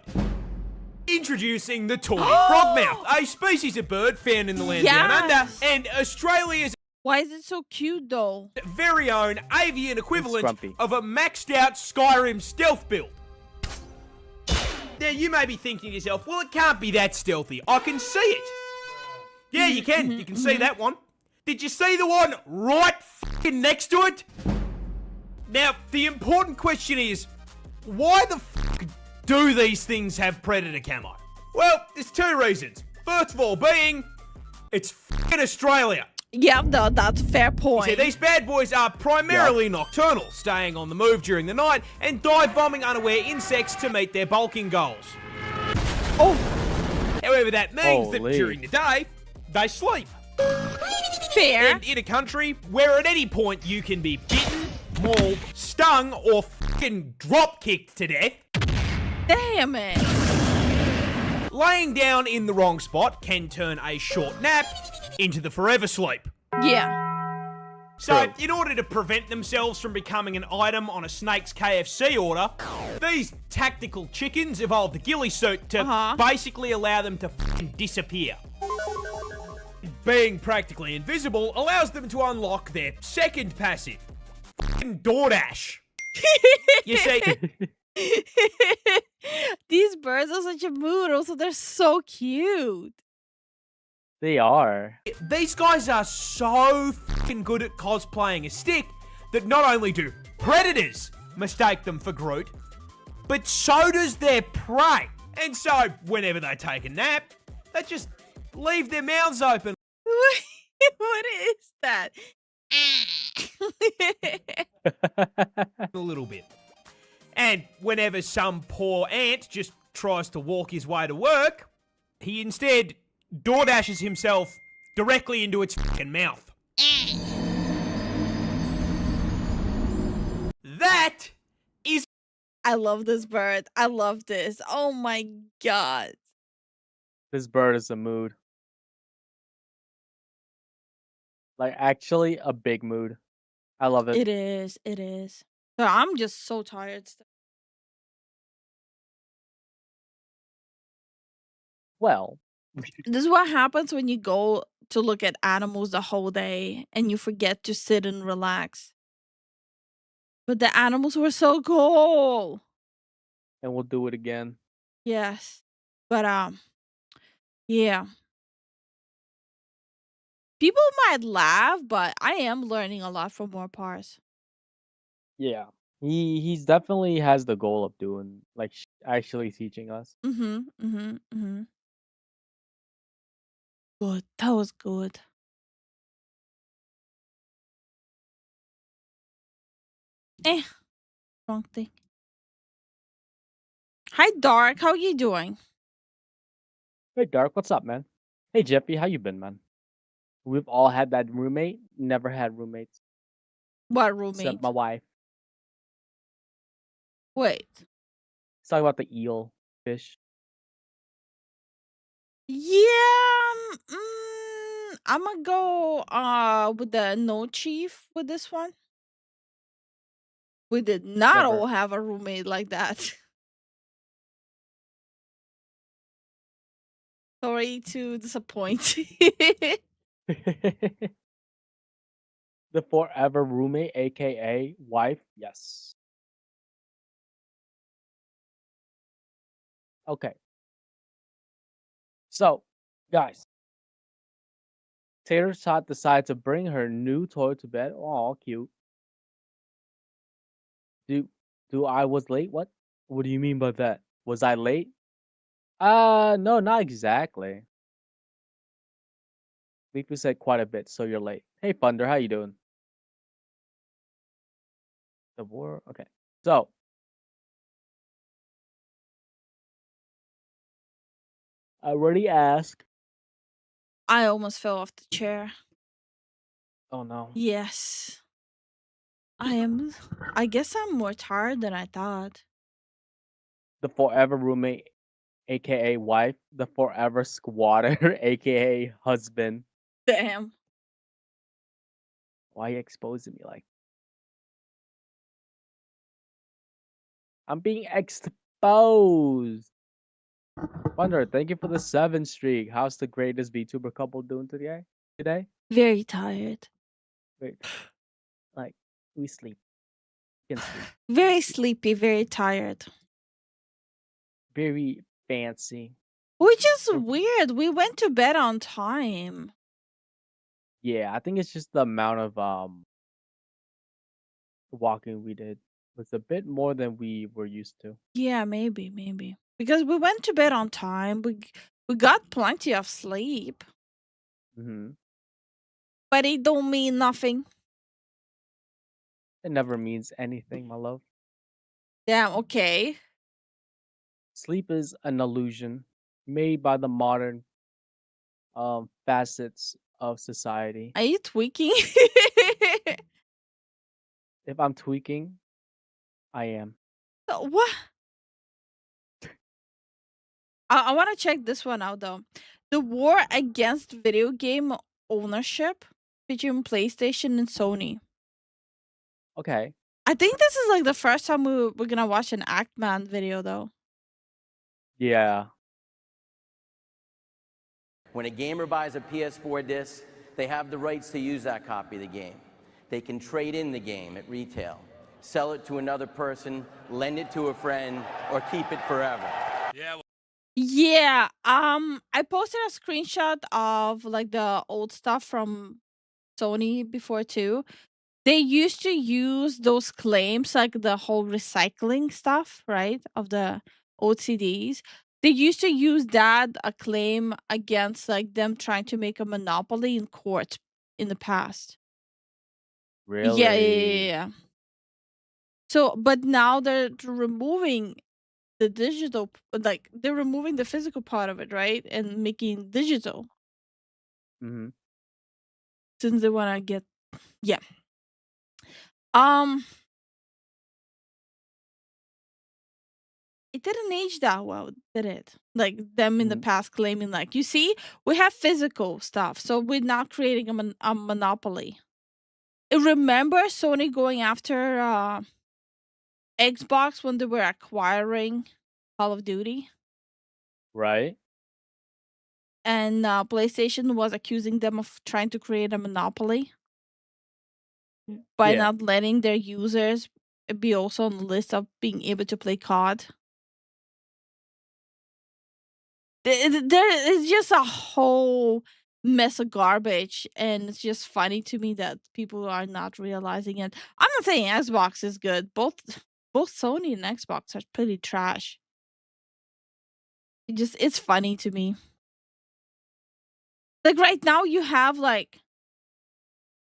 Introducing the tawny frogmouth, a species of bird found in the land down under, Yes. and Australia's Why is it so cute though? very own avian equivalent grumpy. of a maxed out Skyrim stealth build. Now you may be thinking to yourself, well, it can't be that stealthy. I can see it. Yeah, you can. You can see that one. Did you see the one right fucking next to it? Now, the important question is, why the fuck do these things have predator camo? Well, there's two reasons. First of all being, it's fucking Australia. Yeah, no, that's a fair point. See, these bad boys are primarily nocturnal, staying on the move during the night and dive bombing unaware insects to meet their bulking goals. Oh! However, that means that Holy. during the day, they sleep. Fair. And in a country where at any point you can be bitten, mauled, stung, or fucking drop kicked to death, Damn it. laying down in the wrong spot can turn a short nap into the forever sleep. Yeah. So, in order to prevent themselves from becoming an item on a snake's KFC order, these tactical chickens evolved the ghillie suit to basically allow them to fucking disappear. Being practically invisible allows them to unlock their second passive, fucking DoorDash. You see, These birds are such a mood. Also, they're so cute. They are. these guys are so fucking good at cosplaying a stick that not only do predators mistake them for Groot, but so does their prey. And so, whenever they take a nap, they just leave their mouths open. What is that? A little bit. And whenever some poor ant just tries to walk his way to work, he instead DoorDashes himself directly into its fucking mouth. That is... I love this bird. I love this. Oh my god. This bird is a mood. Like, actually, a big mood. I love it. It is. It is. So I'm just so tired. Well, This is what happens when you go to look at animals the whole day and you forget to sit and relax. But the animals were so cool. and we'll do it again. Yes. But yeah. People might laugh, but I am learning a lot from more parts. Yeah. He's definitely has the goal of doing, like, actually teaching us. Good. That was good. Wrong thing. Hi, Dark. How you doing? Hey, Dark, what's up, man? Hey, Jeffy, how you been, man? We've all had that roommate. Never had roommates. What roommate? Except my wife. Wait. Let's talk about the eel fish. Yeah. I'm gonna go with the no chief with this one. We did not Never. all have a roommate like that. Sorry to disappoint. The forever roommate, aka wife. Yes. Okay. So, guys, Tater Tot decides to bring her new toy to bed. Oh, cute. Do I was late? What? What do you mean by that? Was I late? No, not exactly. Leafy said quite a bit, so you're late. Hey, Thunder, how you doing? The war. Okay. So, I already asked. I almost fell off the chair. Oh no. Yes. I guess I'm more tired than I thought. The forever roommate, aka wife. The forever squatter, aka husband. Damn. Why are you exposing me like? I'm being exposed. Wonder, thank you for the 7 streak. How's the greatest VTuber couple doing today? Very tired. Wait, like we sleep. We can sleep. Very sleepy, very tired. Very fancy. Which is weird. We went to bed on time. Yeah, I think it's just the amount of walking we did was a bit more than we were used to. Yeah, maybe. Because we went to bed on time. We got plenty of sleep. Mm-hmm. But it don't mean nothing. It never means anything, my love. Damn, okay. Sleep is an illusion made by the modern facets of society. Are you tweaking? If I'm tweaking, I am. What? I want to check this one out though. The war against video game ownership between PlayStation and Sony. Okay. I think this is like the first time we're gonna watch an Act-Man video though. Yeah. When a gamer buys a PS4 disc, they have the rights to use that copy of the game. They can trade in the game at retail, sell it to another person, lend it to a friend, or keep it forever. Yeah, I posted a screenshot of like the old stuff from Sony before too. They used to use those claims, like the whole recycling stuff, right, of the old CDs. They used to use that a claim against like them trying to make a monopoly in court in the past. Really? Yeah. So, but now they're removing the digital, like they're removing the physical part of it, right, and making digital. Mm-hmm. Since they want to get, yeah. It didn't age that well, did it? Like them in the past claiming, like, you see, we have physical stuff, so we're not creating a monopoly. Remember Sony going after Xbox when they were acquiring Call of Duty? Right. And PlayStation was accusing them of trying to create a monopoly by not letting their users be also on the list of being able to play COD. There is just a whole mess of garbage, and it's just funny to me that people are not realizing it. I'm not saying Xbox is good. Both Sony and Xbox are pretty trash. It's funny to me. Like right now you have like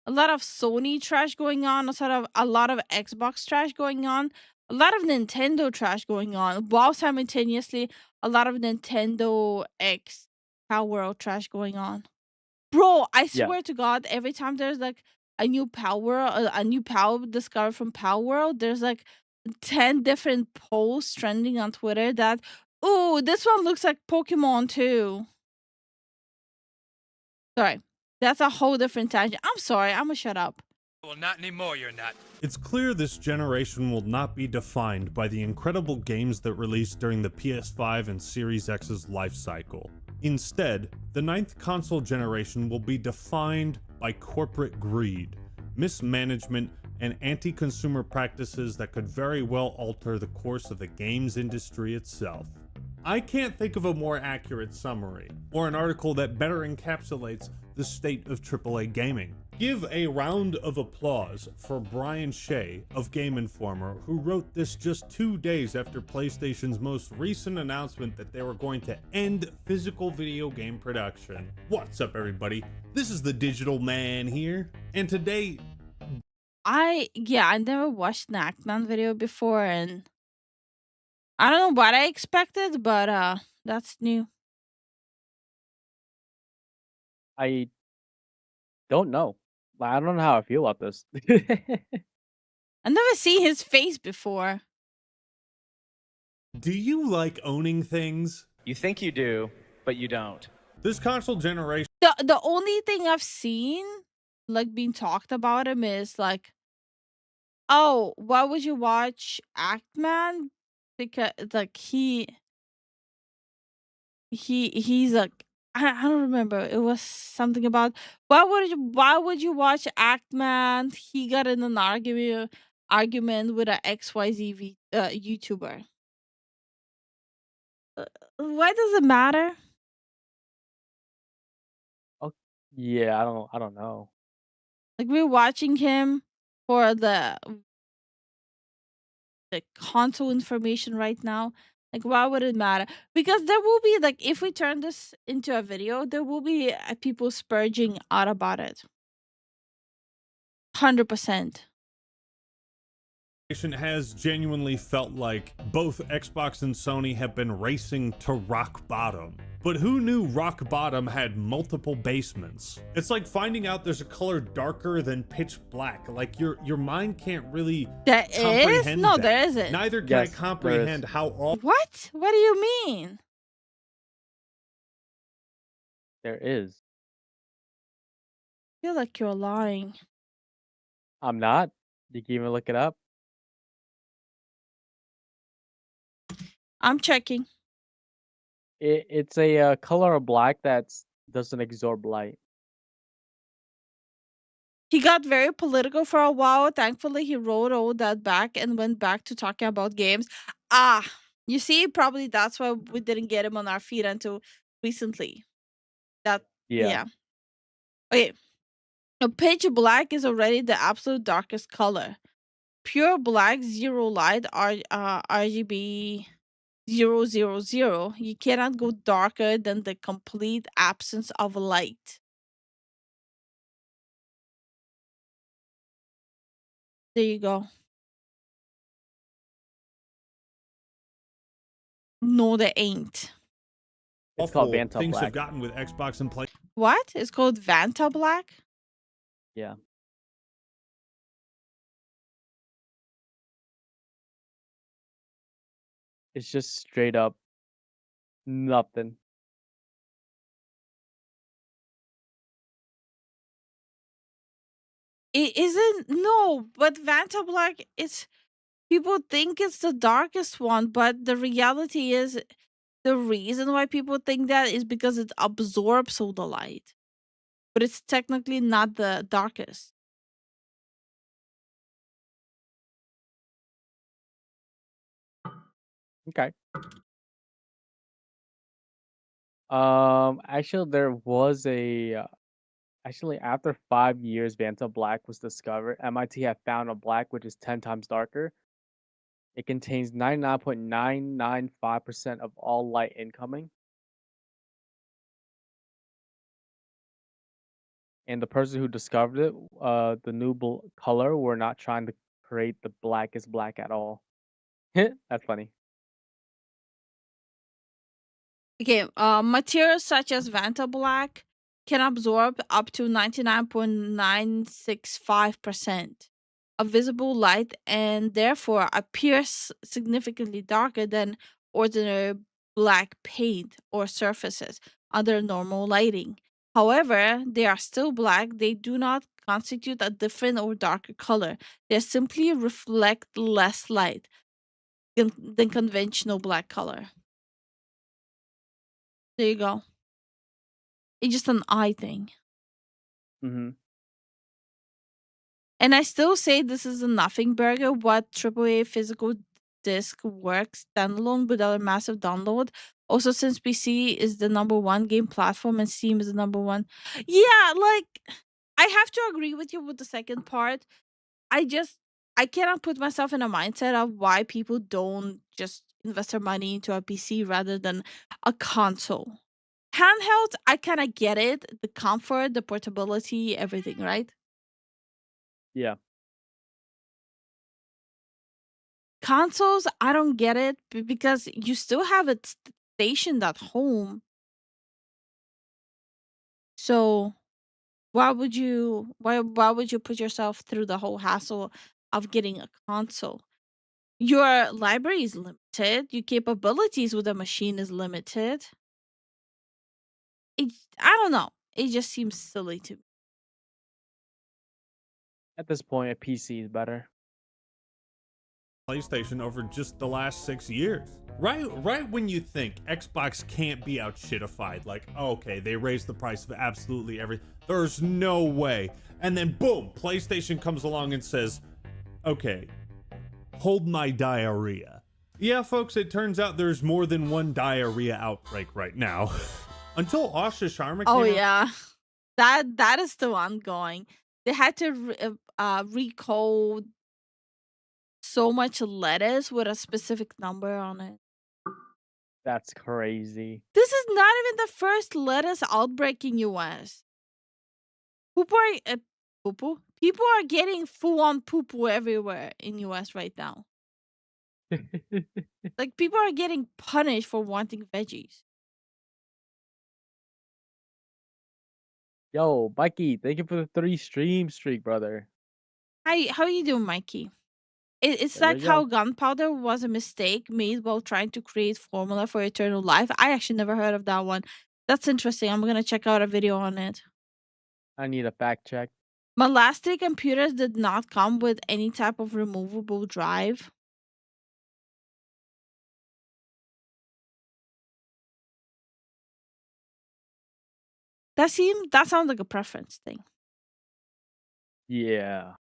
a lot of Sony trash going on, a lot of Xbox trash going on, a lot of Nintendo trash going on, while simultaneously a lot of Nintendo X Power trash going on. Bro, I swear to God, every time there's like a new power discovered from Power World, there's like 10 different posts trending on Twitter that, ooh, this one looks like Pokemon too. Sorry. That's a whole different tangent. I'm sorry. I'm gonna shut up. Well, not anymore, you're not. It's clear this generation will not be defined by the incredible games that released during the PS5 and Series X's life cycle. Instead, the 9th console generation will be defined by corporate greed, mismanagement, and anti-consumer practices that could very well alter the course of the games industry itself. I can't think of a more accurate summary, or an article that better encapsulates the state of AAA gaming. Give a round of applause for Brian Shea of Game Informer, who wrote this just 2 days after PlayStation's most recent announcement that they were going to end physical video game production. What's up, everybody? This is the Digital Man here, and today... I never watched an Act-Man video before, and I don't know what I expected, but that's new. I don't know. I don't know how I feel about this. I've never seen his face before. Do you like owning things? You think you do, but you don't. This console generation... The only thing I've seen like being talked about him is like, oh, why would you watch Actman? Because like he's like, I don't remember. It was something about why would you watch Actman? He got in an argument with a XYZ YouTuber. Why does it matter? Oh, yeah, I don't know. Like we're watching him for the console information right now. Like why would it matter? Because there will be like if we turn this into a video, there will be people spurging out about it. 100%. Has genuinely felt like both Xbox and Sony have been racing to rock bottom. But who knew rock bottom had multiple basements? It's like finding out there's a color darker than pitch black. Like your mind can't really comprehend No, that. there isn't. Neither can I comprehend how all What? What do you mean? There is. I feel like you're lying. I'm not. You can even look it up. I'm checking. It's a color of black that doesn't absorb light. He got very political for a while. Thankfully, he wrote all that back and went back to talking about games. You see, probably that's why we didn't get him on our feed until recently. Yeah. Okay. Pitch black is already the absolute darkest color. Pure black, zero light, RGB 000. You cannot go darker than the complete absence of light. There you go. No, they ain't. It's called Vanta things Black. have gotten with Xbox and Play. What? It's called Vanta Black? Yeah. It's just straight up nothing. It isn't. No, but Vanta Black is. People think it's the darkest one, but the reality is the reason why people think that is because it absorbs all the light. But it's technically not the darkest. Okay. Actually, there was actually after 5 years, Vanta Black was discovered. MIT had found a black which is 10 times darker. It contains 99.995% of all light incoming. And the person who discovered it, the new color, were not trying to create the blackest black at all. That's funny. Okay, materials such as Vanta Black can absorb up to 99.965% of visible light and therefore appears significantly darker than ordinary black paint or surfaces under normal lighting. However, they are still black. They do not constitute a different or darker color. They simply reflect less light than conventional black color. There you go. It's just an eye thing. Mm-hmm. And I still say this is a nothing burger. What AAA physical disc works standalone without a massive download. Also, since PC is the #1 game platform and Steam is the #1. Yeah, like, I have to agree with you with the second part. I cannot put myself in a mindset of why people don't just invest their money into a PC rather than a console. Handhelds, I kind of get it. The comfort, the portability, everything, right? Yeah. Consoles, I don't get it because you still have it stationed at home. So why would you put yourself through the whole hassle of getting a console? Your library is limited. Your capabilities with a machine is limited. I don't know. It just seems silly to me. At this point, a PC is better. PlayStation over just the last 6 years. Right when you think Xbox can't be outshitified, like, okay, they raised the price of absolutely everything. There's no way. And then boom, PlayStation comes along and says, okay, hold my diarrhea. Yeah, folks, it turns out there's more than one diarrhea outbreak right now. Until Asha Sharma came out, yeah. That is still ongoing. They had to recall so much lettuce with a specific number on it. That's crazy. This is not even the first lettuce outbreak in US. People are getting full-on poo-poo everywhere in US right now. Like, people are getting punished for wanting veggies. Yo, Mikey, thank you for the 3 stream streak, brother. Hi, how you doing, Mikey? It's There like we how go. gunpowder was a mistake made while trying to create formula for eternal life. I actually never heard of that one. That's interesting. I'm gonna check out a video on it. I need a fact check. My last 3 computers did not come with any type of removable drive. That sounds like a preference thing. Yeah.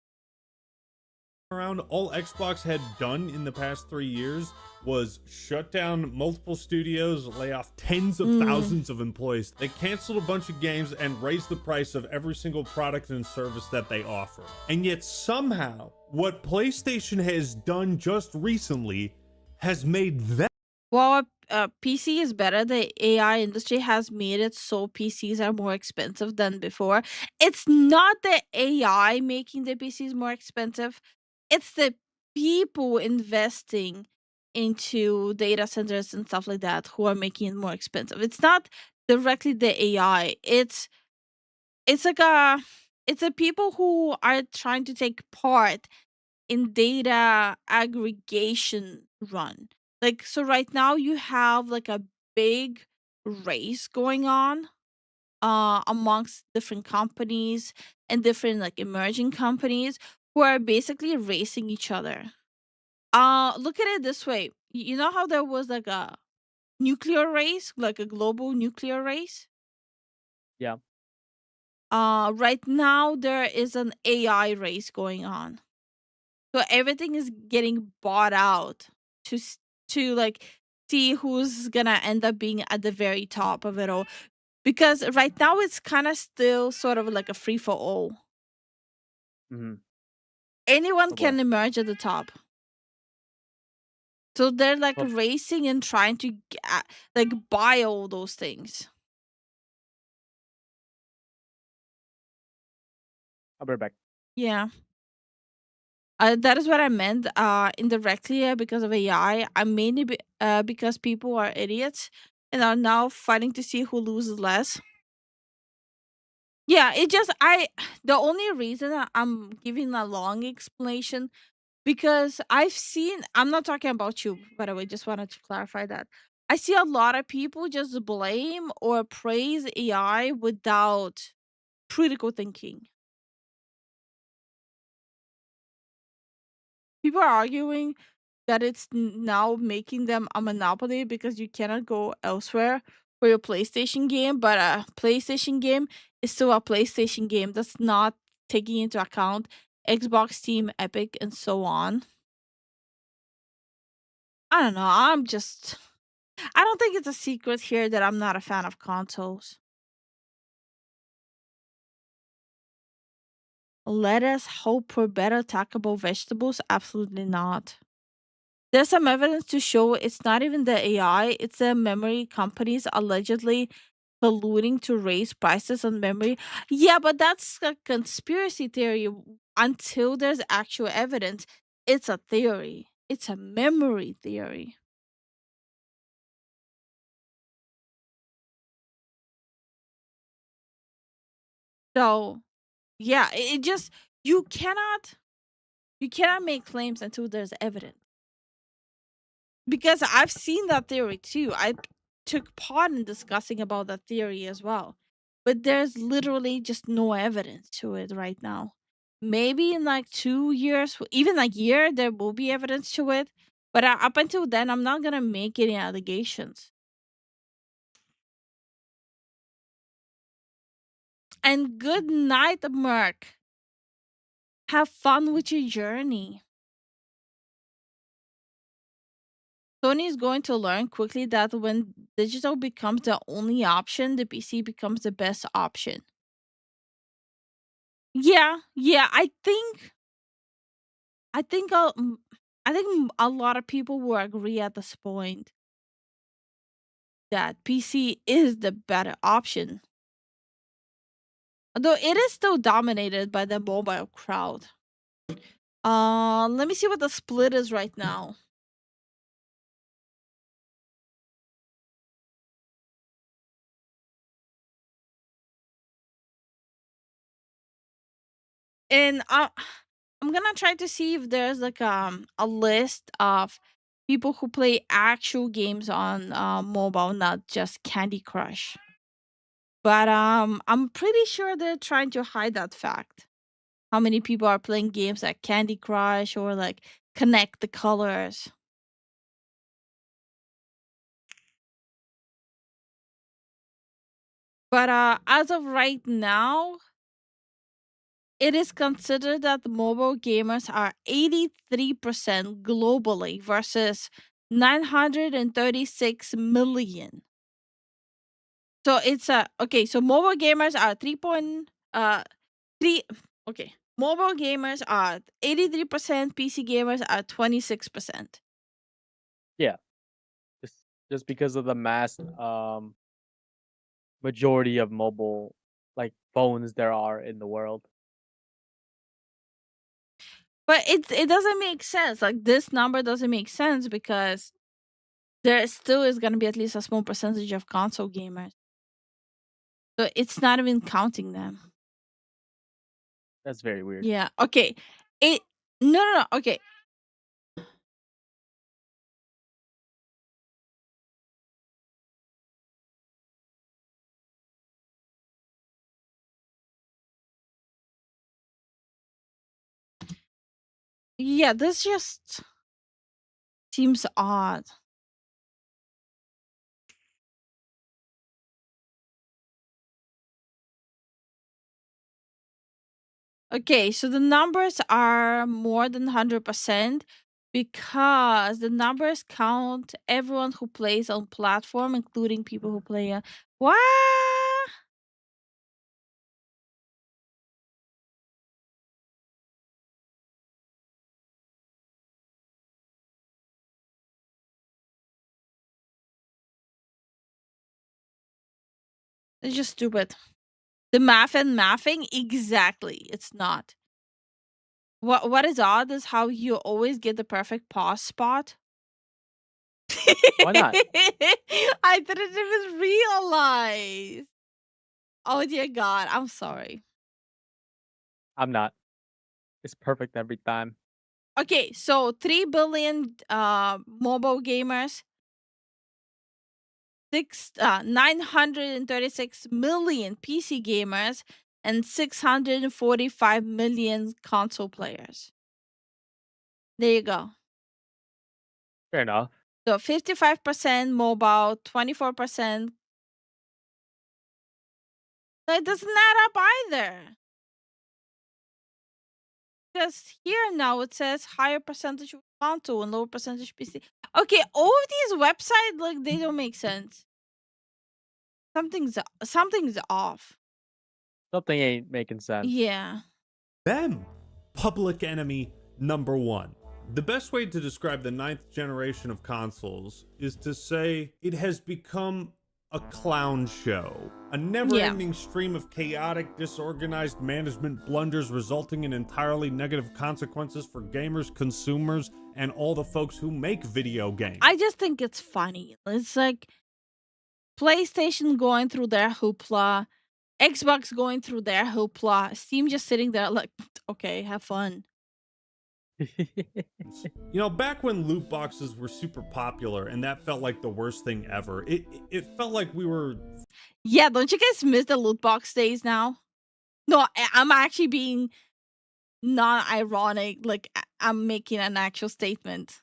around, all Xbox had done in the past 3 years was shut down multiple studios, lay off tens of thousands of employees. They canceled a bunch of games and raised the price of every single product and service that they offer. And yet somehow, what PlayStation has done just recently has made that. Well, PC is better. The AI industry has made it so PCs are more expensive than before. It's not the AI making the PCs more expensive. It's the people investing into data centers and stuff like that who are making it more expensive. It's not directly the AI. It's the people who are trying to take part in data aggregation run. Like, so right now you have like a big race going on amongst different companies and different like emerging companies who are basically racing each other. Look at it this way. You know how there was like a nuclear race, like a global nuclear race? Yeah. Right now there is an AI race going on. So everything is getting bought out to like see who's gonna end up being at the very top of it all. Because right now it's kind of still sort of like a free for all. Mm-hmm. Anyone can emerge at the top. So they're like racing and trying to like buy all those things. I'll be right back. Yeah. That is what I meant. Indirectly, because of AI, I mainly because people are idiots and are now fighting to see who loses less. Yeah, the only reason I'm giving a long explanation because I'm not talking about you, by the way, just wanted to clarify that. I see a lot of people just blame or praise AI without critical thinking. People are arguing that it's now making them a monopoly because you cannot go elsewhere for your PlayStation game, but a PlayStation game is still a PlayStation game. That's not taking into account Xbox, Steam, Epic, and so on. I don't know. I don't think it's a secret here that I'm not a fan of consoles. Let us hope for better tackable vegetables? Absolutely not. There's some evidence to show it's not even the AI, it's the memory companies allegedly colluding to raise prices on memory. Yeah, but that's a conspiracy theory. Until there's actual evidence, it's a theory. It's a memory theory. So, yeah, it just you cannot make claims until there's evidence. Because I've seen that theory too. I took part in discussing about that theory as well. But there's literally just no evidence to it right now. maybe in like 2 years, even like year, there will be evidence to it. But up until then, I'm not gonna make any allegations. And good night, Merc. Have fun with your journey. Sony is going to learn quickly that when digital becomes the only option, the PC becomes the best option. Yeah, I think a lot of people will agree at this point that PC is the better option. Although it is still dominated by the mobile crowd. Let me see what the split is right now. And I'm gonna try to see if there's like a list of people who play actual games on mobile, not just Candy Crush. But I'm pretty sure they're trying to hide that fact. How many people are playing games like Candy Crush or like Connect the Colors? But as of right now, it is considered that mobile gamers are 83% globally versus 936 million. So it's okay, so mobile gamers are 3. Okay. Mobile gamers are 83%, PC gamers are 26%. Yeah. Just because of the mass majority of mobile like phones there are in the world. But it doesn't make sense. Like this number doesn't make sense because there still is going to be at least a small percentage of console gamers. So it's not even counting them. That's very weird. Yeah. Okay. No. Okay. Yeah, this just seems odd. Okay, so the numbers are more than 100% because the numbers count everyone who plays on platform, including people who play. What? It's just stupid. The math and mathing, exactly. It's not. What is odd is how you always get the perfect pause spot. Why not? I didn't even realize. Oh dear God, I'm sorry. I'm not. It's perfect every time. Okay, so 3 billion mobile gamers, 936 million PC gamers, and 645 million console players. There you go. Fair enough. So 55% mobile, 24%. No, it doesn't add up either. Because here now it says higher percentage of console and lower percentage PC. Okay, all of these websites, like, they don't make sense. Something's off. Something ain't making sense. Yeah. Them. Public enemy number one. The best way to describe the 9th generation of consoles is to say it has become a clown show. A never-ending stream of chaotic, disorganized management blunders resulting in entirely negative consequences for gamers, consumers, and all the folks who make video games. I just think it's funny. It's like PlayStation going through their hoopla, Xbox going through their hoopla, Steam just sitting there like, okay, have fun. You know, back when loot boxes were super popular and that felt like the worst thing ever, it felt like we were... Yeah, don't you guys miss the loot box days now? No, I'm actually being non-ironic, like I'm making an actual statement.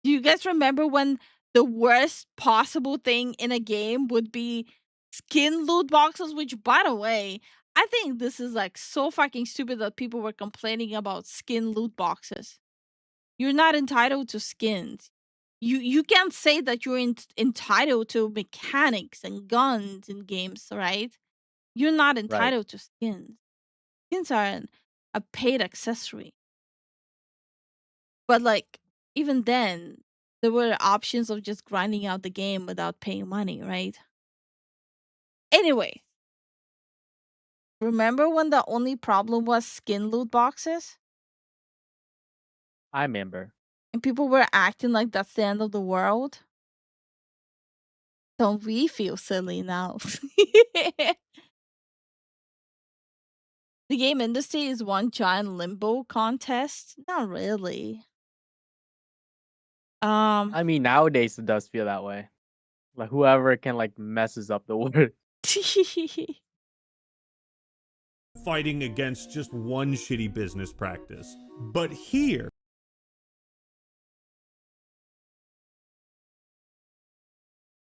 Do you guys remember when the worst possible thing in a game would be skin loot boxes? Which, by the way, I think this is like so fucking stupid that people were complaining about skin loot boxes. You're not entitled to skins. You can't say that you're entitled to mechanics and guns in games, right? You're not entitled to skins. Skins are a paid accessory. But like even then, there were options of just grinding out the game without paying money, right? Anyway, remember when the only problem was skin loot boxes? I remember. And people were acting like that's the end of the world? Don't we feel silly now? The game industry is one giant limbo contest? Not really. I mean, nowadays it does feel that way. Like whoever can like messes up the word. Fighting against just one shitty business practice. But here,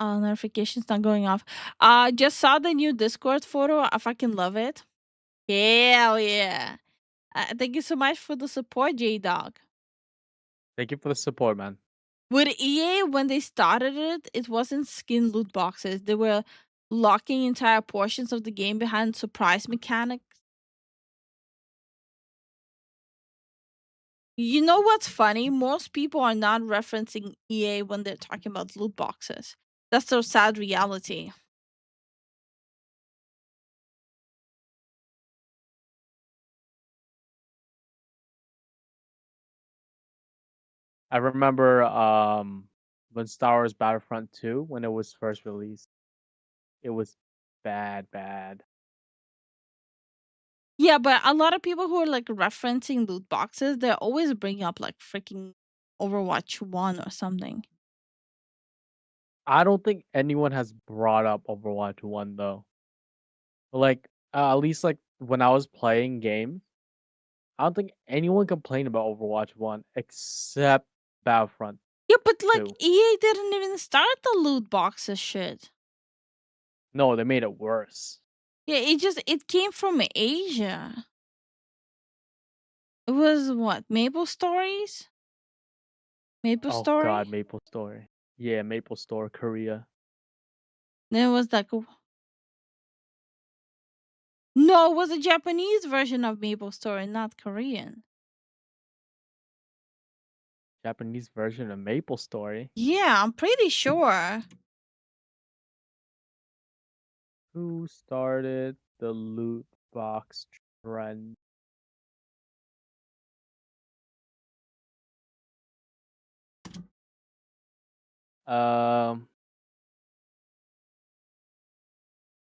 Notifications not going off. Just saw the new Discord photo. I fucking love it. Hell yeah. Thank you so much for the support, J-Dog. Thank you for the support, man. With EA, when they started it, it wasn't skin loot boxes. They were locking entire portions of the game behind surprise mechanics. You know what's funny? Most people are not referencing EA when they're talking about loot boxes. That's their sad reality. I remember when Star Wars Battlefront 2, when it was first released, it was bad. Yeah, but a lot of people who are like referencing loot boxes, they're always bringing up like freaking Overwatch 1 or something. I don't think anyone has brought up Overwatch 1 though. Like at least like when I was playing games, I don't think anyone complained about Overwatch 1 except Battlefront. Yeah, but like 2. EA didn't even start the loot boxes shit. No, they made it worse. Yeah, it came from Asia. It was what? Maple Stories? Maple Oh Story? god, Maple Story. Yeah, Maple Store, Korea. Then it was like no, it was a Japanese version of Maple Story, not Korean. Japanese version of Maple Story. Yeah, I'm pretty sure. Who started the loot box trend?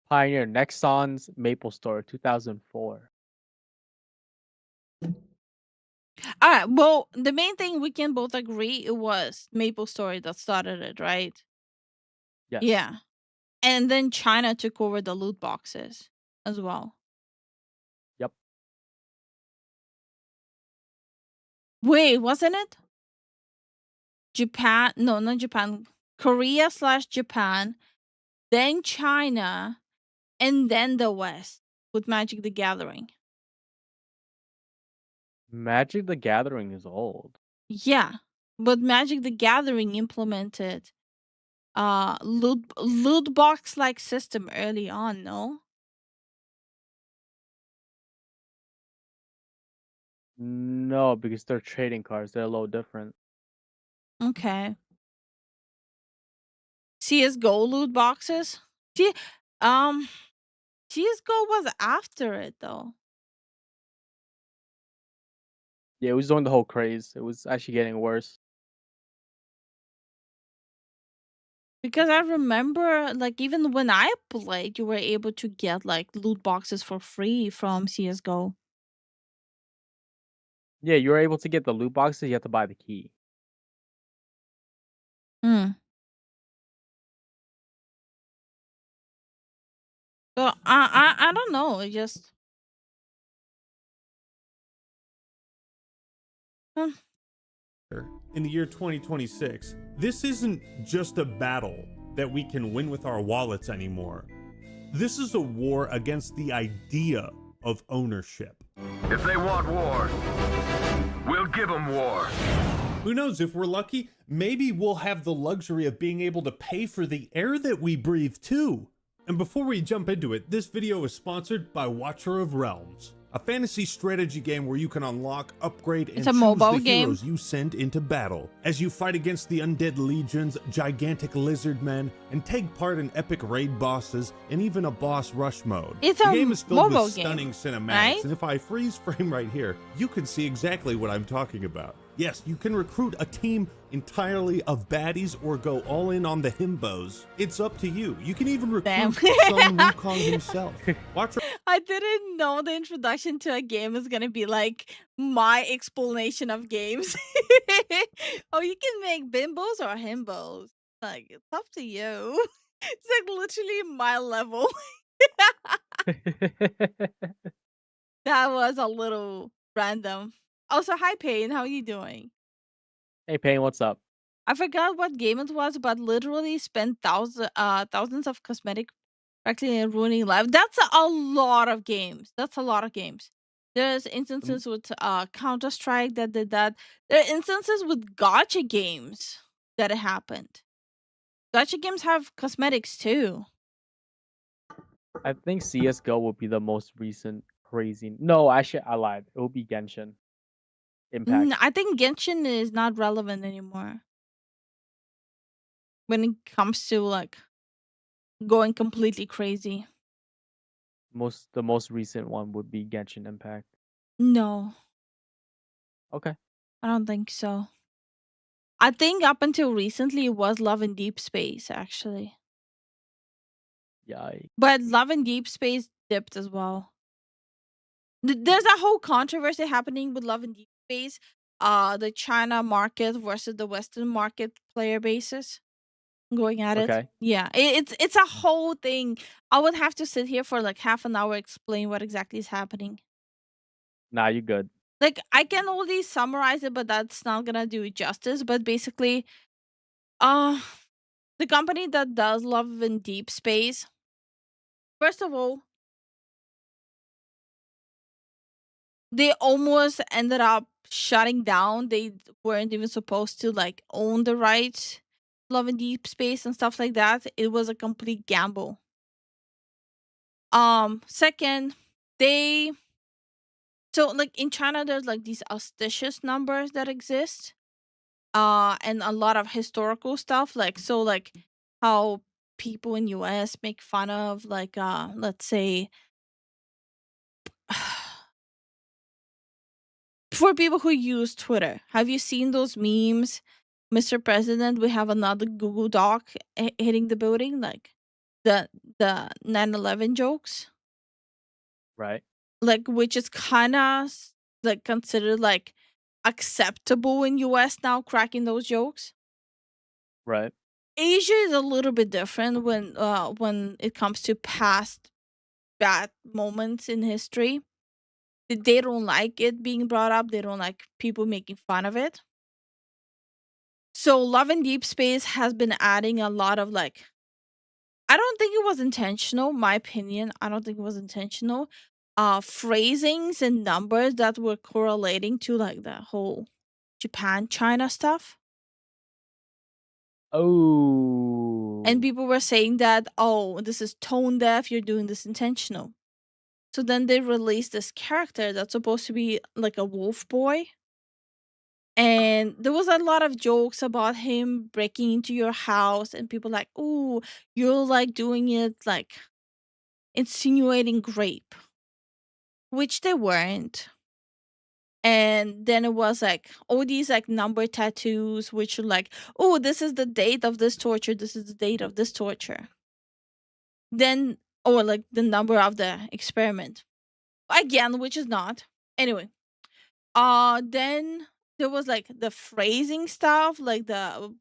Pioneer Nexon's Maple Store, 2004. All right. Well, the main thing we can both agree it was Maple Story that started it, right? Yes. Yeah. And then China took over the loot boxes as well. Yep. Wait, wasn't it? Japan? No, not Japan. Korea/Japan, then China, and then the West with Magic the Gathering. Magic the Gathering is old. Yeah, but Magic the Gathering implemented loot box like system early on, no? No, because they're trading cards. They're a little different. Okay. CS:GO loot boxes? CS:GO was after it though. Yeah, it was during the whole craze. It was actually getting worse. Because I remember, like, even when I played, you were able to get, like, loot boxes for free from CS:GO. Yeah, you were able to get the loot boxes. You have to buy the key. Hmm. So, I don't know, it just In the year 2026, this isn't just a battle that we can win with our wallets anymore. This is a war against the idea of ownership. If they want war, we'll give them war. Who knows, if we're lucky, maybe we'll have the luxury of being able to pay for the air that we breathe too. And before we jump into it, this video is sponsored by Watcher of Realms, a fantasy strategy game where you can unlock, upgrade, and choose the heroes you send into battle as you fight against the undead legions, gigantic lizard men, and take part in epic raid bosses and even a boss rush mode. It's the a game is filled mobile with game, stunning cinematics, right? and if I freeze frame right here, you can see exactly what I'm talking about. Yes, you can recruit a team entirely of baddies or go all in on the himbos. It's up to you. You can even recruit Sun Wukong himself. Watch. I didn't know the introduction to a game is gonna be like my explanation of games. Oh, you can make bimbos or himbos. Like, it's up to you. It's like literally my level. That was a little random. Also, hi Payne, how are you doing? Hey Payne, what's up? I forgot what game it was, but literally spent thousands of cosmetic practically ruining life. That's a lot of games. That's a lot of games. There's instances with Counter-Strike that did that. There are instances with gacha games that it happened. Gacha games have cosmetics too. I think CS:GO will be the most recent crazy. No, actually, I lied. It will be Genshin Impact. I think Genshin is not relevant anymore when it comes to like going completely crazy. The most recent one would be Genshin Impact. No, Okay. I don't think so. I think up until recently it was Love in Deep Space actually. Yikes. But Love in Deep Space dipped as well. There's a whole controversy happening with Love in Deep Space. The China market versus the Western market player bases going at it. Okay. Yeah, it's a whole thing. I would have to sit here for like half an hour explain what exactly is happening. Nah, you good. Like, I can only summarize it, but that's not gonna do it justice. But basically, the company that does Love in Deep Space, first of all, they almost ended up shutting down. They weren't even supposed to like own the rights, Love in Deep Space and stuff like that. It was a complete gamble. Second, so like in China, there's like these auspicious numbers that exist, and a lot of historical stuff. Like, so like how people in US make fun of like let's say for people who use Twitter, have you seen those memes? Mr. President, we have another Google Doc hitting the building, like the 9/11 jokes, Right. like, which is kind of like considered like acceptable in US now, cracking those jokes. Right. Asia is a little bit different when it comes to past bad moments in history. They don't like it being brought up. They don't like people making fun of it. So Love in Deep Space has been adding a lot of like, I don't think it was intentional, my opinion. I don't think it was intentional. Phrasings and numbers that were correlating to like the whole Japan China stuff. Oh. And people were saying that, oh, this is tone deaf, you're doing this intentional. So then they released this character that's supposed to be like a wolf boy. And there was a lot of jokes about him breaking into your house, and people like, "Ooh, you're like doing it like insinuating rape," which they weren't. And then it was like all these like number tattoos, which are like, "Oh, this is the date of this torture. This is the date of this torture." Then, or like the number of the experiment, again, which is not. Anyway, then there was like the phrasing stuff, like the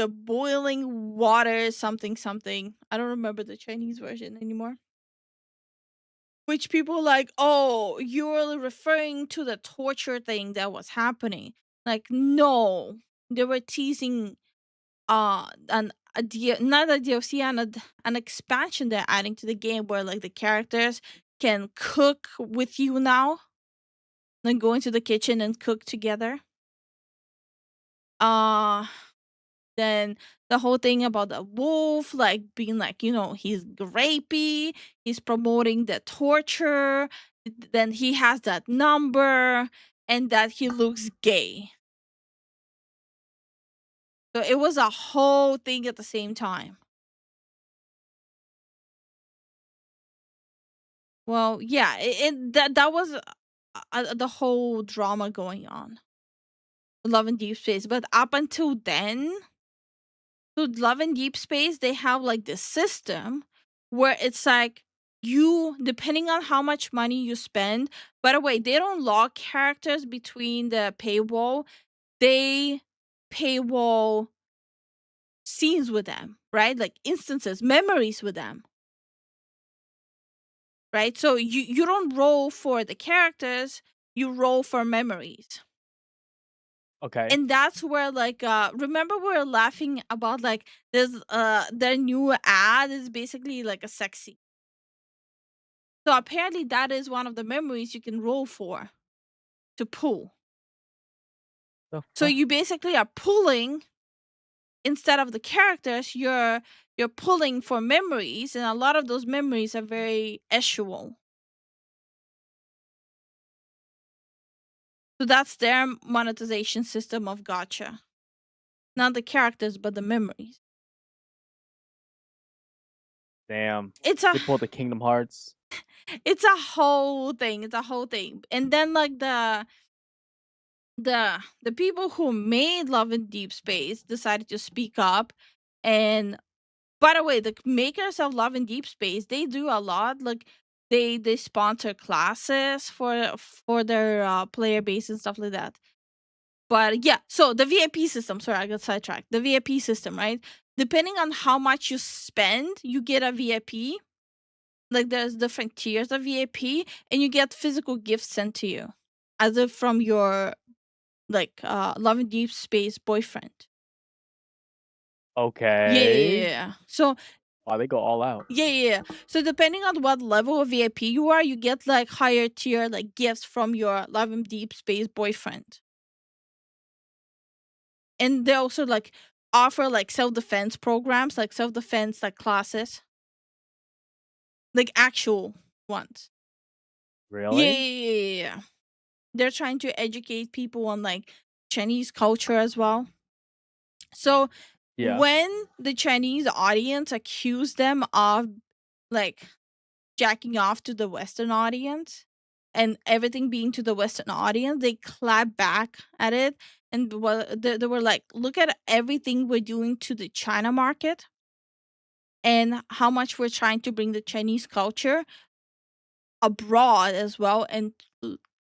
boiling water something something. I don't remember the Chinese version anymore. Which people like, oh, you're referring to the torture thing that was happening. Like, no, they were teasing not a DLC, an expansion they're adding to the game where like the characters can cook with you now, like go into the kitchen and cook together. Then the whole thing about the wolf, like being like, he's rapey, he's promoting the torture, then he has that number, and that he looks gay. So it was a whole thing at the same time. Well, yeah, that was the whole drama going on. Love and Deep Space, but up until then, so Love and Deep Space, they have like this system where it's like you, depending on how much money you spend. By the way, they don't lock characters between the paywall. They paywall scenes with them, right? Like instances, memories with them. Right? So you don't roll for the characters, you roll for memories. Okay. And that's where like remember we were laughing about like there's their new ad is basically like a sex scene. So apparently that is one of the memories you can roll for to pull. So you basically are pulling instead of the characters, you're pulling for memories, and a lot of those memories are very actual. So that's their monetization system of gacha. Not the characters, but the memories. Damn. It's They pulled the Kingdom Hearts. It's a whole thing. It's a whole thing. And then like the people who made Love in Deep Space decided to speak up. And by the way, the makers of Love in Deep Space, they do a lot. Like they sponsor classes for their player base and stuff like that. But yeah, so the VIP system, sorry, I got sidetracked. The VIP system, right? Depending on how much you spend, you get a VIP. Like there's different tiers of VIP, and you get physical gifts sent to you as if from your like Love in Deep Space boyfriend. Okay. Yeah. So wow, they go all out. yeah. So depending on what level of VIP you are, you get like higher tier like gifts from your Love in Deep Space boyfriend. And they also like offer like self-defense programs, like self-defense like classes. Like actual ones. Really? Yeah. They're trying to educate people on like Chinese culture as well. So Yeah. when the Chinese audience accused them of like jacking off to the Western audience and everything being to the Western audience, they clapped back at it. And they were like, look at everything we're doing to the China market and how much we're trying to bring the Chinese culture abroad as well and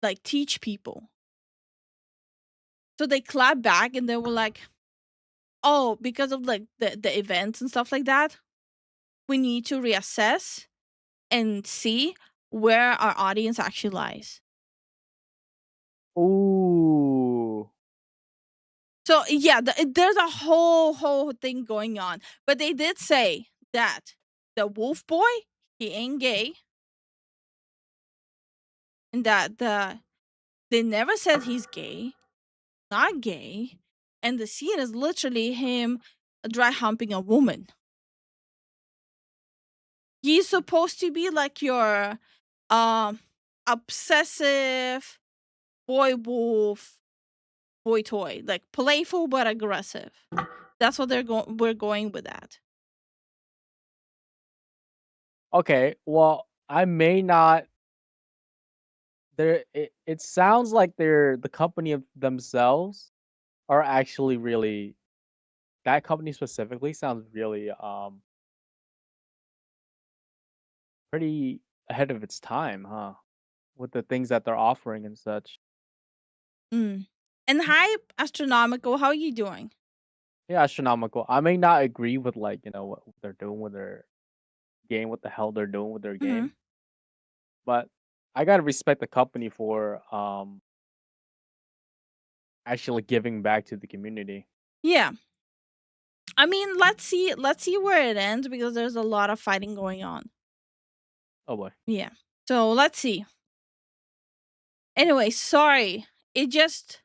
like teach people. So they clapped back and they were like, oh, because of like the events and stuff like that, we need to reassess and see where our audience actually lies. Ooh. So yeah, there's a whole thing going on. But they did say that the wolf boy, he ain't gay. And that they never said he's gay. Not gay. And the scene is literally him dry humping a woman. He's supposed to be like your obsessive boy wolf boy toy, like playful but aggressive. That's what we're going with that. Okay, well, I may not. It sounds like they're the company of themselves are actually really. That company specifically sounds really pretty ahead of its time, huh? With the things that they're offering and such. And hi, Astronomical, how are you doing? Yeah, astronomical. I may not agree with like what they're doing with their game, what the hell they're doing with their game, but I gotta respect the company for actually giving back to the community. Yeah. I mean, let's see where it ends because there's a lot of fighting going on. Oh boy. Yeah. So let's see. Anyway, sorry. It just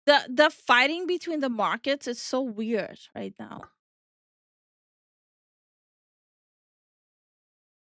the fighting between the markets is so weird right now.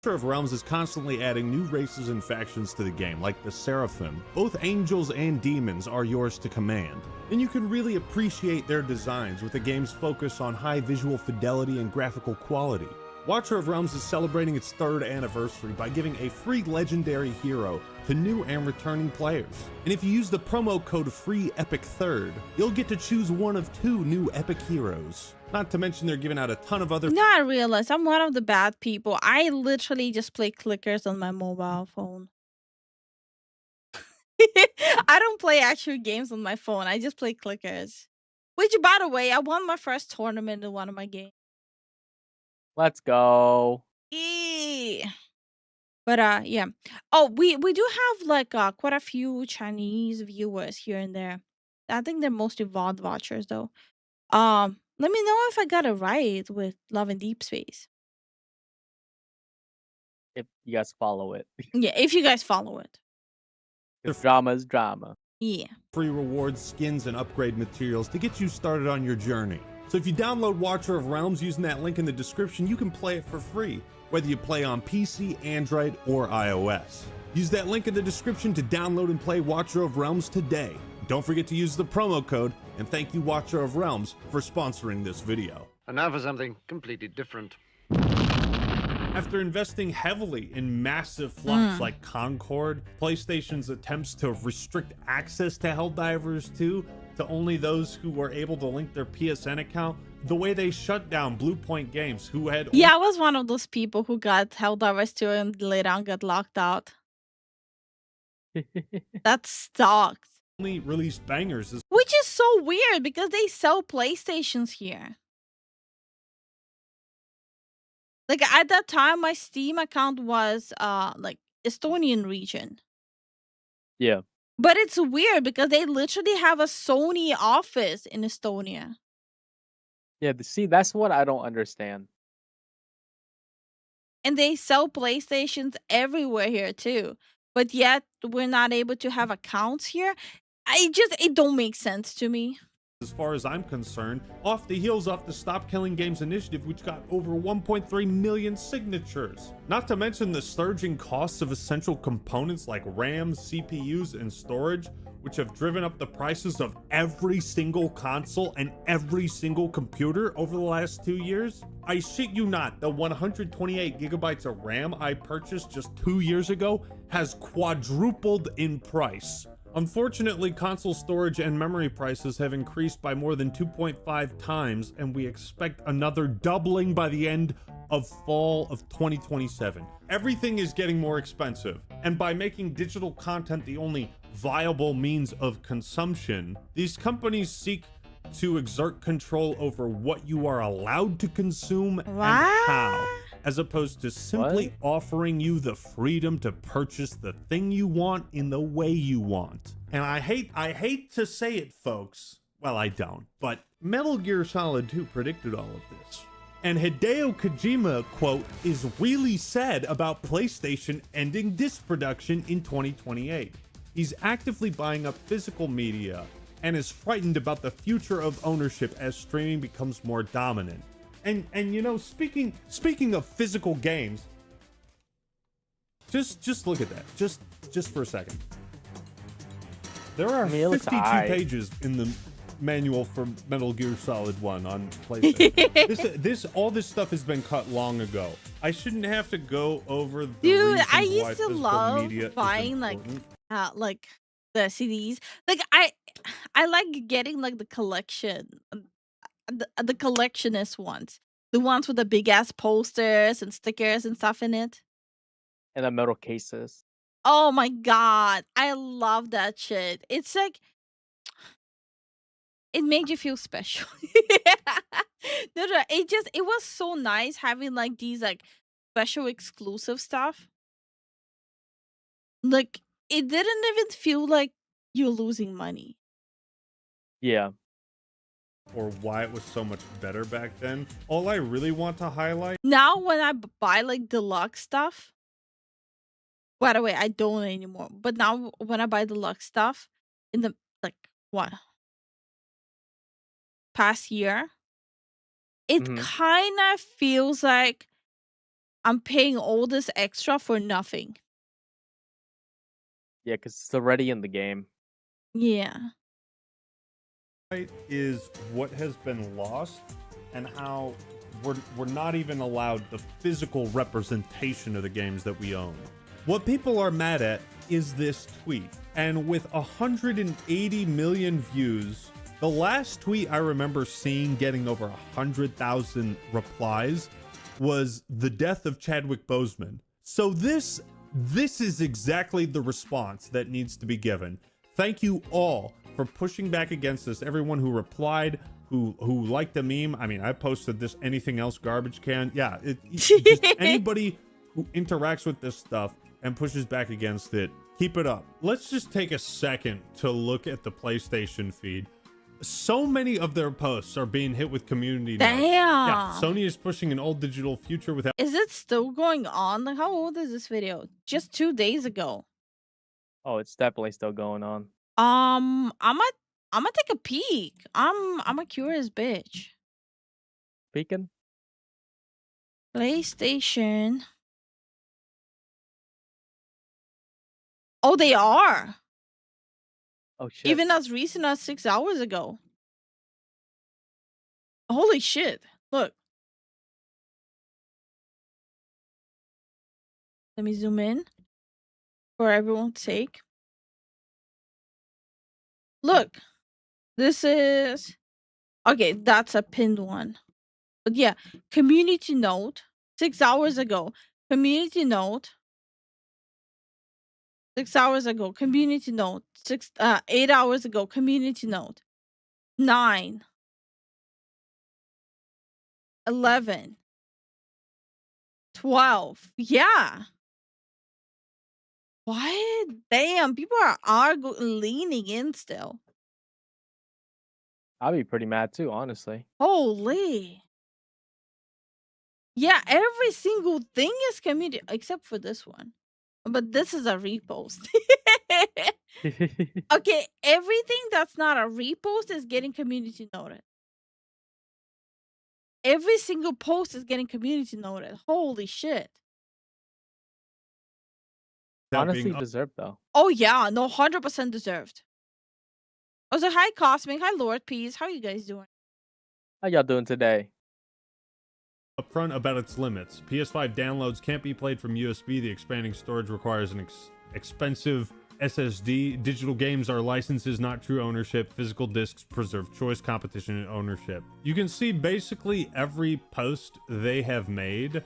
Of Realms is constantly adding new races and factions to the game, like the Seraphim. Both angels and demons are yours to command, and you can really appreciate their designs with the game's focus on high visual fidelity and graphical quality. Watcher of Realms is celebrating its 3rd anniversary by giving a free legendary hero to new and returning players. And if you use the promo code FREEEPIC3rd, you'll get to choose one of 2 new epic heroes. Not to mention they're giving out a ton of other... No, I realize I'm one of the bad people. I literally just play clickers on my mobile phone. I don't play actual games on my phone. I just play clickers. Which, by the way, I won my first tournament in one of my games. Let's go. But yeah. Oh, we do have like quite a few Chinese viewers here and there. I think they're mostly VOD watchers though. Let me know if I got it right with Love in Deep Space. If you guys follow it. Yeah, if you guys follow it. If drama is drama. Yeah. Free rewards, skins, and upgrade materials to get you started on your journey. So if you download Watcher of Realms using that link in the description, you can play it for free, whether you play on PC, Android, or iOS. Use that link in the description to download and play Watcher of Realms today. Don't forget to use the promo code, and thank you Watcher of Realms for sponsoring this video. And now for something completely different. After investing heavily in massive flops like Concord, PlayStation's attempts to restrict access to Helldivers 2 to only those who were able to link their PSN account, the way they shut down Bluepoint Games, who had... Yeah, I was one of those people who got Helldivers 2 and later on got locked out. That sucks. Only released bangers. Which is so weird because they sell PlayStations here. Like at that time, my Steam account was like Estonian region. Yeah. But it's weird because they literally have a Sony office in Estonia. Yeah, see, that's what I don't understand. And they sell PlayStations everywhere here too. But yet we're not able to have accounts here. It don't make sense to me. As far as I'm concerned, off the heels of the Stop Killing Games initiative, which got over 1.3 million signatures. Not to mention the surging costs of essential components like RAM, CPUs, and storage, which have driven up the prices of every single console and every single computer over the last 2 years. I shit you not, the 128 gigabytes of RAM I purchased just 2 years ago has quadrupled in price. Unfortunately, console storage and memory prices have increased by more than 2.5 times, and we expect another doubling by the end of fall of 2027. Everything is getting more expensive, and by making digital content the only viable means of consumption, these companies seek to exert control over what you are allowed to consume and how, as opposed to simply offering you the freedom to purchase the thing you want in the way you want. And I hate to say it, folks. Well, I don't, but Metal Gear Solid 2 predicted all of this. And Hideo Kojima, quote, is really sad about PlayStation ending disc production in 2028. He's actively buying up physical media and is frightened about the future of ownership as streaming becomes more dominant. And you know, speaking of physical games, just look at that. Just for a second. There are 52 pages in the manual for Metal Gear Solid 1 on PlayStation. All this stuff has been cut long ago. I shouldn't have to go over the Dude, I reasons why used to physical love media is buying important. like the CDs. Like I like getting like the collection, the collectionist ones, the ones with the big ass posters and stickers and stuff in it. And the metal cases. Oh my god, I love that shit. It's like it made you feel special. No, it was so nice having like these like special exclusive stuff. Like it didn't even feel like you're losing money. Yeah. Or why it was so much better back then. All I really want to highlight Now when I buy like deluxe stuff, by the way, I don't anymore. But now when I buy deluxe stuff in the like what past year, it kind of feels like I'm paying all this extra for nothing. Yeah, because it's already in the game. Yeah. is what has been lost and how we're not even allowed the physical representation of the games that we own. What people are mad at is this tweet. And with 180 million views, the last tweet I remember seeing getting over 100,000 replies was the death of Chadwick Boseman. So this is exactly the response that needs to be given. Thank you all for pushing back against this. Everyone who replied, who liked the meme. I mean, I posted this anything else garbage can. Yeah, just anybody who interacts with this stuff and pushes back against it, keep it up. Let's just take a second to look at the PlayStation feed. So many of their posts are being hit with community notes. Damn. Yeah, Sony is pushing an old digital future without. Is it still going on? Like, how old is this video? Just 2 days ago. Oh, it's definitely still going on. I'm gonna take a peek. I'm a curious bitch. Peeking? PlayStation. Oh, they are. Oh shit. Even as recent as 6 hours ago. Holy shit. Look. Let me zoom in for everyone's sake. Look. This is okay, that's a pinned one. But yeah, community note 6 hours ago. Community note 6 hours ago. Community note 8 hours ago. Community note 9 11 12. Yeah. What? Damn, people are leaning in still. I'd be pretty mad too, honestly. Holy. Yeah, every single thing is community except for this one. But this is a repost. Okay, everything that's not a repost is getting community noted. Every single post is getting community noted. Holy shit. Honestly deserved though. Oh yeah, no, 100% deserved. Also, hi Cosmic, hi Lord Peace. How are you guys doing? How y'all doing today? Upfront about its limits. PS5 downloads can't be played from USB. The expanding storage requires an expensive SSD. Digital games are licenses, not true ownership. Physical discs preserve choice, competition, and ownership. You can see basically every post they have made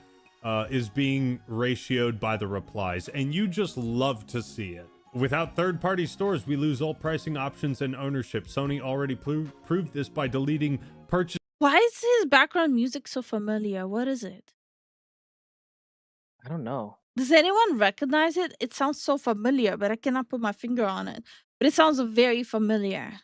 is being ratioed by the replies, and you just love to see it. Without third-party stores, we lose all pricing options and ownership. Sony already proved this by deleting purchase. Why is his background music so familiar? What is it? I don't know. Does anyone recognize it? It sounds so familiar, but I cannot put my finger on it. But it sounds very familiar.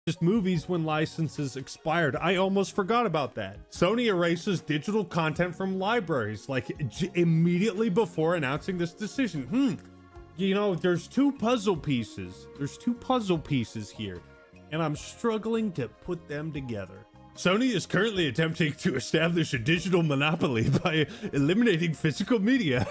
Just movies when licenses expired. I almost forgot about that. Sony erases digital content from libraries like immediately before announcing this decision. You know, there's two puzzle pieces. There's two puzzle pieces here, and I'm struggling to put them together. Sony is currently attempting to establish a digital monopoly by eliminating physical media.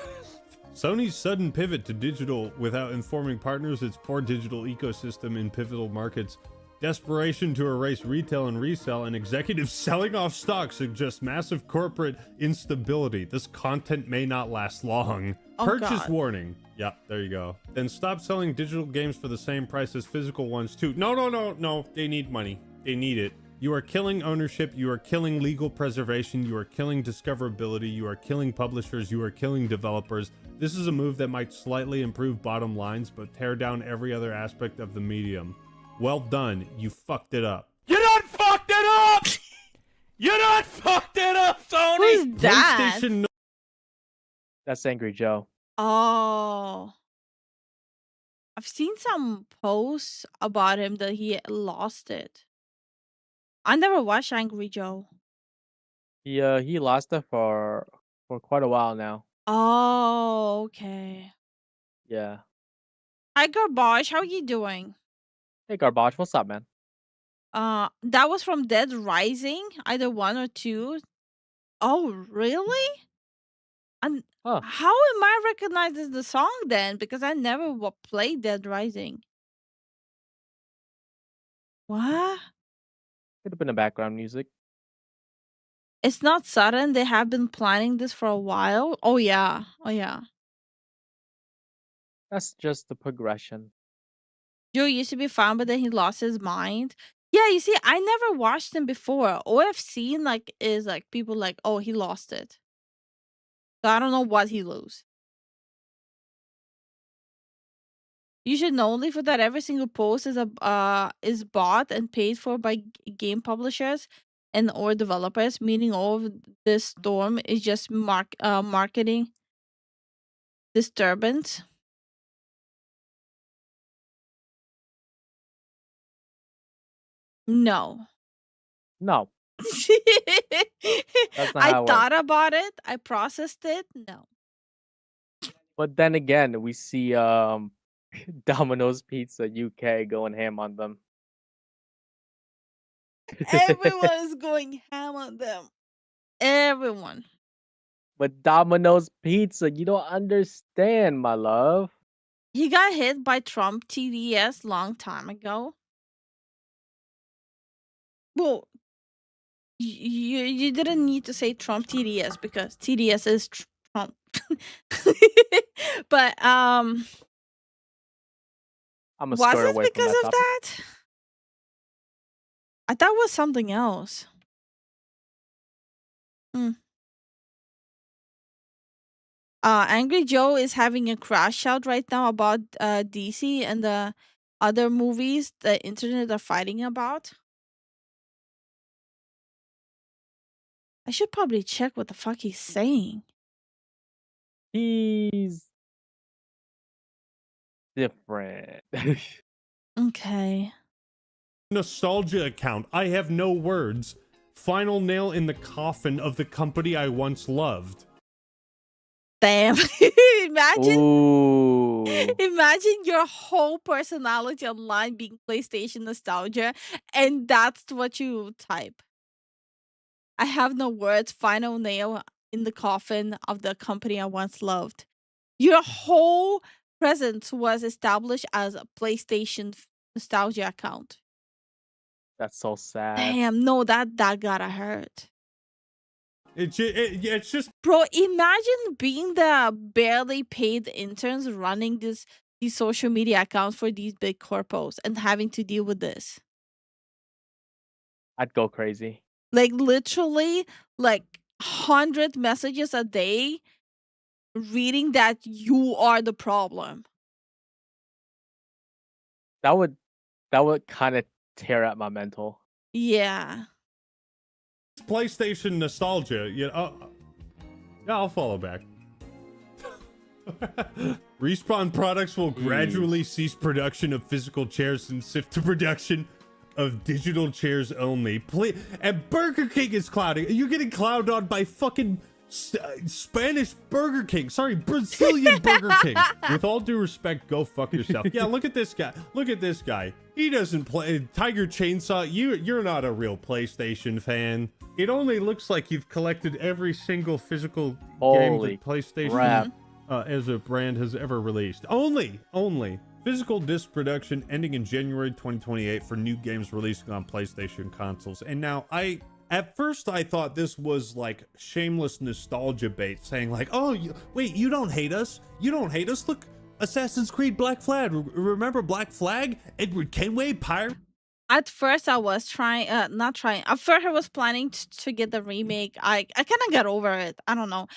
Sony's sudden pivot to digital without informing partners its poor digital ecosystem in pivotal markets. Desperation to erase retail and resell, and executives selling off stock suggest massive corporate instability. This content may not last long. Oh, Purchase God. warning. Yeah, there you go. Then stop selling digital games for the same price as physical ones too. No. They need money. They need it. You are killing ownership. You are killing legal preservation. You are killing discoverability. You are killing publishers. You are killing developers. This is a move that might slightly improve bottom lines, but tear down every other aspect of the medium. Well done. You fucked it up. You done fucked it up! You done fucked it up, Sony! Who's that? PlayStation. That's Angry Joe. Oh. I've seen some posts about him that he lost it. I never watched Angry Joe. He lost it for quite a while now. Oh, okay. Yeah. Hi, Garbage. How are you doing? Hey, Garbage, what's up, man? That was from Dead Rising, either 1 or 2. Oh, really? And how am I recognizing the song then? Because I never played Dead Rising. What? Could have been the background music. It's not sudden. They have been planning this for a while. Oh yeah. Oh yeah. That's just the progression. Joe used to be fun, but then he lost his mind. Yeah, you see, I never watched him before. All I've seen is people like, oh, he lost it. So I don't know what he lose. You should know, Lifu, that every single post is bought and paid for by game publishers and or developers, meaning all of this storm is just marketing disturbance. No. No. That's not I how it thought works. about it. I processed it. No. But then again, we see Domino's Pizza UK going ham on them. Everyone is going ham on them. Everyone. But Domino's Pizza, you don't understand, my love. He got hit by Trump TDS long time ago. Well, you didn't need to say Trump TDS because TDS is Trump. But I'm a was square it away from because that of topic. that? I thought it was something else. Angry Joe is having a crash out right now about DC and the other movies the internet are fighting about. I should probably check what the fuck he's saying. He's different. Okay. Nostalgia account. I have no words. Final nail in the coffin of the company I once loved. Damn. Imagine Ooh. imagine your whole personality online being PlayStation nostalgia and that's what you type. I have no words. Final nail in the coffin of the company I once loved. Your whole presence was established as a PlayStation nostalgia account. That's so sad. Damn, no, that gotta hurt. It's just, bro. Imagine being the barely paid interns running these social media accounts for these big corpos and having to deal with this. I'd go crazy. Like literally, 100 messages a day, reading that you are the problem. That would kind of tear at my mental. Yeah. PlayStation nostalgia. Yeah, I'll follow back. Respawn Products will gradually cease production of physical chairs and shift to production of digital chairs only. And Burger King is clouding. You're getting clouded on by fucking Spanish Burger King. Sorry, Brazilian Burger King. With all due respect, go fuck yourself. Yeah, look at this guy. Look at this guy. He doesn't play Tiger Chainsaw. You're not a real PlayStation fan. It only looks like you've collected every single physical game that PlayStation as a brand has ever released. Only physical disc production ending in January 2028 for new games releasing on PlayStation consoles. And now at first I thought this was like shameless nostalgia bait, saying like, oh, wait, you don't hate us? You don't hate us? Look, Assassin's Creed Black Flag. Remember Black Flag? Edward Kenway, pirate. At first, I was not trying. At first, I was planning to get the remake. I kind of got over it. I don't know.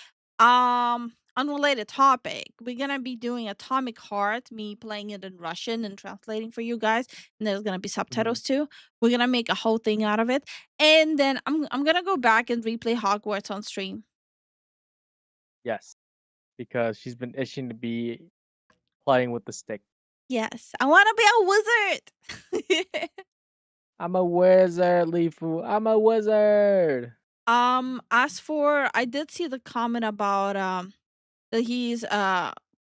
Unrelated topic. We're gonna be doing Atomic Heart. Me playing it in Russian and translating for you guys. And there's gonna be subtitles too. We're gonna make a whole thing out of it. And then I'm gonna go back and replay Hogwarts on stream. Yes, because she's been itching to be playing with the stick. Yes, I want to be a wizard. I'm a wizard, Lifu. I'm a wizard. As for, I did see the comment about that he's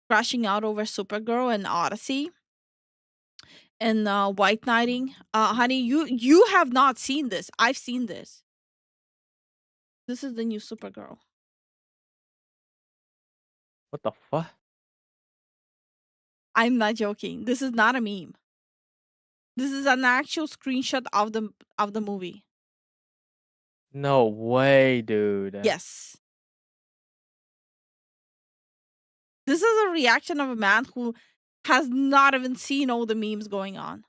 crashing out over Supergirl and Odyssey and White Knighting. Honey, you have not seen this. I've seen this. This is the new Supergirl. What the fuck? I'm not joking. This is not a meme. This is an actual screenshot of the movie. No way, dude. Yes. This is a reaction of a man who has not even seen all the memes going on.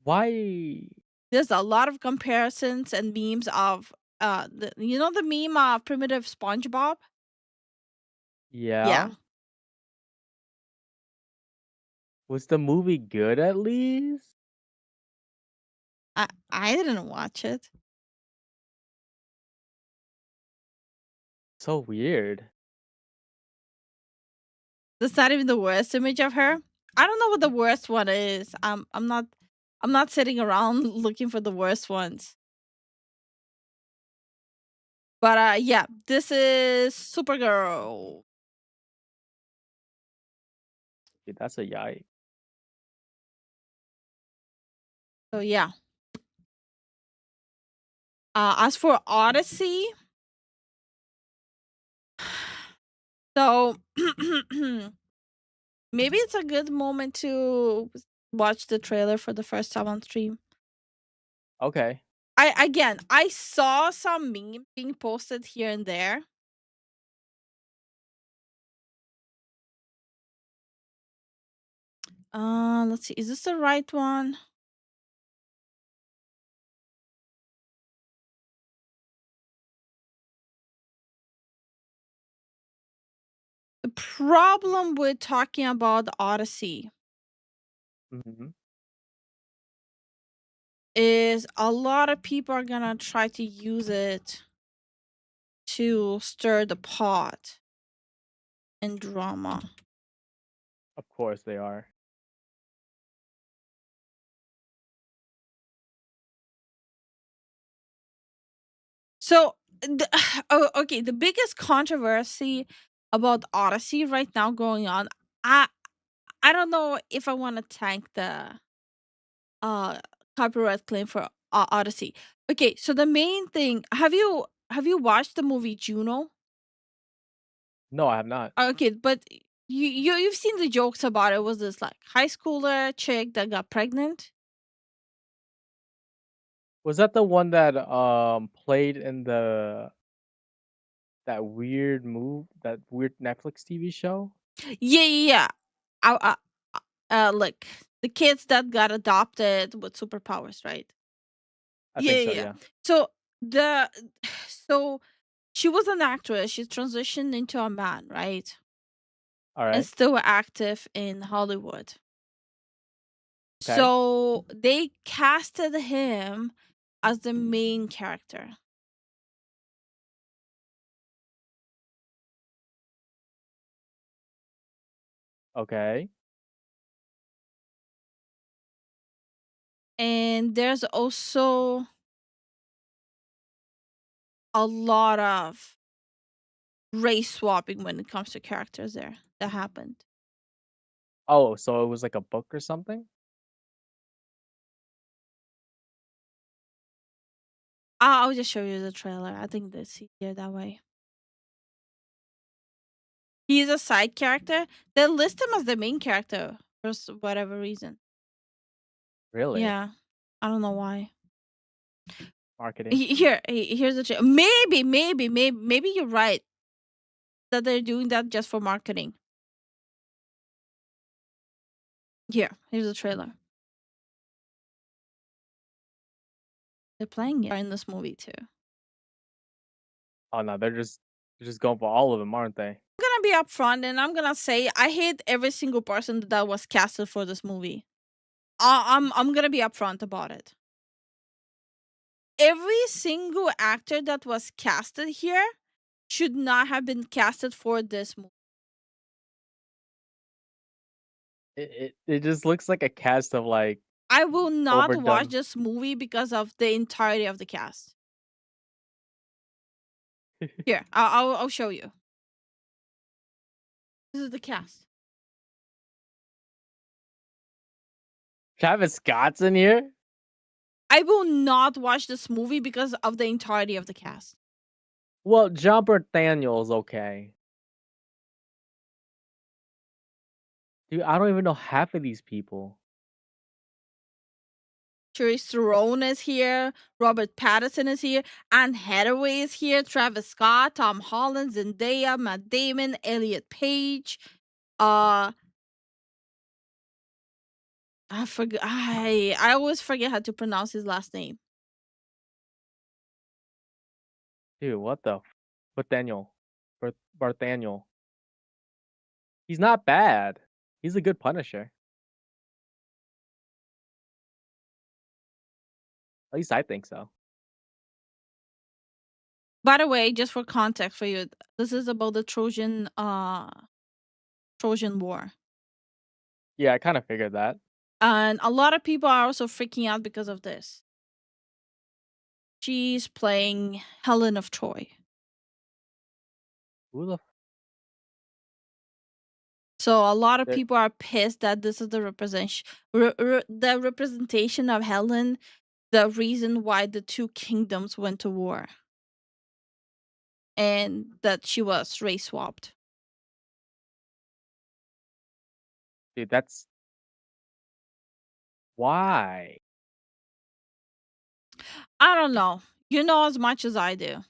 Why? There's a lot of comparisons and memes of the meme of primitive SpongeBob? Yeah. Yeah. Was the movie good at least? I didn't watch it. So weird. That's not even the worst image of her. I don't know what the worst one is. I'm not sitting around looking for the worst ones. But yeah, this is Supergirl. Dude, that's a yike. So yeah. As for Odyssey, so maybe it's a good moment to watch the trailer for the first time on stream. Okay. I saw some meme being posted here and there. Let's see. Is this the right one? The problem with talking about Odyssey is a lot of people are gonna try to use it to stir the pot and drama. Of course they are. So, okay, the biggest controversy about Odyssey right now going on, I don't know if I want to tank the copyright claim for Odyssey. Okay, so the main thing, have you watched the movie Juno? No, I have not. Okay, but you've seen the jokes about it. Was this like high schooler chick that got pregnant? Was that the one that played in that weird Netflix TV show? Yeah. Like the kids that got adopted with superpowers, right? I think so, yeah. So so she was an actress. She transitioned into a man, right? All And right. still active in Hollywood. Okay. So they casted him as the main character. Okay. And there's also a lot of race swapping when it comes to characters there that happened. Oh, so it was like a book or something? I'll just show you the trailer. I think it's easier that way. He's a side character. They list him as the main character for whatever reason. Really? Yeah. I don't know why. Marketing. Here's the trailer. Maybe you're right that they're doing that just for marketing. Here's the trailer. They're playing it in this movie too. Oh no, they're just going for all of them, aren't they? I'm gonna be upfront and I'm gonna say I hate every single person that was casted for this movie. I'm gonna be upfront about it. Every single actor that was casted here should not have been casted for this movie. It just looks like a cast of like I will not watch overdone. this movie because of the entirety of the cast. Here, I'll show you. This is the cast. Travis Scott's in here. I will not watch this movie because of the entirety of the cast. Well, John Daniel's okay. Dude, I don't even know half of these people. Charlize Theron is here. Robert Pattinson is here. Anne Hathaway is here. Travis Scott, Tom Holland, Zendaya, Matt Damon, Elliot Page. I forget. I always forget how to pronounce his last name. Dude, what the? Daniel, Barthaniel. He's not bad. He's a good Punisher. At least I think so. By the way, just for context for you, this is about the Trojan War. Yeah, I kind of figured that. And a lot of people are also freaking out because of this. She's playing Helen of Troy. Who the? So a lot of people are pissed that this is the representation of Helen, the reason why the two kingdoms went to war, and that she was race swapped. Dude, that's why. I don't know. You know as much as I do.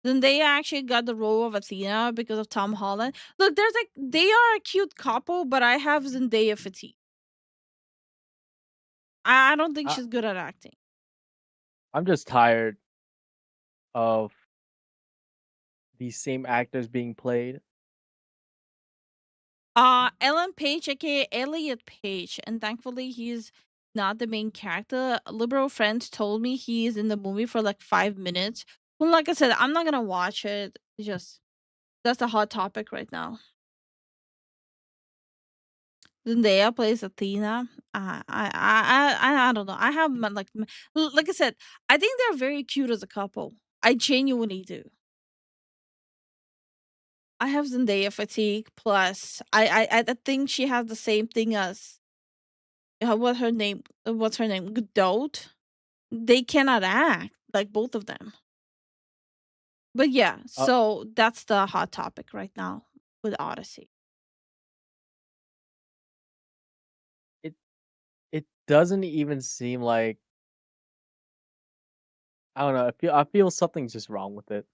Then they actually got the role of Athena because of Tom Holland. Look, there's like they are a cute couple, but I have Zendaya fatigue. I don't think she's good at acting. I'm just tired of these same actors being played. Ellen Page, aka Elliot Page, and thankfully he's not the main character. Liberal friends told me he is in the movie for like 5 minutes. Well, like I said, I'm not gonna watch it. It's just that's a hot topic right now. Zendaya plays Athena. I don't know. I have like I said, I think they're very cute as a couple. I genuinely do. I have Zendaya fatigue. Plus, I think she has the same thing as what's her name? Godot. They cannot act like both of them. But yeah, so that's the hot topic right now with Odyssey. It doesn't even seem like I don't know. I feel something's just wrong with it.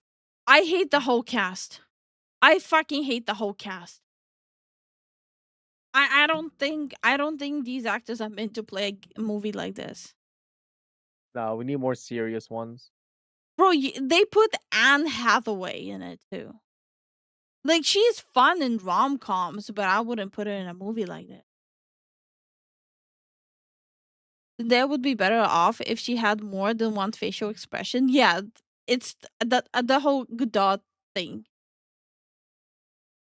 I hate the whole cast. I fucking hate the whole cast. I don't think these actors are meant to play a movie like this. No, we need more serious ones. Bro, they put Anne Hathaway in it too. Like she's fun in rom-coms, but I wouldn't put her in a movie like that. They would be better off if she had more than one facial expression. Yeah, it's the whole Godot thing.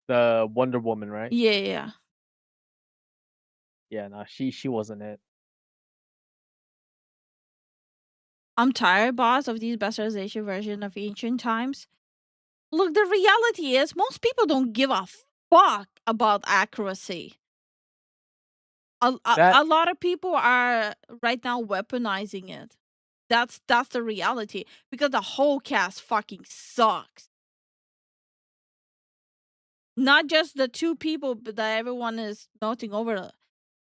The Wonder Woman, right? Yeah. Yeah, no, she wasn't it. I'm tired, boss, of these bastardization version of ancient times. Look, the reality is most people don't give a fuck about accuracy. A lot of people are right now weaponizing it. That's the reality because the whole cast fucking sucks. Not just the two people but that everyone is noting over,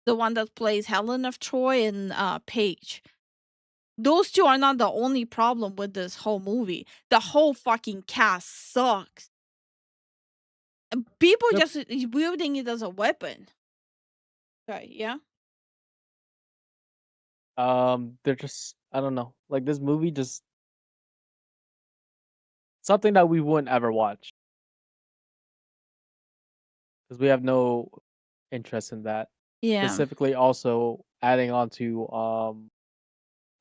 the one that plays Helen of Troy and Paige. Those two are not the only problem with this whole movie. The whole fucking cast sucks. And people just wielding it as a weapon. Sorry, yeah? They're just I don't know. Like this movie just something that we wouldn't ever watch. Because we have no interest in that. Yeah. Specifically also adding on to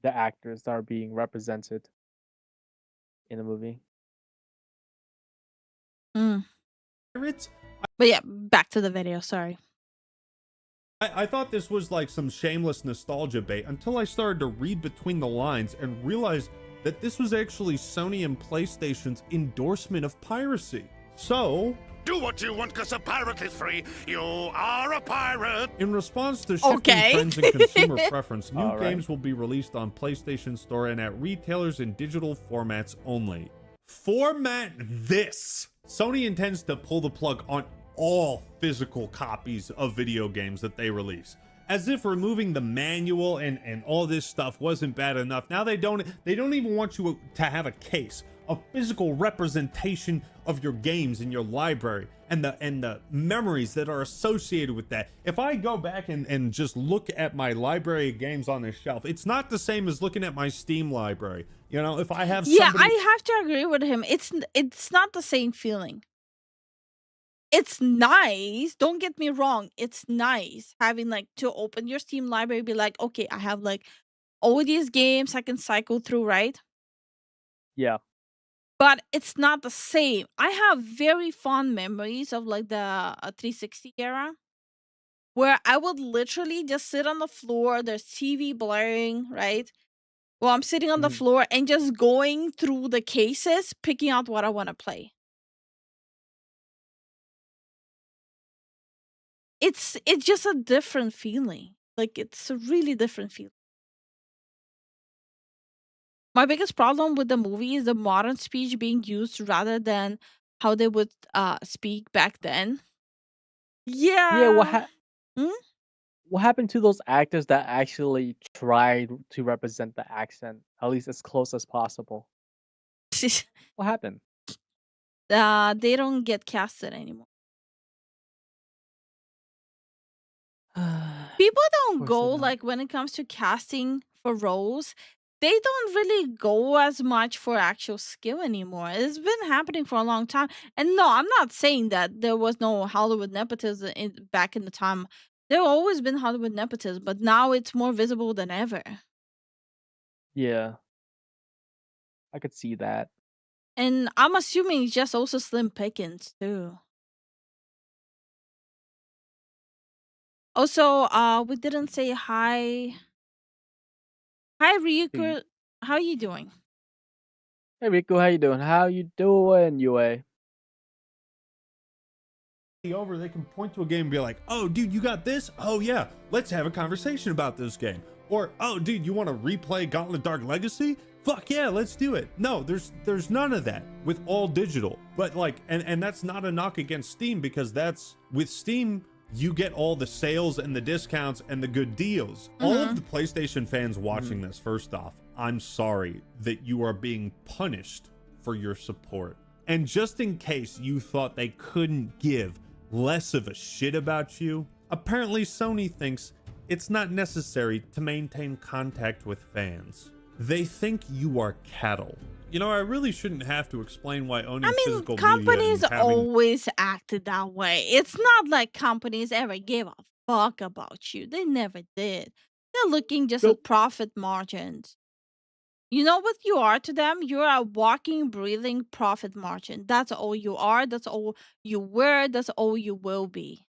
the actors that are being represented in the movie. Pirates But yeah, back to the video. Sorry. I thought this was like some shameless nostalgia bait until I started to read between the lines and realized that this was actually Sony and PlayStation's endorsement of piracy. So, do what you want because a pirate is free. You are a pirate. In response to shifting trends and consumer preference, new games will be released on PlayStation Store and at retailers in digital formats only. Format this! Sony intends to pull the plug on all physical copies of video games that they release. As if removing the manual and all this stuff wasn't bad enough. Now they don't even want you to have a case, a physical representation of your games in your library and the memories that are associated with that. If I go back and just look at my library of games on the shelf, it's not the same as looking at my Steam library. You know, if I have somebody... I have to agree with him. It's not the same feeling. It's nice. Don't get me wrong. It's nice having like to open your Steam library, be like, okay, I have like all these games I can cycle through, right? Yeah. But it's not the same. I have very fond memories of like the 360 era where I would literally just sit on the floor. There's TV blaring, right? Well, I'm sitting on the floor and just going through the cases, picking out what I want to play. It's just a different feeling. Like, it's a really different feeling. My biggest problem with the movie is the modern speech being used rather than how they would speak back then. Yeah, Hmm? what happened to those actors that actually tried to represent the accent, at least as close as possible? What happened? They don't get casted anymore. People don't go like when it comes to casting for roles, they don't really go as much for actual skill anymore. It's been happening for a long time. And no, I'm not saying that there was no Hollywood nepotism back in the time. There always been Hollywood nepotism, but now it's more visible than ever. Yeah. I could see that. And I'm assuming it's just also slim pickings too. Also, we didn't say hi. Hi, Ryuko. How are you doing? Hey Rico, how you doing? How you doing, UA? over, they can point to a game and be like, oh dude, you got this? Oh yeah, let's have a conversation about this game. Or, oh dude, you want to replay Gauntlet Dark Legacy? Fuck yeah, let's do it. No, there's none of that with all digital. But like, and that's not a knock against Steam, because that's with Steam, you get all the sales and the discounts and the good deals. All of the PlayStation fans watching this, first off, I'm sorry that you are being punished for your support. And just in case you thought they couldn't give less of a shit about you, apparently Sony thinks it's not necessary to maintain contact with fans. They think you are cattle. You know, I really shouldn't have to explain why owning physical media Companies and having... always acted that way. It's not like companies ever gave a fuck about you. They never did. They're looking just at profit margins. You know what you are to them? You're a walking, breathing profit margin. That's all you are. That's all you were. That's all you will be.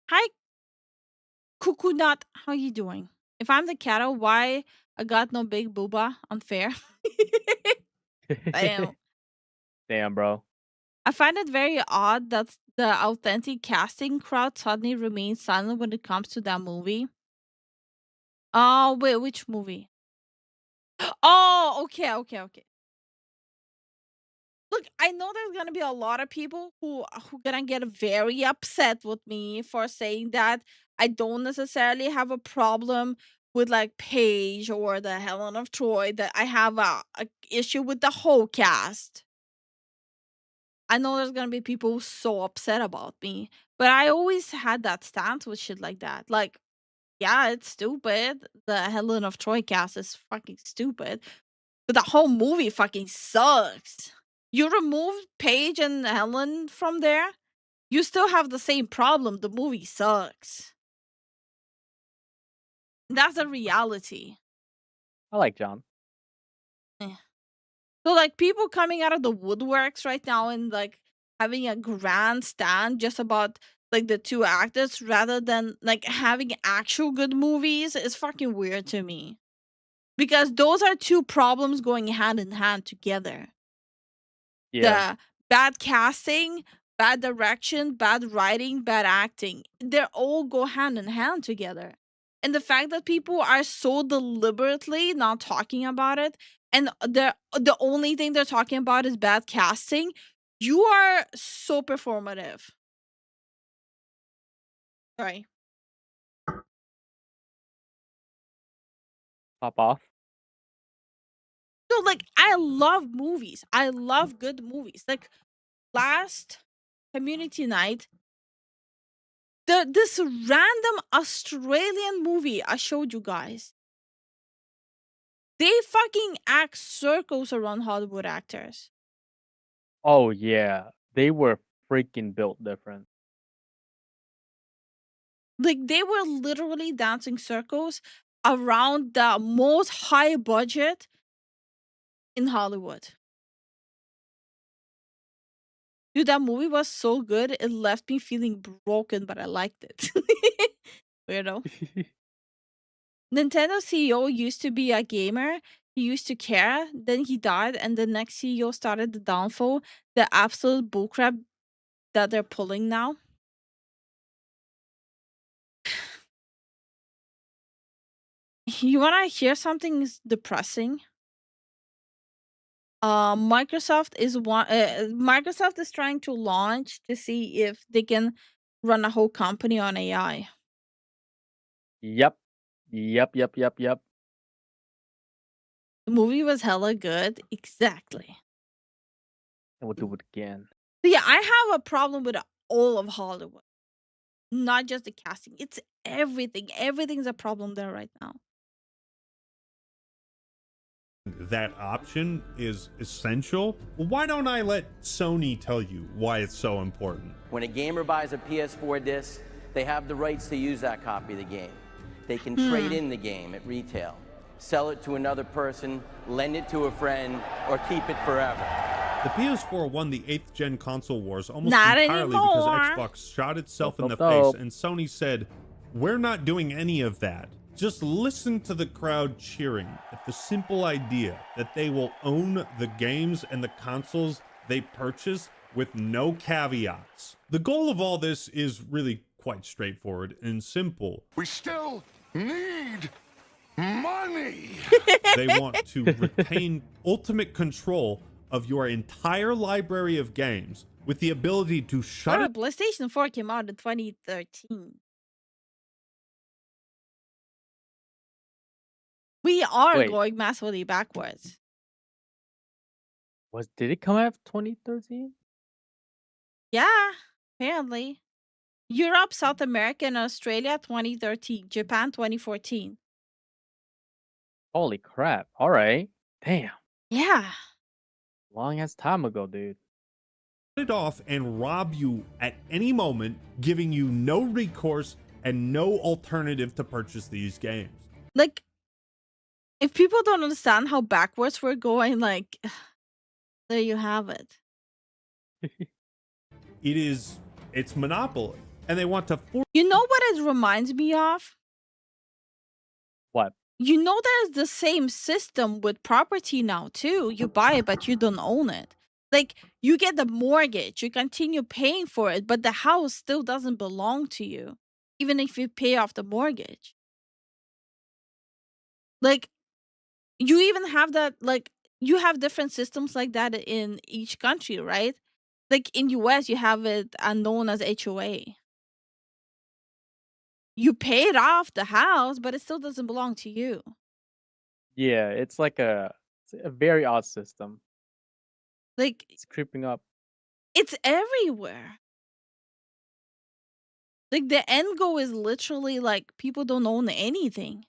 Hi, Cuckoo Nut. How you doing? If I'm the cattle, why I got no big booba? Unfair. Damn. Damn, bro. I find it very odd that the authentic casting crowd suddenly remains silent when it comes to that movie. Oh, wait, which movie? Oh, okay. Look, I know there's gonna be a lot of people who gonna get very upset with me for saying that. I don't necessarily have a problem with like Paige or the Helen of Troy. That I have a issue with the whole cast. I know there's gonna be people so upset about me, but I always had that stance with shit like that. Like, yeah, it's stupid. The Helen of Troy cast is fucking stupid, but the whole movie fucking sucks. You remove Paige and Helen from there, you still have the same problem. The movie sucks. That's the reality. I like John. So like people coming out of the woodworks right now and like having a grand stand just about like the two actors rather than like having actual good movies is fucking weird to me. Because those are two problems going hand in hand together. Yeah. The bad casting, bad direction, bad writing, bad acting. They all go hand in hand together. And the fact that people are so deliberately not talking about it, and the only thing they're talking about is bad casting, you are so performative. Sorry. Pop off. So like I love movies. I love good movies. Like last community night, this random Australian movie I showed you guys. They fucking act circles around Hollywood actors. Oh yeah, they were freaking built different. Like they were literally dancing circles around the most high budget in Hollywood. Dude, that movie was so good, it left me feeling broken, but I liked it. Weirdo. Nintendo CEO used to be a gamer. He used to care. Then he died, and the next CEO started the downfall. The absolute bullcrap that they're pulling now. You wanna hear something depressing? Microsoft is trying to launch to see if they can run a whole company on AI. Yep. Yep. The movie was hella good. Exactly. And we'll do it again. So yeah, I have a problem with all of Hollywood. Not just the casting. It's everything. Everything's a problem there right now. That option is essential. Why don't I let Sony tell you why it's so important? When a gamer buys a PS4 disc, they have the rights to use that copy of the game. They can trade in the game at retail, sell it to another person, lend it to a friend, or keep it forever. The PS4 won the 8th gen console wars almost Not entirely anymore. because Xbox shot itself in the face and Sony said, "We're not doing any of that." Just listen to the crowd cheering at the simple idea that they will own the games and the consoles they purchase with no caveats. The goal of all this is really quite straightforward and simple. We still need money. They want to retain ultimate control of your entire library of games with the ability to shut it. PlayStation 4 came out in 2013. We are going massively backwards. Did it come out 2013? Yeah, apparently. Europe, South America, and Australia 2013. Japan 2014. Holy crap. All right. Damn. Yeah. Long ass time ago, dude. It off and rob you at any moment, giving you no recourse and no alternative to purchase these games. Like, if people don't understand how backwards we're going, like, there you have it. It's monopoly, and they want to force. You know what it reminds me of? What? You know there's the same system with property now, too. You buy it, but you don't own it. Like, you get the mortgage, you continue paying for it, but the house still doesn't belong to you, even if you pay off the mortgage. Like, you even have that, like, you have different systems like that in each country, right? Like, in US, you have it known as HOA. You paid off the house, but it still doesn't belong to you. Yeah, it's like it's a very odd system. Like, it's creeping up. It's everywhere. Like, the end goal is literally like people don't own anything.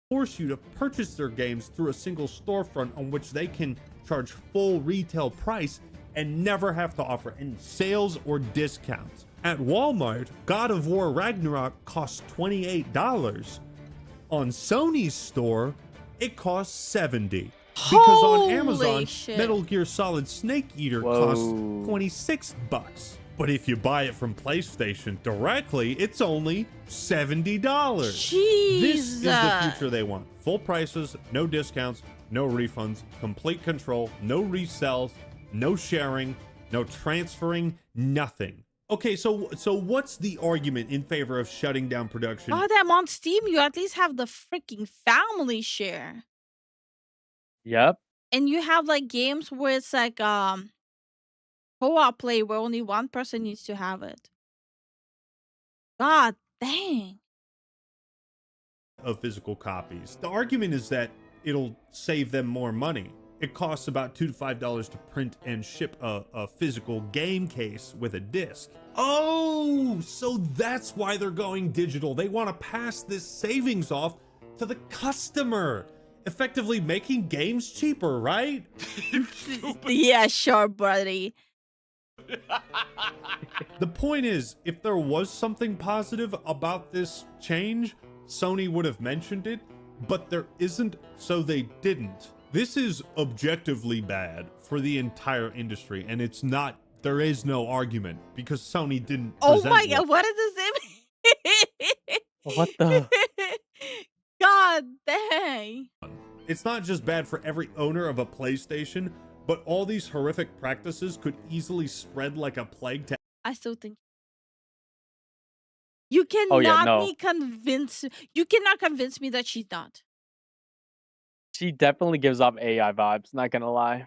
Force you to purchase their games through a single storefront on which they can charge full retail price and never have to offer any sales or discounts. At Walmart, God of War Ragnarok costs $28. On Sony's store, it costs 70. Because on Holy Amazon, shit. Metal Gear Solid Snake Eater costs 26 bucks. But if you buy it from PlayStation directly, it's only $70. This is the future they want. Full prices, no discounts, no refunds, complete control, no resells, no sharing, no transferring, nothing. Okay, so what's the argument in favor of shutting down production? Oh, damn, on Steam, you at least have the freaking family share. Yep. And you have like games where it's like co-op play where only one person needs to have it. God dang. Of physical copies. The argument is that it'll save them more money. It costs about $2 to $5 to print and ship a physical game case with a disc. Oh, so that's why they're going digital. They want to pass this savings off to the customer, effectively making games cheaper, right? Yeah, sure, buddy. The point is, if there was something positive about this change, Sony would have mentioned it, but there isn't, so they didn't. This is objectively bad for the entire industry, and it's not, there is no argument because Sony didn't. Oh my god, what is this? What the? God dang. It's not just bad for every owner of a PlayStation, but all these horrific practices could easily spread like a plague to. I still think you cannot be convinced. You cannot convince me that she's not. She definitely gives off AI vibes, not gonna lie.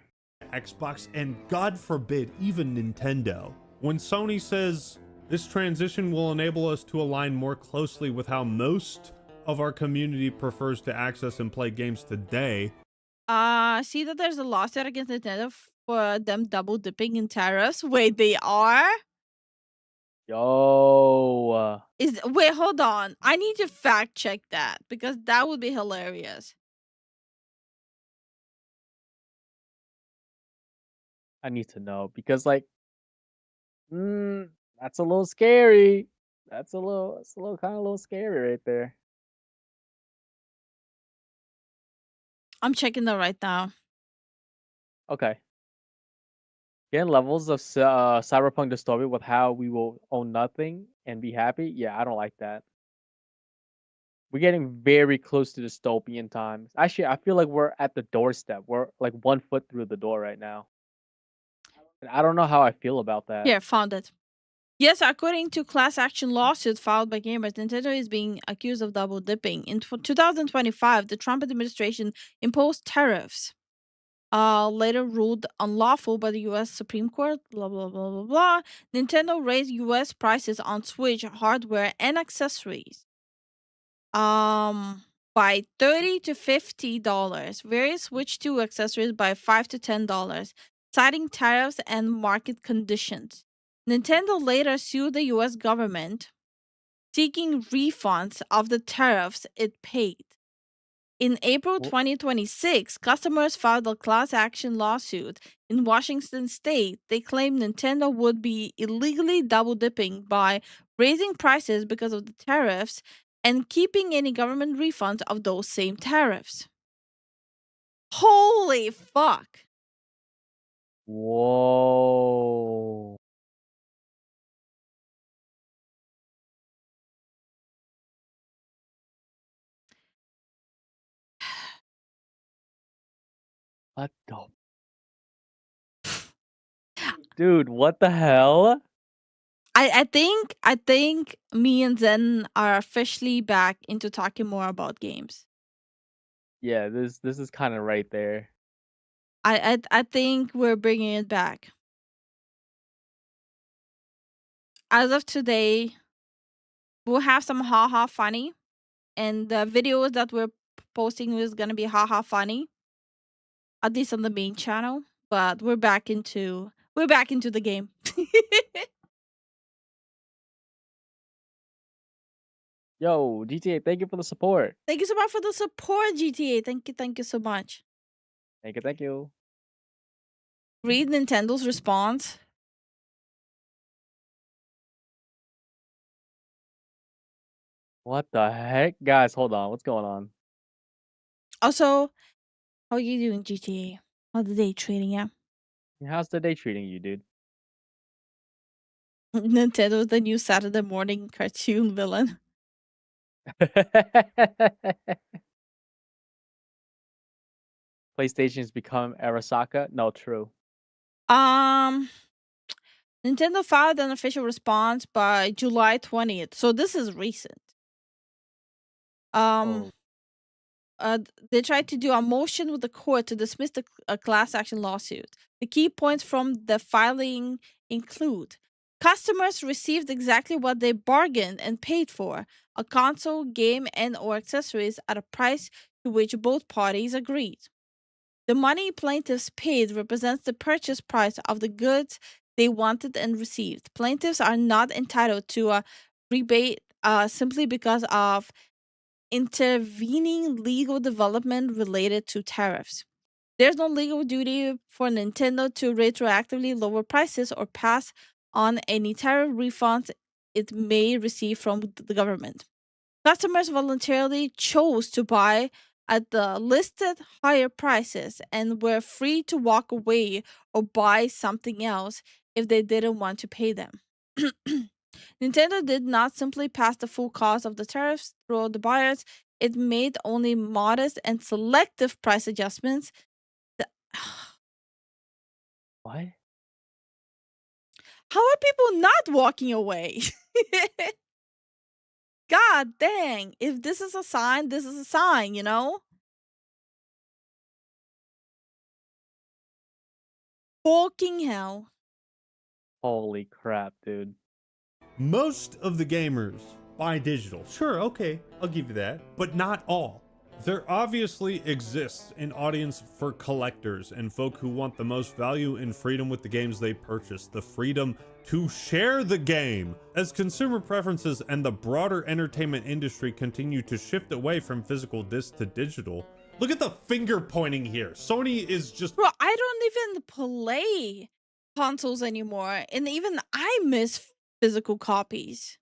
Xbox and God forbid even Nintendo. When Sony says this transition will enable us to align more closely with how most of our community prefers to access and play games today. See that there's a lawsuit against Nintendo for them double dipping in tariffs. Wait, they are? Yo. Wait, hold on. I need to fact check that because that would be hilarious. I need to know because like that's a little scary. That's a little scary right there. I'm checking that right now. Okay. Getting levels of cyberpunk dystopia with how we will own nothing and be happy. Yeah, I don't like that. We're getting very close to dystopian times. Actually, I feel like we're at the doorstep. We're like 1 foot through the door right now. And I don't know how I feel about that. Here, found it. Yes, according to class action lawsuit filed by gamers, Nintendo is being accused of double dipping. In 2025, the Trump administration imposed tariffs, later ruled unlawful by the U.S. Supreme Court. Blah blah blah blah blah. Nintendo raised U.S. prices on Switch hardware and accessories, by $30 to $50. Various Switch 2 accessories by $5 to $10, citing tariffs and market conditions. Nintendo later sued the US government, seeking refunds of the tariffs it paid. In April 2026, customers filed a class action lawsuit in Washington state. They claimed Nintendo would be illegally double dipping by raising prices because of the tariffs and keeping any government refunds of those same tariffs. Holy fuck. Whoa. What the? Dude, what the hell? I think me and Zen are officially back into talking more about games. Yeah, this is kind of right there. I think we're bringing it back. As of today, we'll have some haha funny, and the videos that we're posting is gonna be haha funny. At least on the main channel, but we're back into the game. Yo, GTA, thank you for the support. Thank you so much for the support, GTA. Thank you so much. Thank you. Read Nintendo's response. What the heck? Guys, hold on. What's going on? Also, how are you doing, GTA? How's the day treating you? How's the day treating you, dude? Nintendo's the new Saturday morning cartoon villain. PlayStation's become Arasaka? No, true. Nintendo filed an official response by July 20th, so this is recent. They tried to do a motion with the court to dismiss the class action lawsuit. The key points from the filing include customers received exactly what they bargained and paid for, a console, game, and/or accessories at a price to which both parties agreed. The money plaintiffs paid represents the purchase price of the goods they wanted and received. Plaintiffs are not entitled to a rebate simply because of intervening legal development related to tariffs. There's no legal duty for Nintendo to retroactively lower prices or pass on any tariff refunds it may receive from the government. Customers voluntarily chose to buy at the listed higher prices and were free to walk away or buy something else if they didn't want to pay them. Nintendo did not simply pass the full cost of the tariffs through the buyers. It made only modest and selective price adjustments. What? How are people not walking away? God dang. If this is a sign, this is a sign, you know? Fucking hell. Holy crap, dude. Most of the gamers buy digital. Sure, okay, I'll give you that. But not all. There obviously exists an audience for collectors and folk who want the most value and freedom with the games they purchase. The freedom to share the game. As consumer preferences and the broader entertainment industry continue to shift away from physical discs to digital. Look at the finger pointing here. Sony is just... Bro, I don't even play consoles anymore. And even I miss physical copies.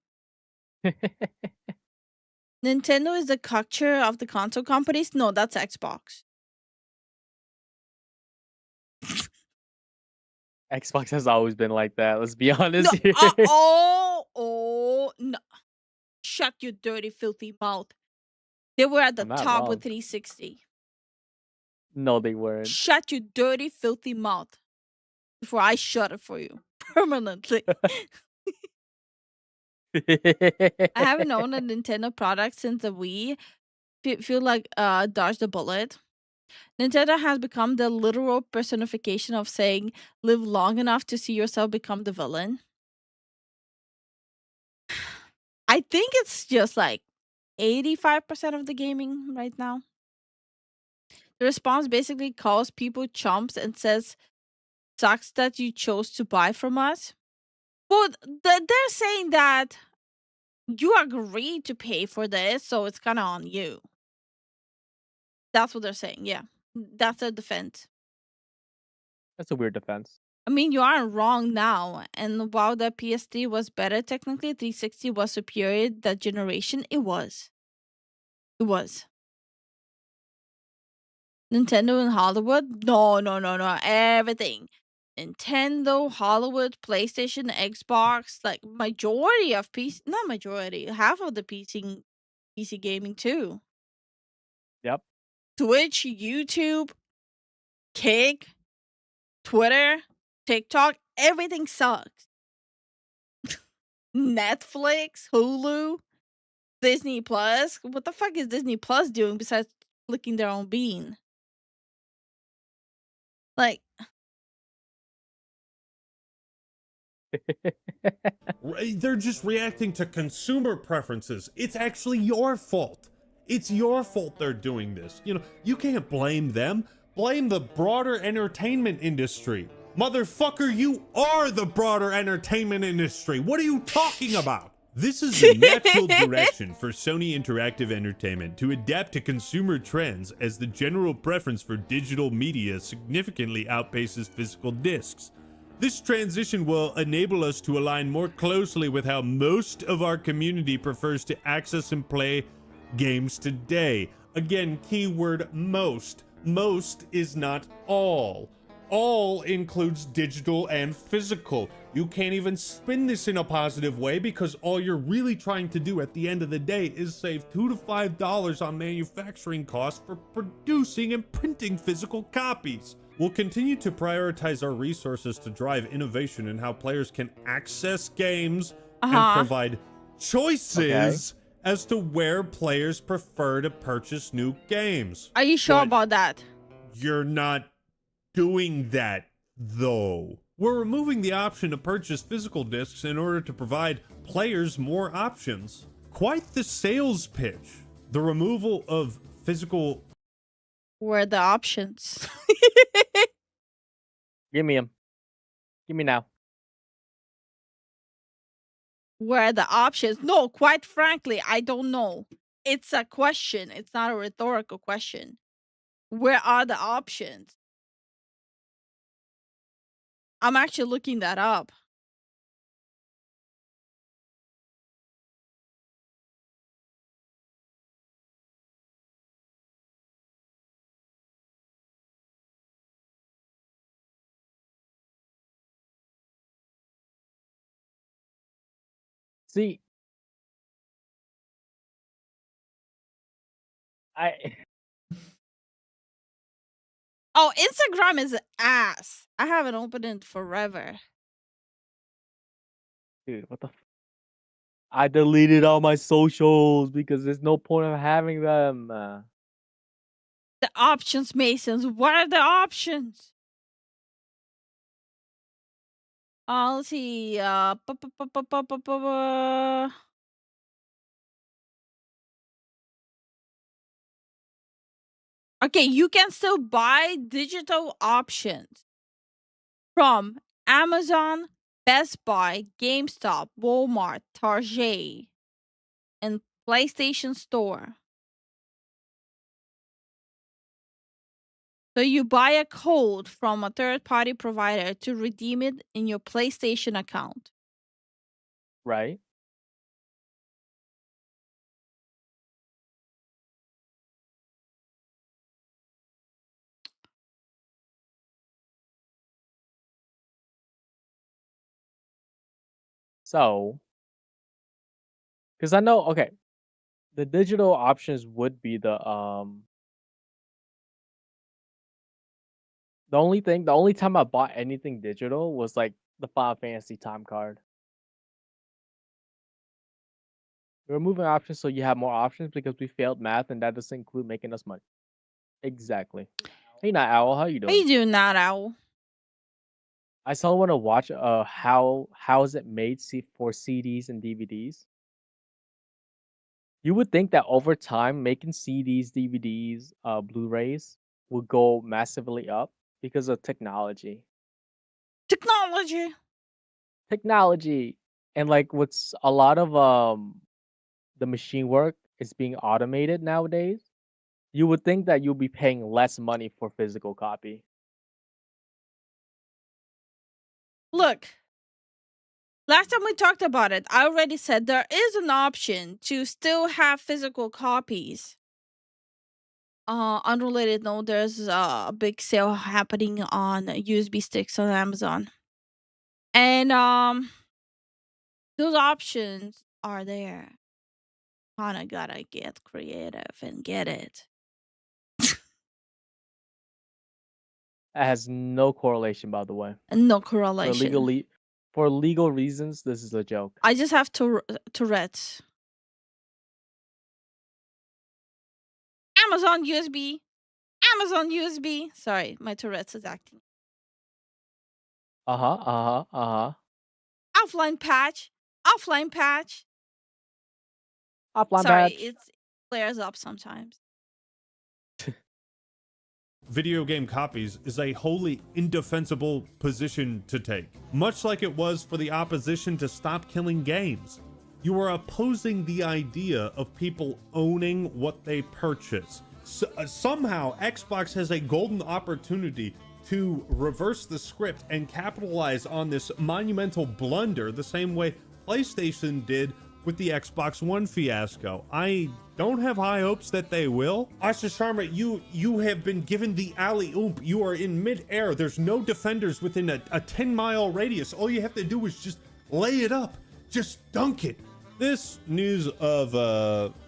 Nintendo is the culture of the console companies? No, that's Xbox. Xbox has always been like that. Let's be honest No, here. no. Shut your dirty, filthy mouth. They were at the I'm not top wrong. with 360. No, they weren't. Shut your dirty, filthy mouth before I shut it for you permanently. I haven't owned a Nintendo product since the Wii. Feel like dodged a bullet. Nintendo has become the literal personification of saying, live long enough to see yourself become the villain. I think it's just like 85% of the gaming right now. The response basically calls people chumps and says, sucks that you chose to buy from us. But they're saying that you agreed to pay for this, so it's kind of on you. That's what they're saying, yeah. That's their defense. That's a weird defense. I mean, you aren't wrong now. And while the PS3 was better technically, 360 was superior that generation. It was. It was. Nintendo and Hollywood? No. Everything. Nintendo, Hollywood, PlayStation, Xbox, like majority of PC, not majority, half of the PC gaming too. Yep. Twitch, YouTube, Kick, Twitter, TikTok, everything sucks. Netflix, Hulu, Disney Plus. What the fuck is Disney Plus doing besides flicking their own bean? Like, They're just reacting to consumer preferences. It's actually your fault. It's your fault they're doing this. You know, you can't blame them. Blame the broader entertainment industry. Motherfucker, you are the broader entertainment industry. What are you talking about? This is the natural direction for Sony Interactive Entertainment to adapt to consumer trends as the general preference for digital media significantly outpaces physical discs. This transition will enable us to align more closely with how most of our community prefers to access and play games today. Again, keyword most. Most is not all. All includes digital and physical. You can't even spin this in a positive way because all you're really trying to do at the end of the day is save $2 to $5 on manufacturing costs for producing and printing physical copies. We'll continue to prioritize our resources to drive innovation in how players can access games and provide choices as to where players prefer to purchase new games. Are you sure about that? You're not doing that, though. We're removing the option to purchase physical discs in order to provide players more options. Quite the sales pitch. The removal of physical... Where are the options? Give me them. Give me now. Where are the options? No, quite frankly, I don't know. It's a question. It's not a rhetorical question. Where are the options? I'm actually looking that up. See, Oh, Instagram is ass. I haven't opened it forever. dude, what the? I deleted all my socials because there's no point of having them. The options, Masons. What are the options? Let's see. Okay, you can still buy digital options from Amazon, Best Buy, GameStop, Walmart, Target, and PlayStation Store. So you buy a code from a third-party provider to redeem it in your PlayStation account. Right. So, because I know, okay, the digital options would be the only time I bought anything digital was like the Final Fantasy time card. We're removing options so you have more options because we failed math and that doesn't include making us money. Exactly. Hey, Night Owl, how you doing? How you doing, Night Owl? I still want to watch how is it made for CDs and DVDs. You would think that over time making CDs, DVDs, Blu-rays would go massively up because of technology. Technology. And like what's a lot of the machine work is being automated nowadays. You would think that you'll be paying less money for physical copy. Look, last time we talked about it, I already said there is an option to still have physical copies. Unrelated note, there's a big sale happening on USB sticks on Amazon. And those options are there. Kinda gotta get creative and get it. It has no correlation, by the way. No For correlation. for legal reasons, this is a joke. I just have Tourette's. Amazon USB. Amazon USB. Sorry, my Tourette's is acting. Offline Offline patch. Offline Sorry, patch. it flares up sometimes. Video game copies is a wholly indefensible position to take, much like it was for the opposition to stop killing games. You are opposing the idea of people owning what they purchase. Somehow, Xbox has a golden opportunity to reverse the script and capitalize on this monumental blunder the same way PlayStation did with the Xbox One fiasco. I don't have high hopes that they will. Asha Sharma, you have been given the alley-oop. You are in mid-air. There's no defenders within a 10-mile radius. All you have to do is just lay it up. Just dunk it. This news of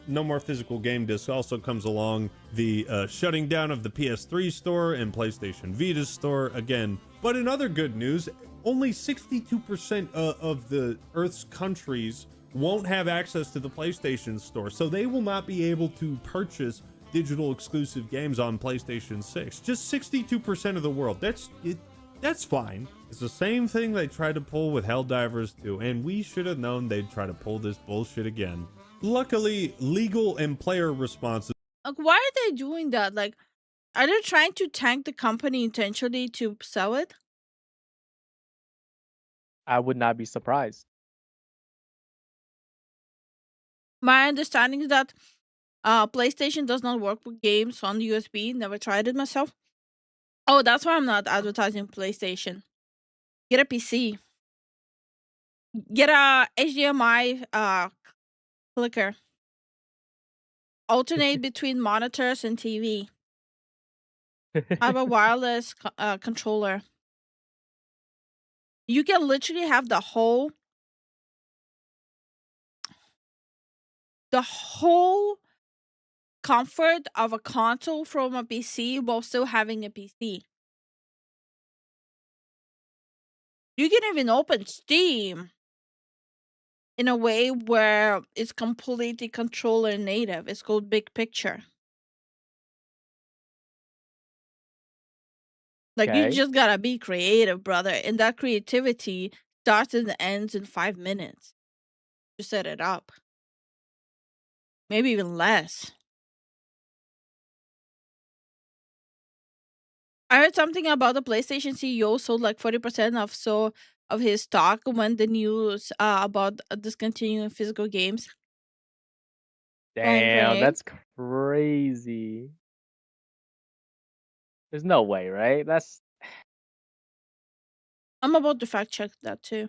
no more physical game discs also comes along the shutting down of the PS3 store and PlayStation Vita store again. But in other good news, only 62% of the Earth's countries won't have access to the PlayStation store, so they will not be able to purchase digital exclusive games on PlayStation 6. Just 62% of the world. That's fine. It's the same thing they tried to pull with Helldivers 2, and we should have known they'd try to pull this bullshit again. Luckily, legal and player responses. Like, why are they doing that? Like, are they trying to tank the company intentionally to sell it? I would not be surprised. My understanding is that PlayStation does not work with games on USB. Never tried it myself. Oh, that's why I'm not advertising PlayStation. Get a PC. Get a HDMI clicker. Alternate between monitors and TV. Have a wireless controller. You can literally have the whole comfort of a console from a PC while still having a PC. You can even open Steam in a way where it's completely controller native. It's called Big Picture. Like, you just gotta be creative, brother. And that creativity starts and ends in 5 minutes. To set it up. Maybe even less. I heard something about the PlayStation CEO sold like 40% of his stock when the news about discontinuing physical games. Damn, that's crazy. There's no way, right? I'm about to fact check that too.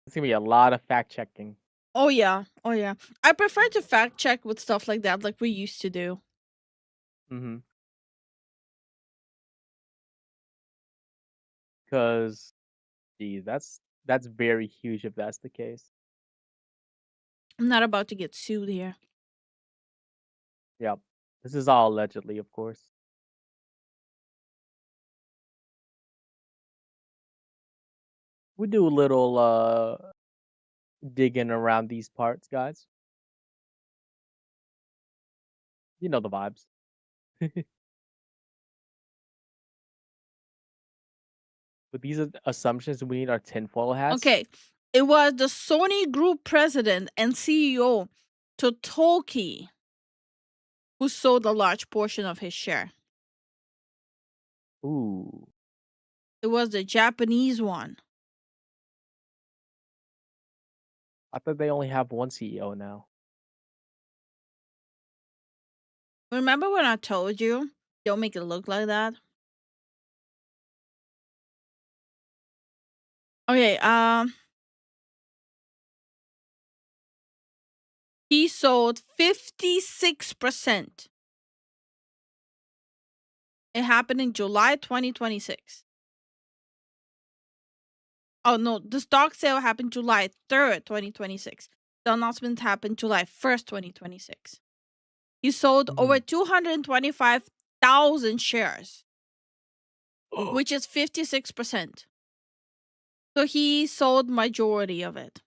It's gonna be a lot of fact checking. Oh yeah. I prefer to fact check with stuff like that, like we used to do. Because, geez, that's very huge if that's the case. I'm not about to get sued here. Yep. This is all allegedly, of course. We do a little digging around these parts, guys. You know the vibes. With these assumptions, we need our tinfoil hats. Okay. It was the Sony Group president and CEO, Totoki, who sold a large portion of his share. Ooh. It was the Japanese one. I thought they only have one CEO now. Remember when I told you, don't make it look like that? Okay, he sold 56%. It happened in July 2026. Oh no, the stock sale happened July 3rd, 2026. The announcement happened July 1st, 2026. He sold over 225,000 shares, which is 56%. So he sold majority of it.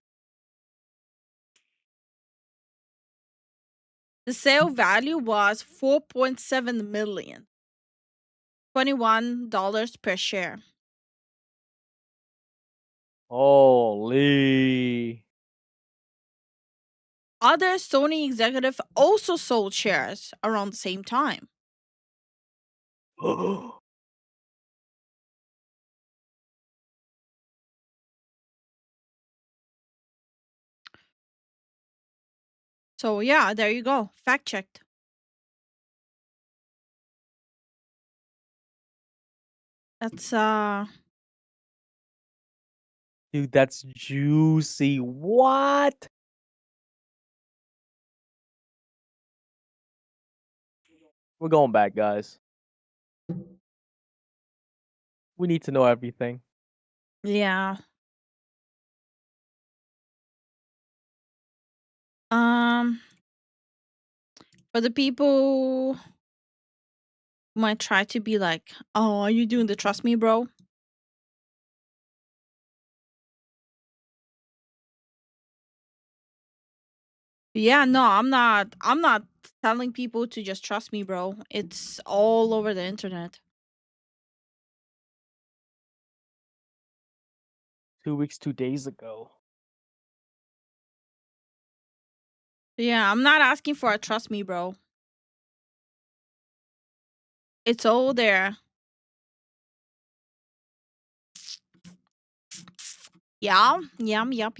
The sale value was $4.7 million. $21 per share. Holy. Other Sony executives also sold shares around the same time. So yeah, there you go. Fact checked. That's Dude, that's juicy. What? We're going back, guys. We need to know everything. Yeah. Um, for the people who might try to be like, "Oh, are you doing the trust me, bro?" Yeah, no, I'm not. I'm not telling people to just trust me, bro. It's all over the internet. 2 weeks, 2 days ago. Yeah, I'm not asking for a trust me, bro. It's all there. Yeah, yep.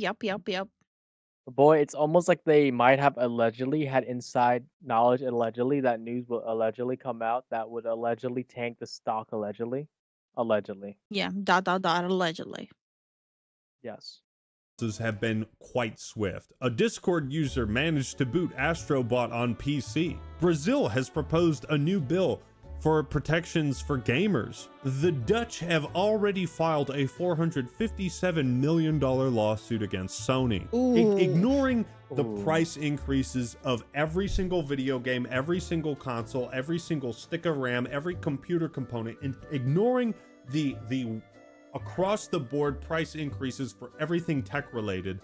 Boy, it's almost like they might have allegedly had inside knowledge, allegedly, that news will allegedly come out that would allegedly tank the stock, allegedly. Allegedly. Yeah, allegedly. Yes. Have been quite swift. A Discord user managed to boot Astrobot on PC. Brazil has proposed a new bill for protections for gamers. The Dutch have already filed a $457 million lawsuit against Sony. Ignoring the price increases of every single video game, every single console, every single stick of RAM, every computer component, and ignoring the across the board price increases for everything tech related,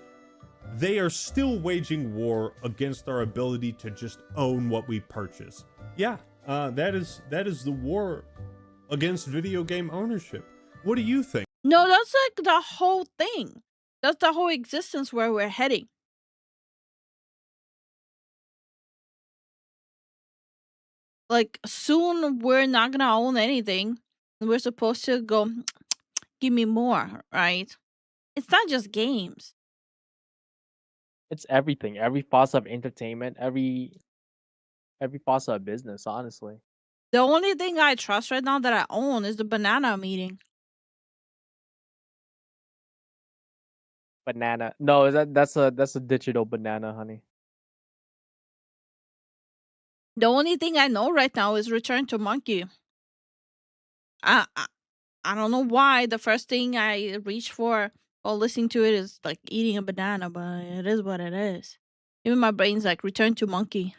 they are still waging war against our ability to just own what we purchase. Yeah, that is the war against video game ownership. What do you think? No, that's like the whole thing. That's the whole existence where we're heading. Like soon we're not gonna own anything. We're supposed to go give me more, right? It's not just games. It's everything. Every facet of entertainment, every facet of business, honestly. The only thing I trust right now that I own is the banana I'm eating. Banana. No, that's a digital banana, honey. The only thing I know right now is Return to Monkey. I don't know why the first thing I reach for while listening to it is like eating a banana, but it is what it is. Even my brain's like Return to Monkey.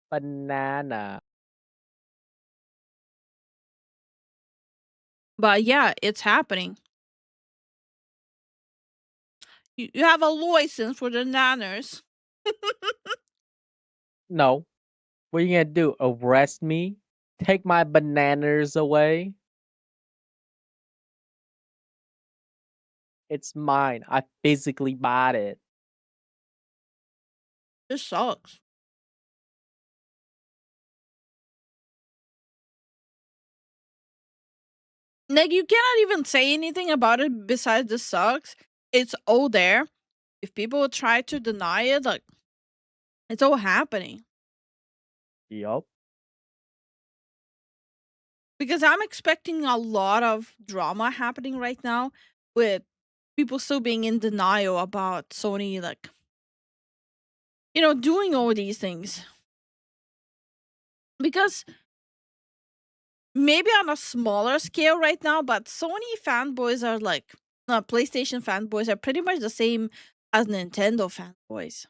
Banana. But yeah, it's happening. You have a license for the nanners. No. What are you gonna do? Arrest me? Take my bananas away? It's mine. I physically bought it. This sucks. Like, you cannot even say anything about it besides this sucks. It's all there. If people try to deny it, like, it's all happening. Yup. Because I'm expecting a lot of drama happening right now with people still being in denial about Sony, like, doing all these things. Because maybe on a smaller scale right now, but Sony fanboys are like, PlayStation fanboys are pretty much the same as Nintendo fanboys.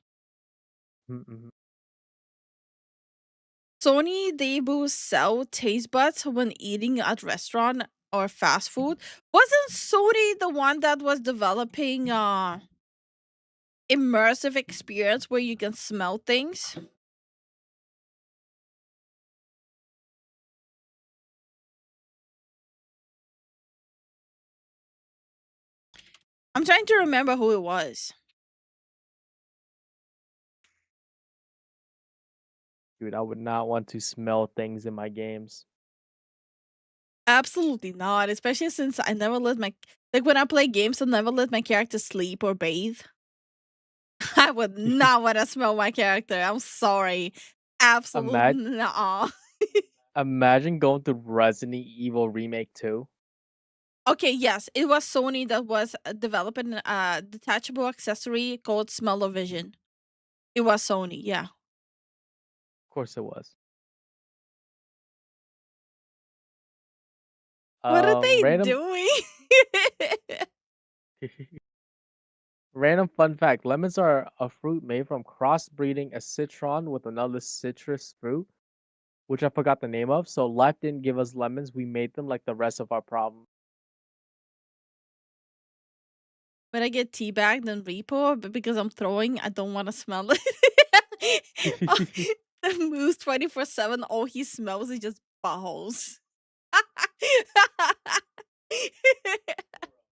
Sony, they will sell taste buds when eating at restaurant or fast food. Wasn't Sony the one that was developing immersive experience where you can smell things? I'm trying to remember who it was. Dude, I would not want to smell things in my games. Absolutely not, especially since I never let when I play games, I never let my character sleep or bathe. I would not want to smell my character. I'm sorry. Absolutely not. Imagine going to Resident Evil Remake 2. Okay, yes, it was Sony that was developing a detachable accessory called Smell-O-Vision. It was Sony, yeah. Of course it was. What are they Random doing? random fun fact: lemons are a fruit made from crossbreeding a citron with another citrus fruit, which I forgot the name of. So life didn't give us lemons; we made them like the rest of our problems. When I get teabagged and repo, but because I'm throwing, I don't want to smell it. The Moose 24/7, all he smells is just buttholes.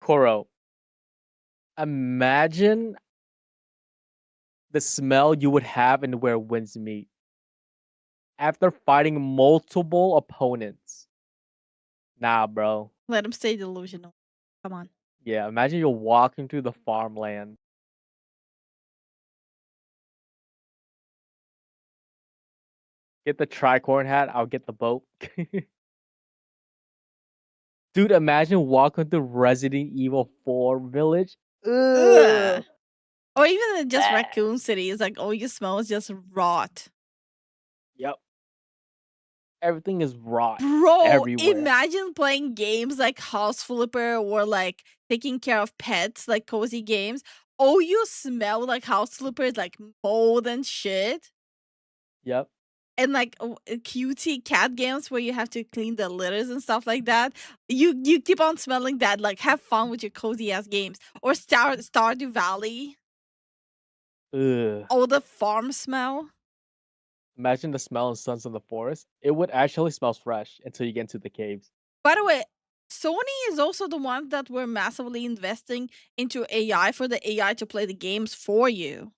Koro, imagine the smell you would have in where winds meet after fighting multiple opponents. Nah, bro. Let him stay delusional. Come on. Yeah, imagine you're walking through the farmland. Get the tricorn hat, I'll get the boat. Dude, imagine walking through Resident Evil 4 village. Ugh. Ugh. Or even in just Raccoon City, it's like all you smell is just rot. Yep. Everything is rot Bro, everywhere. imagine playing games like House Flipper or like taking care of pets, like cozy games. Oh, you smell like House Flipper is like mold and shit. Yep. And like cutie cat games where you have to clean the litters and stuff like that. You keep on smelling that. Like have fun with your cozy ass games. Or Stardew Valley. Ugh. Oh, the farm smell. Imagine the smell in Sons of the Forest. It would actually smell fresh until you get into the caves. By the way, Sony is also the ones that were massively investing into AI for the AI to play the games for you.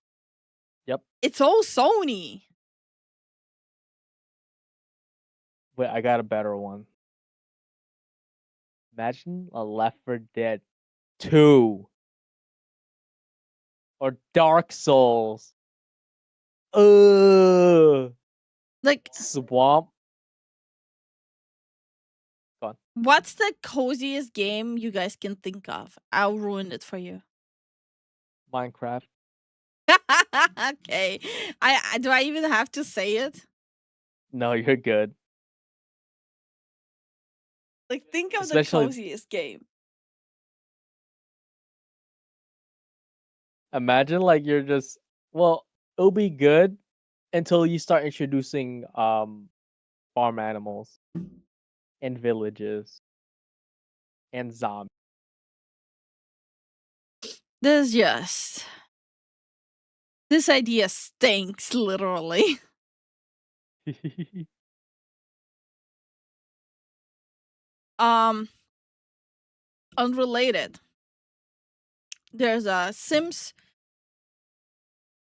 Yep. It's all Sony. Wait, I got a better one. Imagine a Left 4 Dead 2 or Dark Souls. Like swamp. Fun. What's the coziest game you guys can think of? I'll ruin it for you. Minecraft. Okay. I do I even have to say it? No, you're good. Like think of Especially- the coziest game. Imagine like you're just it'll be good until you start introducing farm animals and villages and zombies. This idea stinks, literally. Unrelated. There's a Sims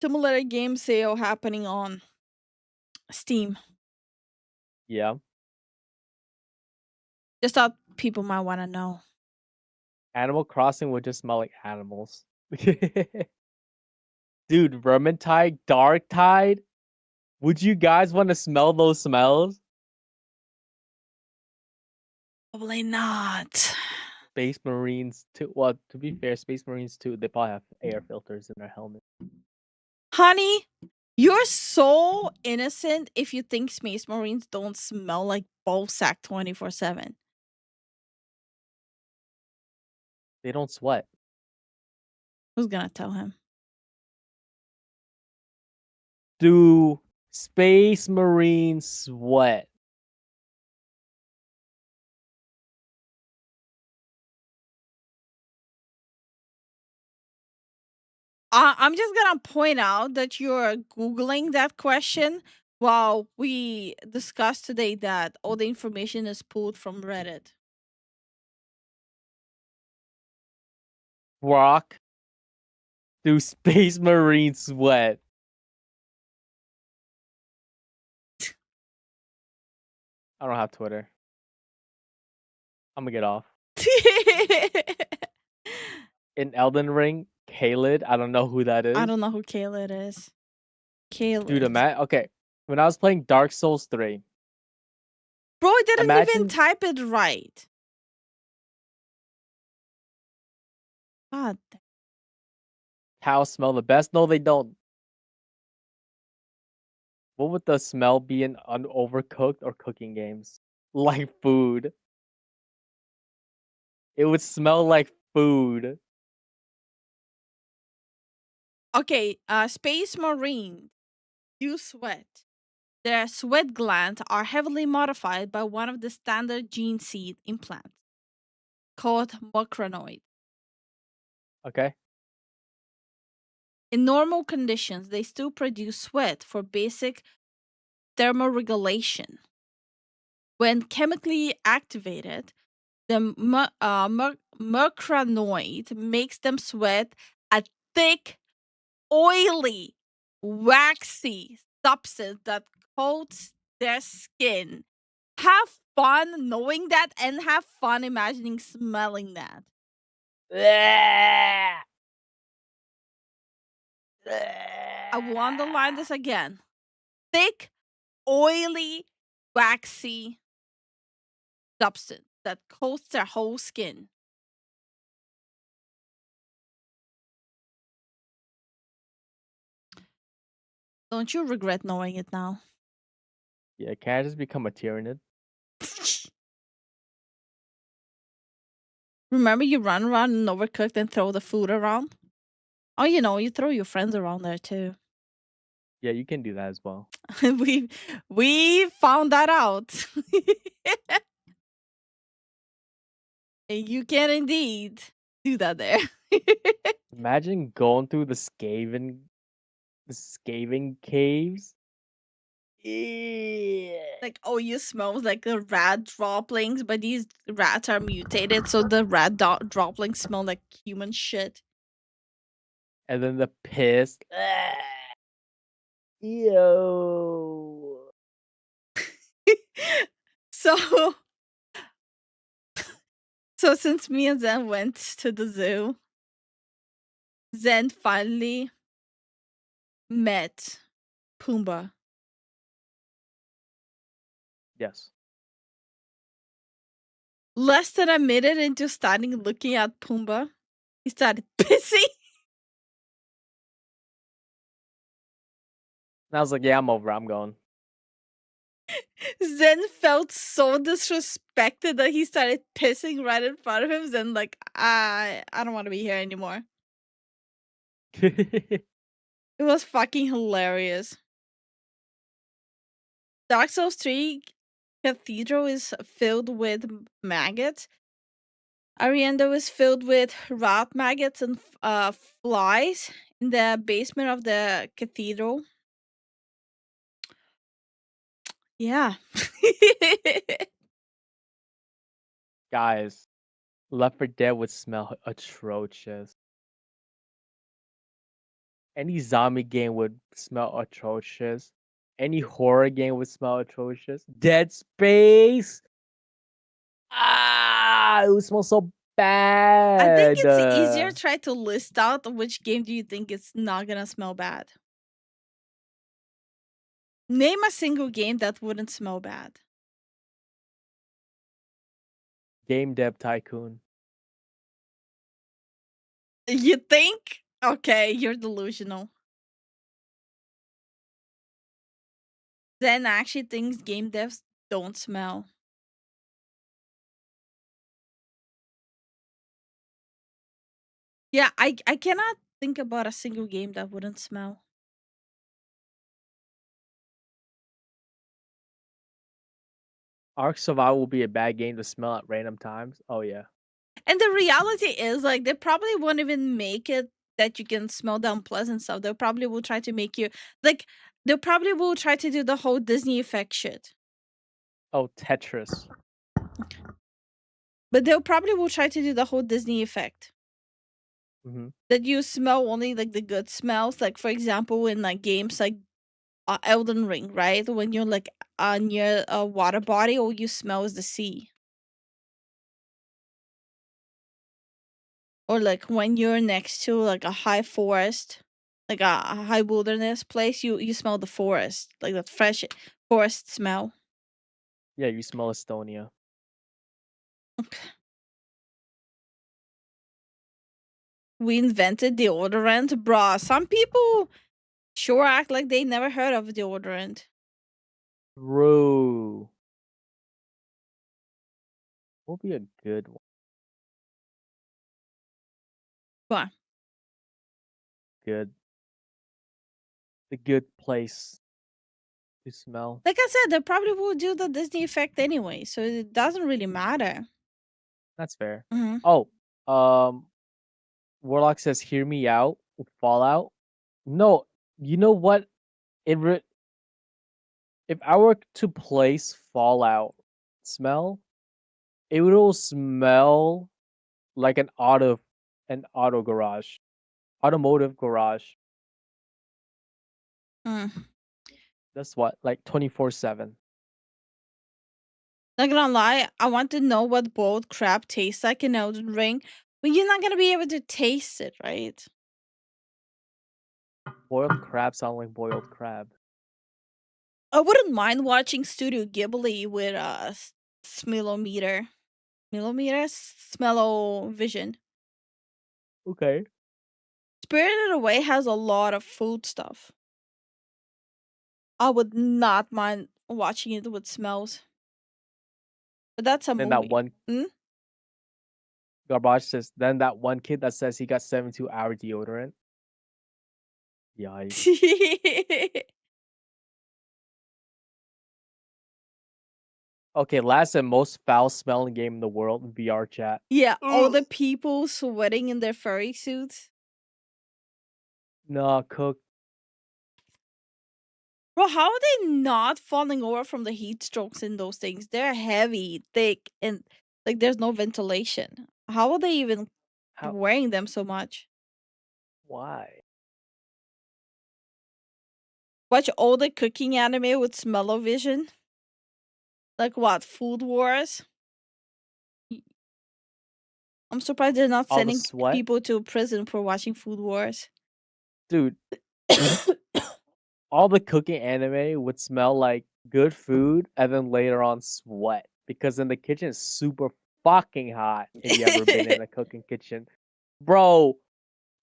simulator game sale happening on Steam. Yeah. Just thought people might want to know. Animal Crossing would just smell like animals. Dude, Vermintide, Darktide. Would you guys want to smell those smells? Probably not. Space Marines too. Well, to be fair, Space Marines too. They probably have air filters in their helmet. Honey, you're so innocent if you think Space Marines don't smell like ballsack 24/7. They don't sweat. Who's gonna tell him? Do Space Marines sweat? I'm just gonna point out that you're Googling that question while we discussed today that all the information is pulled from Reddit. Rock. Do Space Marines sweat? I don't have Twitter. I'm gonna get off. In Elden Ring, Kaled. I don't know who that is. I don't know who Kaled is. Kaled. Dude, okay. When I was playing Dark Souls 3. Bro, I didn't even Imagine- type it right. God. Cows smell the best? No, they don't. What would the smell be in overcooked or cooking games? Like food. It would smell like food. Okay, space marine. You sweat. Their sweat glands are heavily modified by one of the standard gene seed implants called mocranoid. Okay. In normal conditions, they still produce sweat for basic thermoregulation. When chemically activated, the mocranoid makes them sweat a thick, oily, waxy substance that coats their skin. Have fun knowing that and have fun imagining smelling that. I will underline this again. Thick, oily, waxy substance that coats their whole skin. Don't you regret knowing it now? Yeah, can I just become a tyrannid? Remember you run around and overcooked and throw the food around? Oh, you throw your friends around there too. Yeah, you can do that as well. we found that out. And you can indeed do that there. Imagine going through the Skaven caves. Like, oh, you smell like the rat droplings, but these rats are mutated, so the rat droplings smell like human shit. And then the piss. Yo. So since me and Zen went to the zoo, Zen finally met Pumbaa. Yes. Less than a minute into standing looking at Pumbaa, he started pissing. And I was like, yeah, I'm over. I'm going. Zen felt so disrespected that he started pissing right in front of him. Zen like, I don't want to be here anymore. It was fucking hilarious. Dark Souls 3 Cathedral is filled with maggots. Ariendo is filled with rat maggots and flies in the basement of the cathedral. Yeah. Guys, Left 4 Dead would smell atrocious. Any zombie game would smell atrocious. Any horror game would smell atrocious. Dead Space. It would smell so bad. I think it's easier to try to list out which game do you think it's not gonna smell bad. Name a single game that wouldn't smell bad. Game Dev Tycoon. You think? Okay, you're delusional. Zen actually thinks game devs don't smell. Yeah, I cannot think about a single game that wouldn't smell. Ark Survival will be a bad game to smell at random times. Oh yeah. And the reality is, like, they probably won't even make it that you can smell the unpleasant stuff. They probably will try to make you like. They probably will try to do the whole Disney effect shit. Oh, Tetris. But they'll probably will try to do the whole Disney effect. That you smell only like the good smells. Like, for example, in like games like Elden Ring, right? When you're like near a water body, all you smell is the sea. Or like when you're next to like a high forest, like a high wilderness place, you smell the forest, like that fresh forest smell. Yeah, you smell Estonia. Okay. We invented deodorant, bruh. Some people sure act like they never heard of deodorant. True. Will be a good one. What? Good. The good place to smell. Like I said, they probably will do the Disney effect anyway, so it doesn't really matter. That's fair. Mhm. Oh, Warlock says, "Hear me out." Fallout. No, you know what? If I were to place Fallout smell, it would all smell like an auto garage, automotive garage. Mm. That's what, like 24/7. Not gonna lie, I want to know what boiled crab tastes like in Elden Ring, but you're not gonna be able to taste it, right? Boiled crab sound like boiled crab. I wouldn't mind watching Studio Ghibli with Smellometer. Smell-o-vision. Okay. Spirited Away has a lot of food stuff. I would not mind watching it with smells. But that's a Then movie. that one Garbage says, then that one kid that says he got 72-hour deodorant. Yikes. Okay, last and most foul smelling game in the world in VR chat. Yeah, all the people sweating in their furry suits. No, Cook. Bro, how are they not falling over from the heat strokes in those things? They're heavy, thick, and like there's no ventilation. How are they even wearing them so much? Why? Watch all the cooking anime with smell-o-vision. Like what? Food Wars? I'm surprised they're not All the sending sweat? people to prison for watching Food Wars. Dude. All the cooking anime would smell like good food and then later on sweat. Because in the kitchen it's super fucking hot if you ever been in a cooking kitchen. Bro,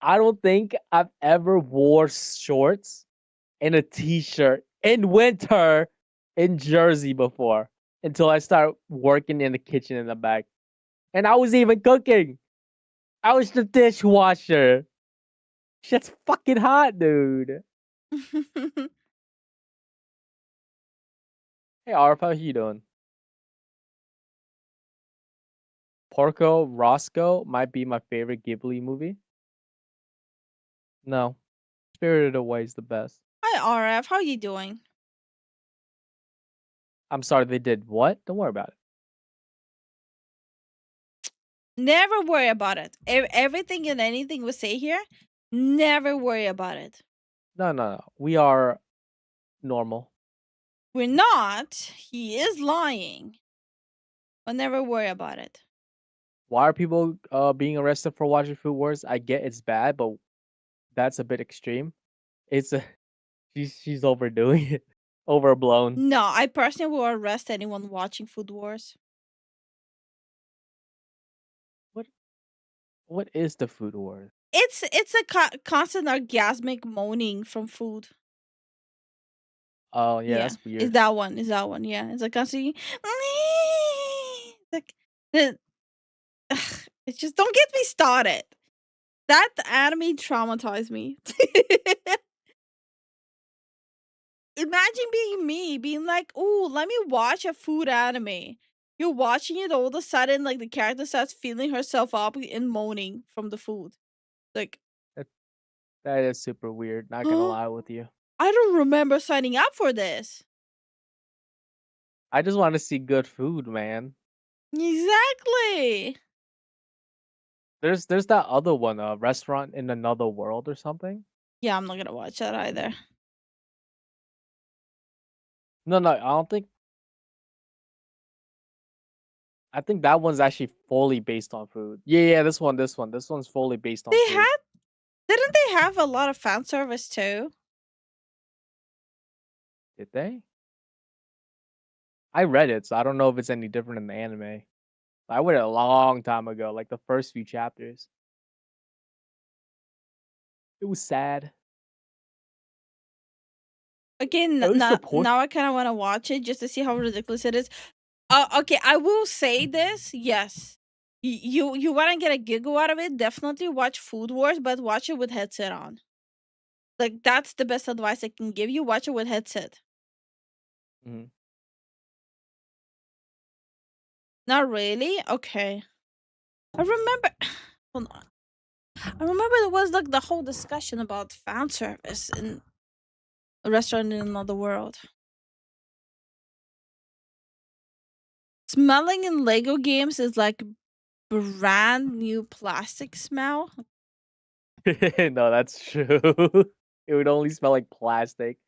I don't think I've ever wore shorts and a t-shirt in winter in Jersey before until I started working in the kitchen in the back. And I was even cooking. I was the dishwasher. Shit's fucking hot, dude. Hey, Arf, how you doing? Porco Roscoe might be my favorite Ghibli movie. No. Spirited Away is the best. Hi, RF. How you doing? I'm sorry, they did what? Don't worry about it. Never worry about it. Everything and anything we say here, never worry about it. No. We are normal. We're not. He is lying. But never worry about it. Why are people being arrested for watching Food Wars? I get it's bad, but that's a bit extreme. It's a she's overdoing it. Overblown. No, I personally will arrest anyone watching Food Wars. What is the Food Wars? It's a constant orgasmic moaning from food. Oh yeah, that's weird. Is that one? Yeah, it's like constantly. Like it's just don't get me started. That anime traumatized me. Imagine being me, being like, "Oh, let me watch a food anime." You're watching it, all of a sudden, like the character starts feeling herself up and moaning from the food. Like that is super weird. Not gonna lie with you. I don't remember signing up for this. I just want to see good food, man. Exactly. There's that other one, a restaurant in another world or something. Yeah, I'm not gonna watch that either. No, I don't think. I think that one's actually fully based on food. Yeah, this one's fully based on food. Didn't they have a lot of fan service too? Did they? I read it, so I don't know if it's any different in the anime. I read it a long time ago, like the first few chapters. It was sad. Okay, At least the pork. now I kind of want to watch it just to see how ridiculous it is. Okay, I will say this. Yes, you want to get a giggle out of it? Definitely watch Food Wars, but watch it with headset on. Like that's the best advice I can give you. Watch it with headset. Mhm. Not really. Okay. I remember. Hold on. I remember there was like the whole discussion about fan service in a restaurant in another world. Smelling in Lego games is like brand new plastic smell. No, that's true. It would only smell like plastic.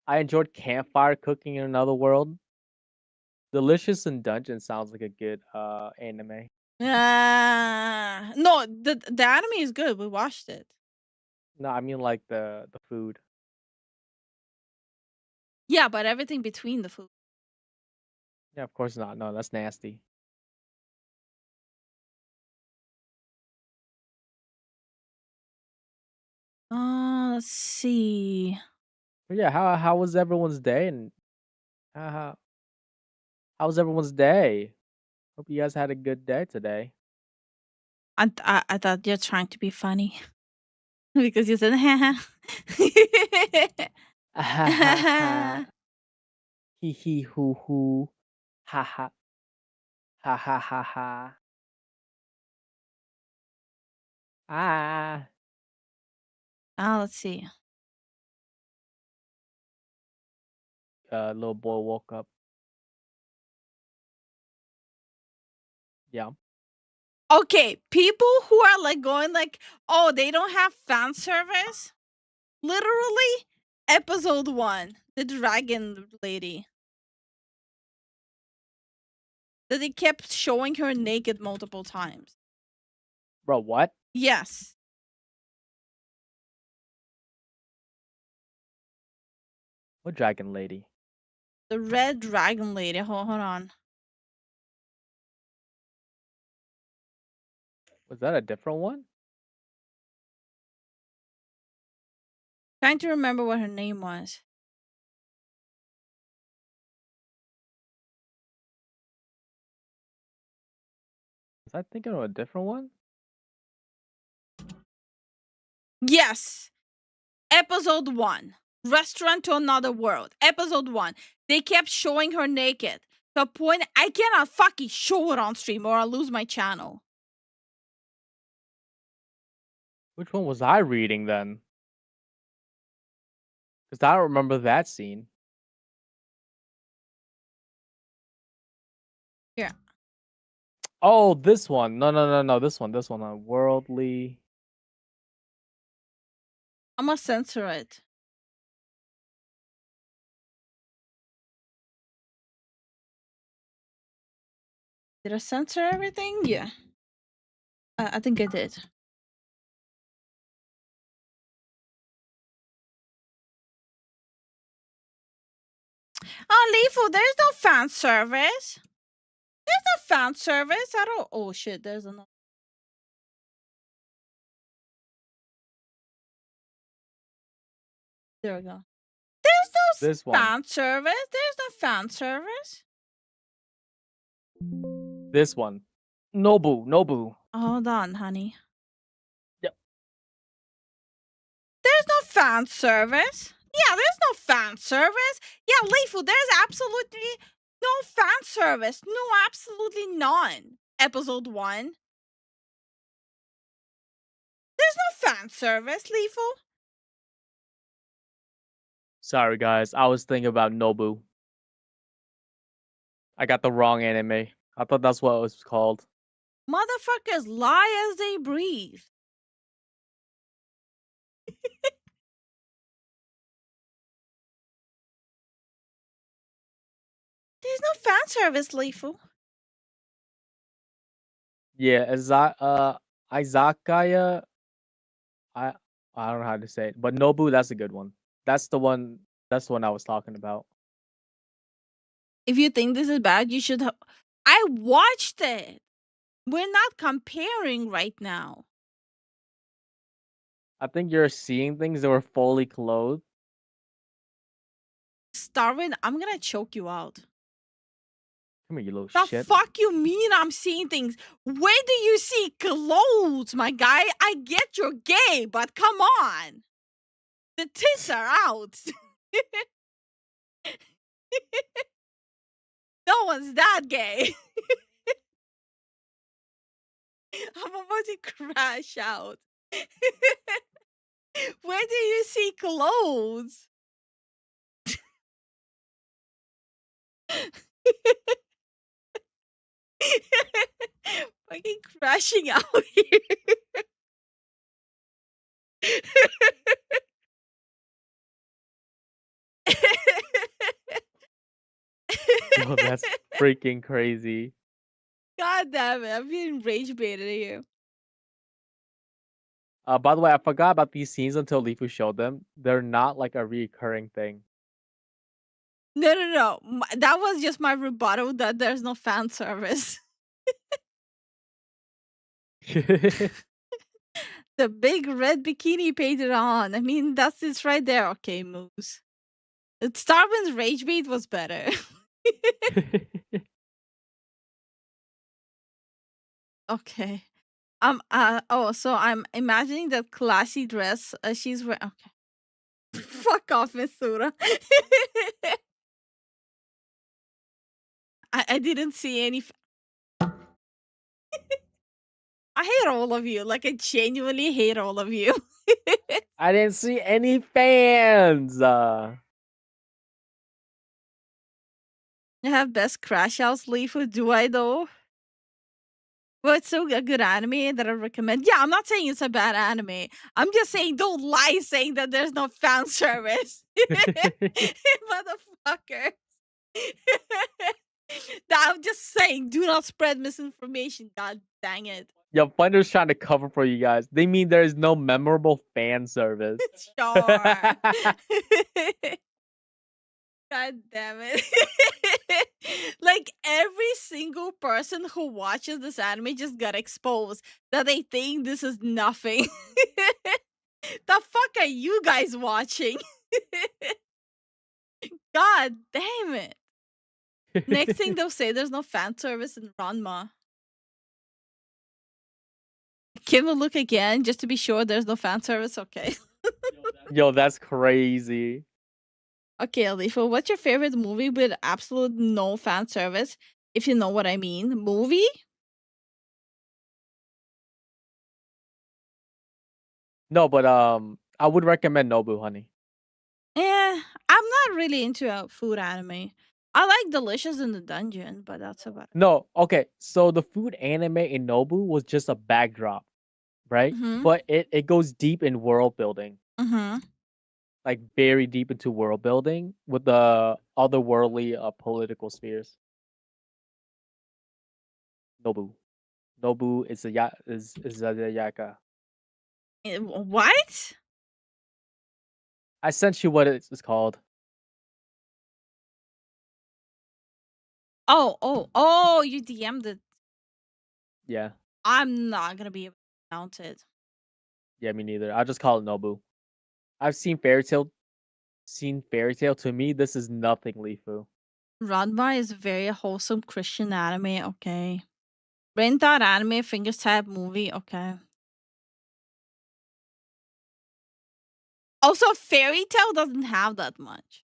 I enjoyed campfire cooking in another world. Delicious in Dungeon sounds like a good anime. No, the anime is good. We watched it. No, I mean like the food. Yeah, but everything between the food. Yeah, of course not. No, that's nasty. Let's see. But yeah, how was everyone's day and how was everyone's day? Hope you guys had a good day today. I thought you're trying to be funny because you said Hee hee hoo hoo. Ha ha. Ha ha ha ha. Ah. Let's see. Little boy woke up. Yeah. Okay, people who are like going like, oh, they don't have fan service. Literally, episode 1, the dragon lady. That they kept showing her naked multiple times. Bro, what? Yes. What dragon lady? The red dragon lady. Hold on. Was that a different one? Trying to remember what her name was. Was I thinking of a different one? Yes. Episode 1. Restaurant to Another World. Episode 1. They kept showing her naked. To a point I cannot fucking show it on stream or I'll lose my channel. Which one was I reading then? Because I don't remember that scene. Yeah. Oh, this one. No. This one. Worldly. I'm gonna censor it. Did I censor everything? Yeah. I think I did. Oh, Lifu, there's no fan service. There's no fan service. I don't. Oh shit, there's another. There we go. There's no fan service. There's no fan service. This one. Nobu. Hold on, honey. Yep. There's no fan service. Yeah, there's no fan service. Yeah, Lifu, there's absolutely no fan service. No, absolutely none. Episode 1. There's no fan service, Lifu. Sorry, guys. I was thinking about Nobu. I got the wrong anime. I thought that's what it was called. Motherfuckers lie as they breathe. There's no fan service, Lifu. Yeah, Izakaya. I don't know how to say it, but Nobu, that's a good one. That's the one I was talking about. If you think this is bad, you should have. I watched it. We're not comparing right now. I think you're seeing things that were fully clothed. Starvin, I'm gonna choke you out. Come here, you little The shit. fuck you mean I'm seeing things? Where do you see clothes, my guy? I get you're gay, but come on. The tits are out. No one's that gay. I'm about to crash out. Where do you see clothes? Fucking crashing out here. Yo, that's freaking crazy. God damn it, I'm being rage baited here. By the way, I forgot about these scenes until Lifu showed them. They're not like a recurring thing. No. That was just my rebuttal that there's no fan service. The big red bikini painted on. I mean, that's it right there. Okay, Moose. Starvin's rage bait was better. Okay. So I'm imagining that classy dress she's wearing. Okay. Fuck off, Misura. I didn't see any. I hate all of you. Like, I genuinely hate all of you. I didn't see any fans. I have best crash outs, Lifu. Do I though? Well, it's so a good anime that I recommend. Yeah, I'm not saying it's a bad anime. I'm just saying don't lie saying that there's no fan service. Motherfucker. I'm just saying, do not spread misinformation. God dang it. Yo, Finder's trying to cover for you guys. They mean there is no memorable fan service. Sure. God damn it. Like, every single person who watches this anime just got exposed that they think this is nothing. The fuck are you guys watching? God damn it. Next thing they'll say there's no fan service in Ranma. Kim will look again just to be sure there's no fan service. Okay. Yo, that's crazy. Okay, Alifa, what's your favorite movie with absolute no fan service? If you know what I mean. Movie? No, but I would recommend Nobu, honey. I'm not really into food anime. I like Delicious in the Dungeon, but that's about it. No, okay. So the food anime in Nobu was just a backdrop, right? Mhm. But it goes deep in world building. Mm-hmm. Like very deep into world building with the otherworldly political spheres. Nobu is a yaka. What? I sent you what it's called. Oh, you DM'd it. Yeah. I'm not gonna be able to count it. Yeah, me neither. I'll just call it Nobu. I've seen Fairy Tail. To me, this is nothing, Lifu. Ranma is a very wholesome Christian anime, okay. Brain Thought anime, fingers type movie, okay. Also, Fairy Tail doesn't have that much.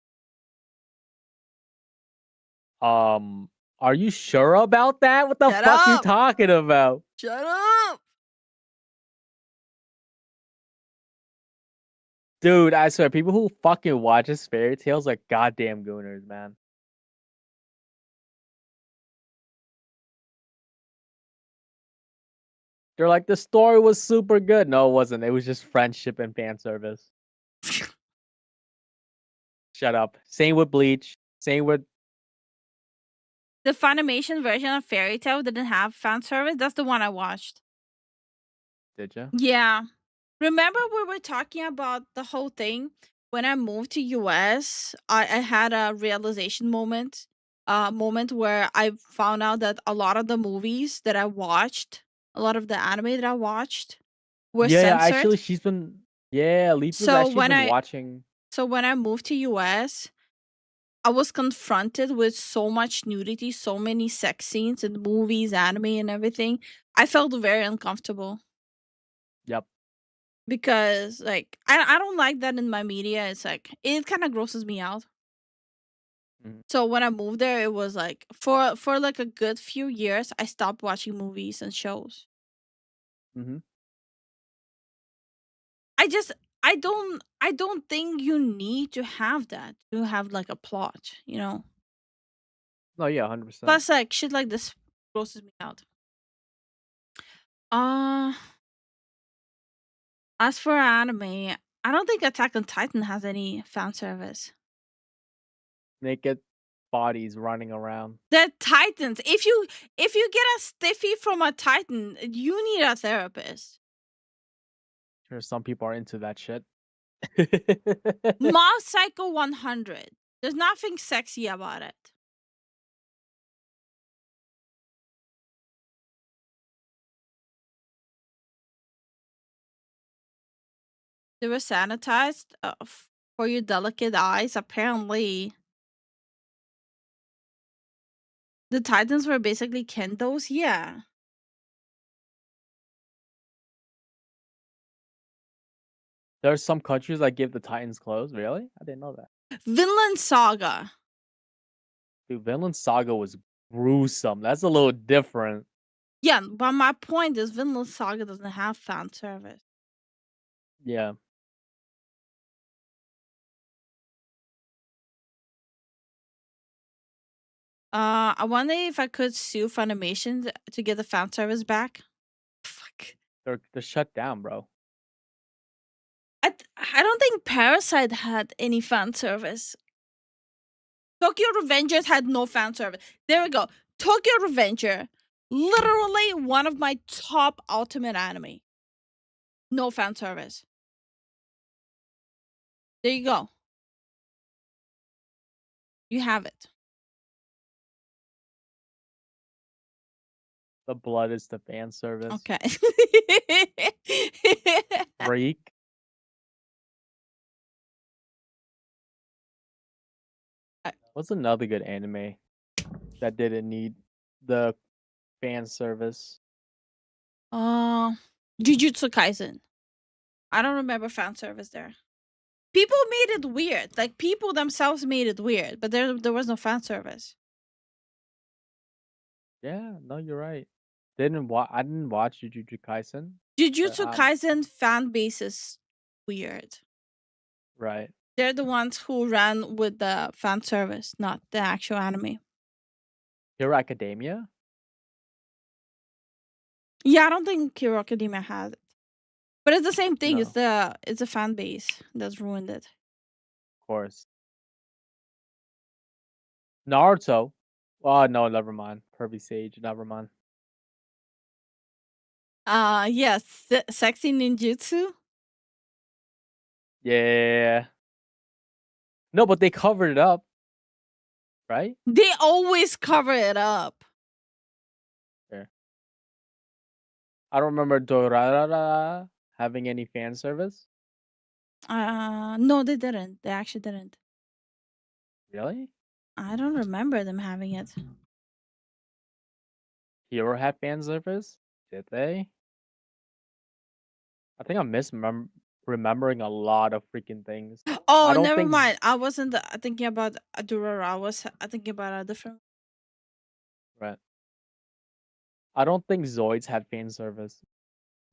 Are you sure about that? What the Shut fuck you up! talking about? Shut up! Dude, I swear, people who fucking watches Fairy Tales are goddamn gooners, man. They're like, the story was super good. No, it wasn't. It was just friendship and fan service. Shut up. Same with Bleach. Same with... The Funimation version of Fairy Tail didn't have fan service. That's the one I watched. Did you? Yeah. Remember we were talking about the whole thing? When I moved to US, I had a realization moment. Where I found out that a lot of the movies that I watched, a lot of the anime that I watched were Yeah, censored. actually, she's been Yeah, Leapu's So actually when been I watching. so when I moved to US, I was confronted with so much nudity, so many sex scenes in movies, anime, and everything. I felt very uncomfortable Yep. because, like, I don't like that in my media. It's like it kind of grosses me out. Mhm. So when I moved there, it was like for like a good few years, I stopped watching movies and shows. Mm-hmm. I don't think you need to have that to have like a plot, you know. No, yeah, 100%. Plus, like shit like this grosses me out. Uh as for anime, I don't think Attack on Titan has any fan service. Naked bodies running around. They're titans. If you get a stiffy from a titan, you need a therapist. Sure, some people are into that shit. Mob Psycho 100. There's nothing sexy about it. They were sanitized for your delicate eyes, apparently. The Titans were basically Kendos, yeah. There's some countries that give the Titans clothes. Really? I didn't know that. Vinland Saga. Dude, Vinland Saga was gruesome. That's a little different. Yeah, but my point is Vinland Saga doesn't have fan service. Yeah. I wonder if I could sue Funimation to get the fan service back. Fuck. They're shut down, bro. I don't think Parasite had any fan service. Tokyo Revengers had no fan service. There we go. Tokyo Revenger, literally one of my top ultimate anime. No fan service. There you go. You have it. The blood is the fan service. Okay. Freak. What's another good anime that didn't need the fan service? Jujutsu Kaisen. I don't remember fan service there. People made it weird. Like people themselves made it weird, but there was no fan service. Yeah, no, you're right. I didn't watch Jujutsu Kaisen. Jujutsu Kaisen fan base is weird. Right. They're the ones who ran with the fan service, not the actual anime. Hero Academia? Yeah, I don't think Hero Academia has it. But it's the same thing. No. It's a fan base that's ruined it. Of course. Naruto. Oh no, never mind. Pervy Sage, never mind. Yes, sexy ninjutsu. Yeah. No, but they covered it up. Right? They always cover it up. Fair. I don't remember Dorara having any fan service. No, they didn't. They actually didn't. Really? I don't remember them having it. Hero had fan service? Did they? I think I'm remembering a lot of freaking things. Oh, never mind. I wasn't thinking about Adurara. I was thinking about a different. Right. I don't think Zoids had fan service.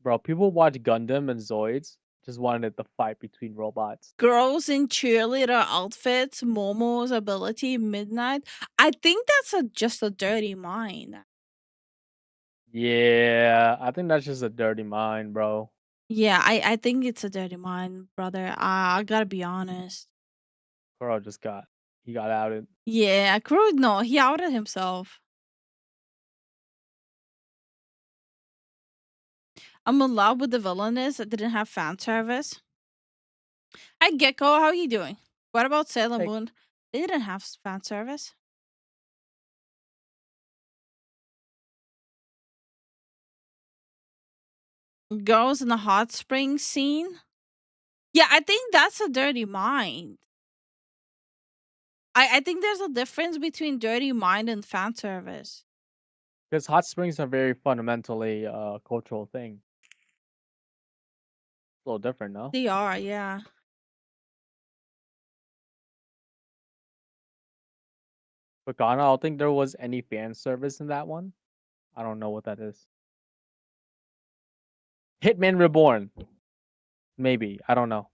Bro, people watch Gundam and Zoids just wanted the fight between robots. Girls in cheerleader outfits, Momo's ability, Midnight. I think that's just a dirty mind. Yeah, I think that's just a dirty mind, bro. Yeah, I think it's a dirty mind, brother. I gotta be honest. Kuro he got outed. Yeah, Kuro, no, he outed himself. I'm in love with the villainess that didn't have fan service. Hi, Gecko, how are you doing? What about Sailor Moon? They didn't have fan service. Girls in the hot spring scene. Yeah, I think that's a dirty mind. I think there's a difference between dirty mind and fan service. Because hot springs are very fundamentally cultural thing. A little different, no? They are, yeah. But Ghana, I don't think there was any fan service in that one. I don't know what that is. Hitman Reborn. Maybe. I don't know.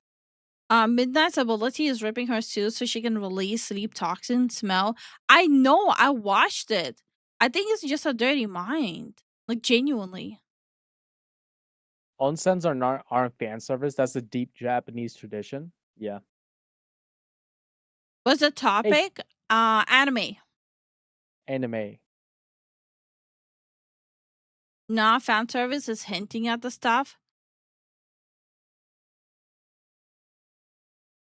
Midnight's ability is ripping her suit so she can release sleep toxin smell. I know, I watched it. I think it's just a dirty mind. Like, genuinely. Onsens aren't fan service. That's a deep Japanese tradition. Yeah. What's the topic? Anime. Anime. Nah, fan service is hinting at the stuff.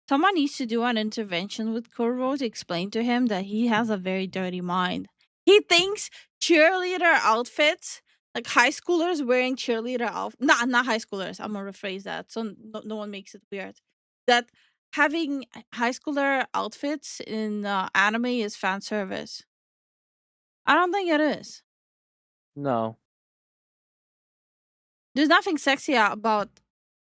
Someone needs to do an intervention with Kuro to explain to him that he has a very dirty mind. He thinks cheerleader outfits, like high schoolers wearing cheerleader outfits, not high schoolers, I'm gonna rephrase that so no one makes it weird. That having high schooler outfits in anime is fan service. I don't think it is. No. There's nothing sexy about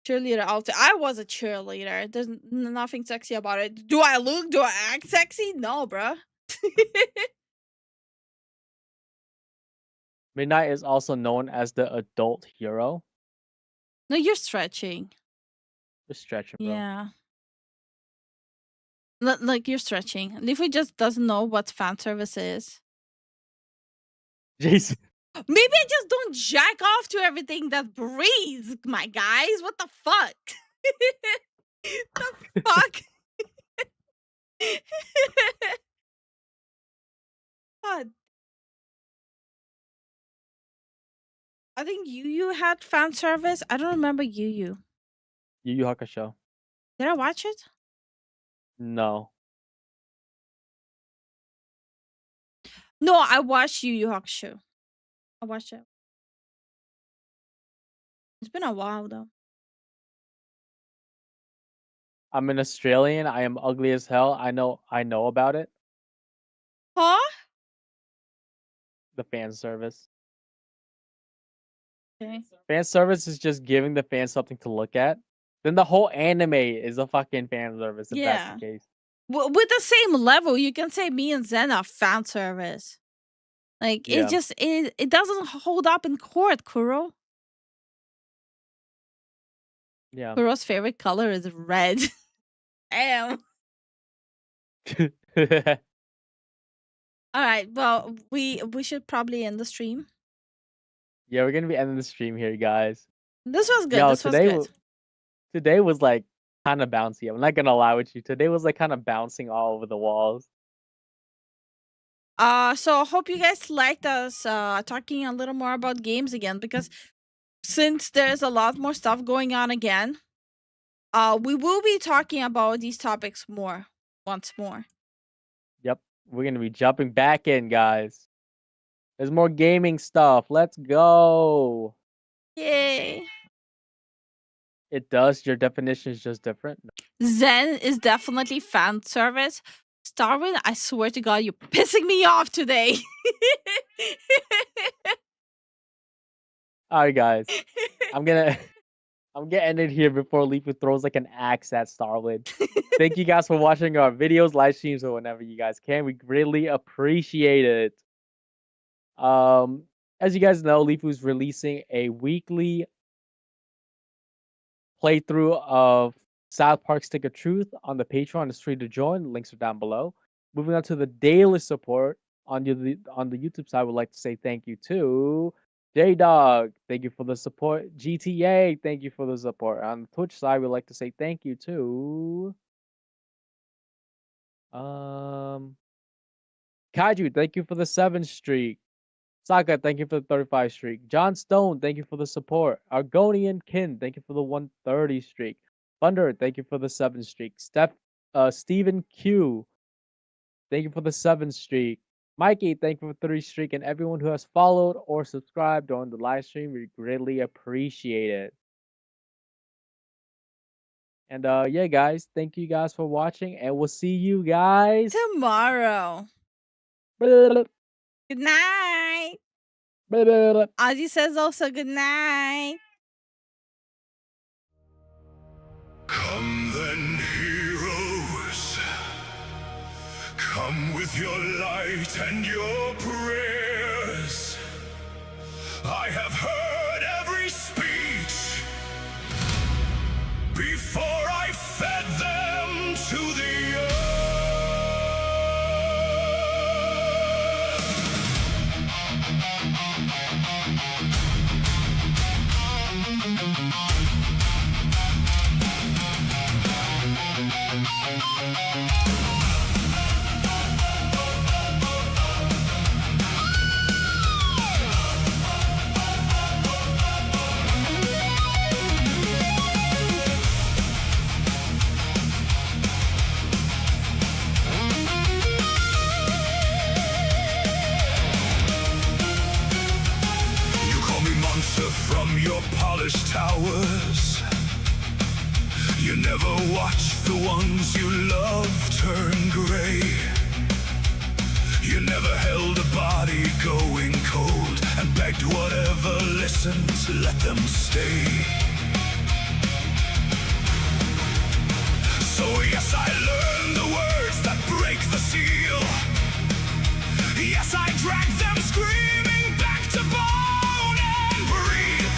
cheerleader outfit. I was a cheerleader. There's nothing sexy about it. Do I act sexy? No, bruh. Midnight is also known as the adult hero. No, you're stretching. Just stretching, bro. Yeah. Like you're stretching. Lifu just doesn't know what fan service is. Jason. Maybe I just don't jack off to everything that breathes, my guys. What the fuck? The fuck? God. I think Yu had fan service. I don't remember Yu. Yu Yu Hakusho. Did I watch it? No. No, I watched Yu Yu Hakusho. I watched it. It's been a while though. I'm an Australian. I am ugly as hell. I know about it. Huh? The fan service. Okay. Fan service is just giving the fans something to look at. Then the whole anime is a fucking fan service if that's the case. With the same level, you can say me and Zen are fan service. Like Yeah. it doesn't hold up in court, Kuro. Yeah. Kuro's favorite color is red. Damn. All right. Well, we should probably end the stream. Yeah, we're gonna be ending the stream here, guys. This was good. Yo, this was good. Today was like kind of bouncy. I'm not gonna lie with you. Today was like kind of bouncing all over the walls. So hope you guys liked us talking a little more about games again, because since there's a lot more stuff going on again, we will be talking about these topics once more. Yep, we're gonna be jumping back in, guys. There's more gaming stuff. Let's go. Yay. It does. Your definition is just different. Zen is definitely fan service. Starwin, I swear to God, you're pissing me off today. All right, guys. I'm getting it here before Lifu throws like an axe at Starlin. Thank you guys for watching our videos, live streams, or whenever you guys can. We greatly appreciate it. As you guys know, Lifu's releasing a weekly playthrough of South Park Stick of Truth on the Patreon. It's free to join. Links are down below. Moving on to the daily support on the YouTube side, I would like to say thank you to J-Dog. Thank you for the support. GTA, thank you for the support. On the Twitch side, we'd like to say thank you to Kaiju, thank you for the 7 streak. Saka, thank you for the 35 streak. John Stone, thank you for the support. Argonian Kin, thank you for the 130 streak. Thunder, thank you for the 7 streak. Stephen Q, thank you for the 7 streak. Mikey, thank you for the 3 streak. And everyone who has followed or subscribed during the live stream, we greatly appreciate it. And yeah, guys, thank you guys for watching, and we'll see you guys tomorrow. Blah, Good night. blah, blah, blah. Ozzy says also good night. Come then, heroes. Come with your light and your prayers. I have heard every speech before I fed them to the earth. You call me monster from your polished towers. You never watch the ones you love turn gray. You never held a body going cold and begged whatever listened, let them stay. So yes, I learned the words that break the seal. Yes, I drag them screaming back to bone and breathe.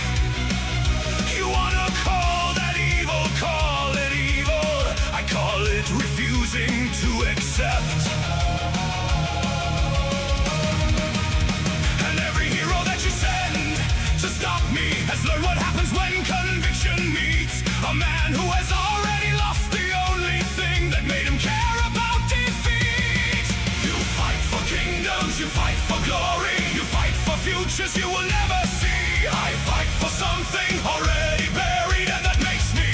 You wanna call that evil, call it evil. I call it refusing to accept. And every hero that you send to stop me has learned what happens when conviction meets a man who has already lost the only thing that made him care about defeat. You fight for kingdoms, you fight for glory, you fight for futures you will never see. I fight for something already buried, and that makes me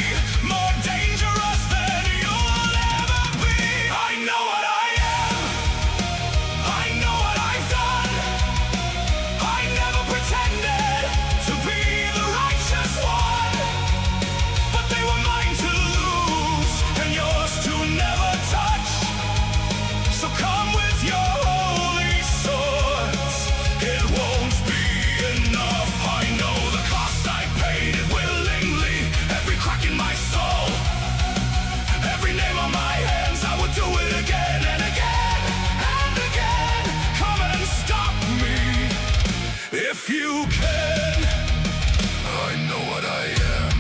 more dangerous than you'll ever be. I know what I am, I know what I've done. I never pretended to be the righteous one, but they were mine to lose and yours to never touch. So come with your holy swords, it won't be enough. I know the cost, I paid it willingly. Every crack in my soul, every name on my hands, I would do it again and again and again. Come and stop me if you can. I know what I am.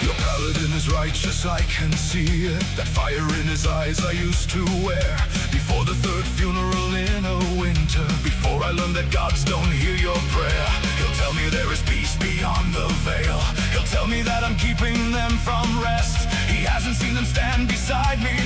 Your paladin is righteous, I can see it. That fire in his eyes I used to wear before the third funeral in a winter. Before I learned that gods don't hear your prayer, he'll tell me there is peace beyond the veil. He'll tell me that I'm keeping them from rest. He hasn't seen them stand beside me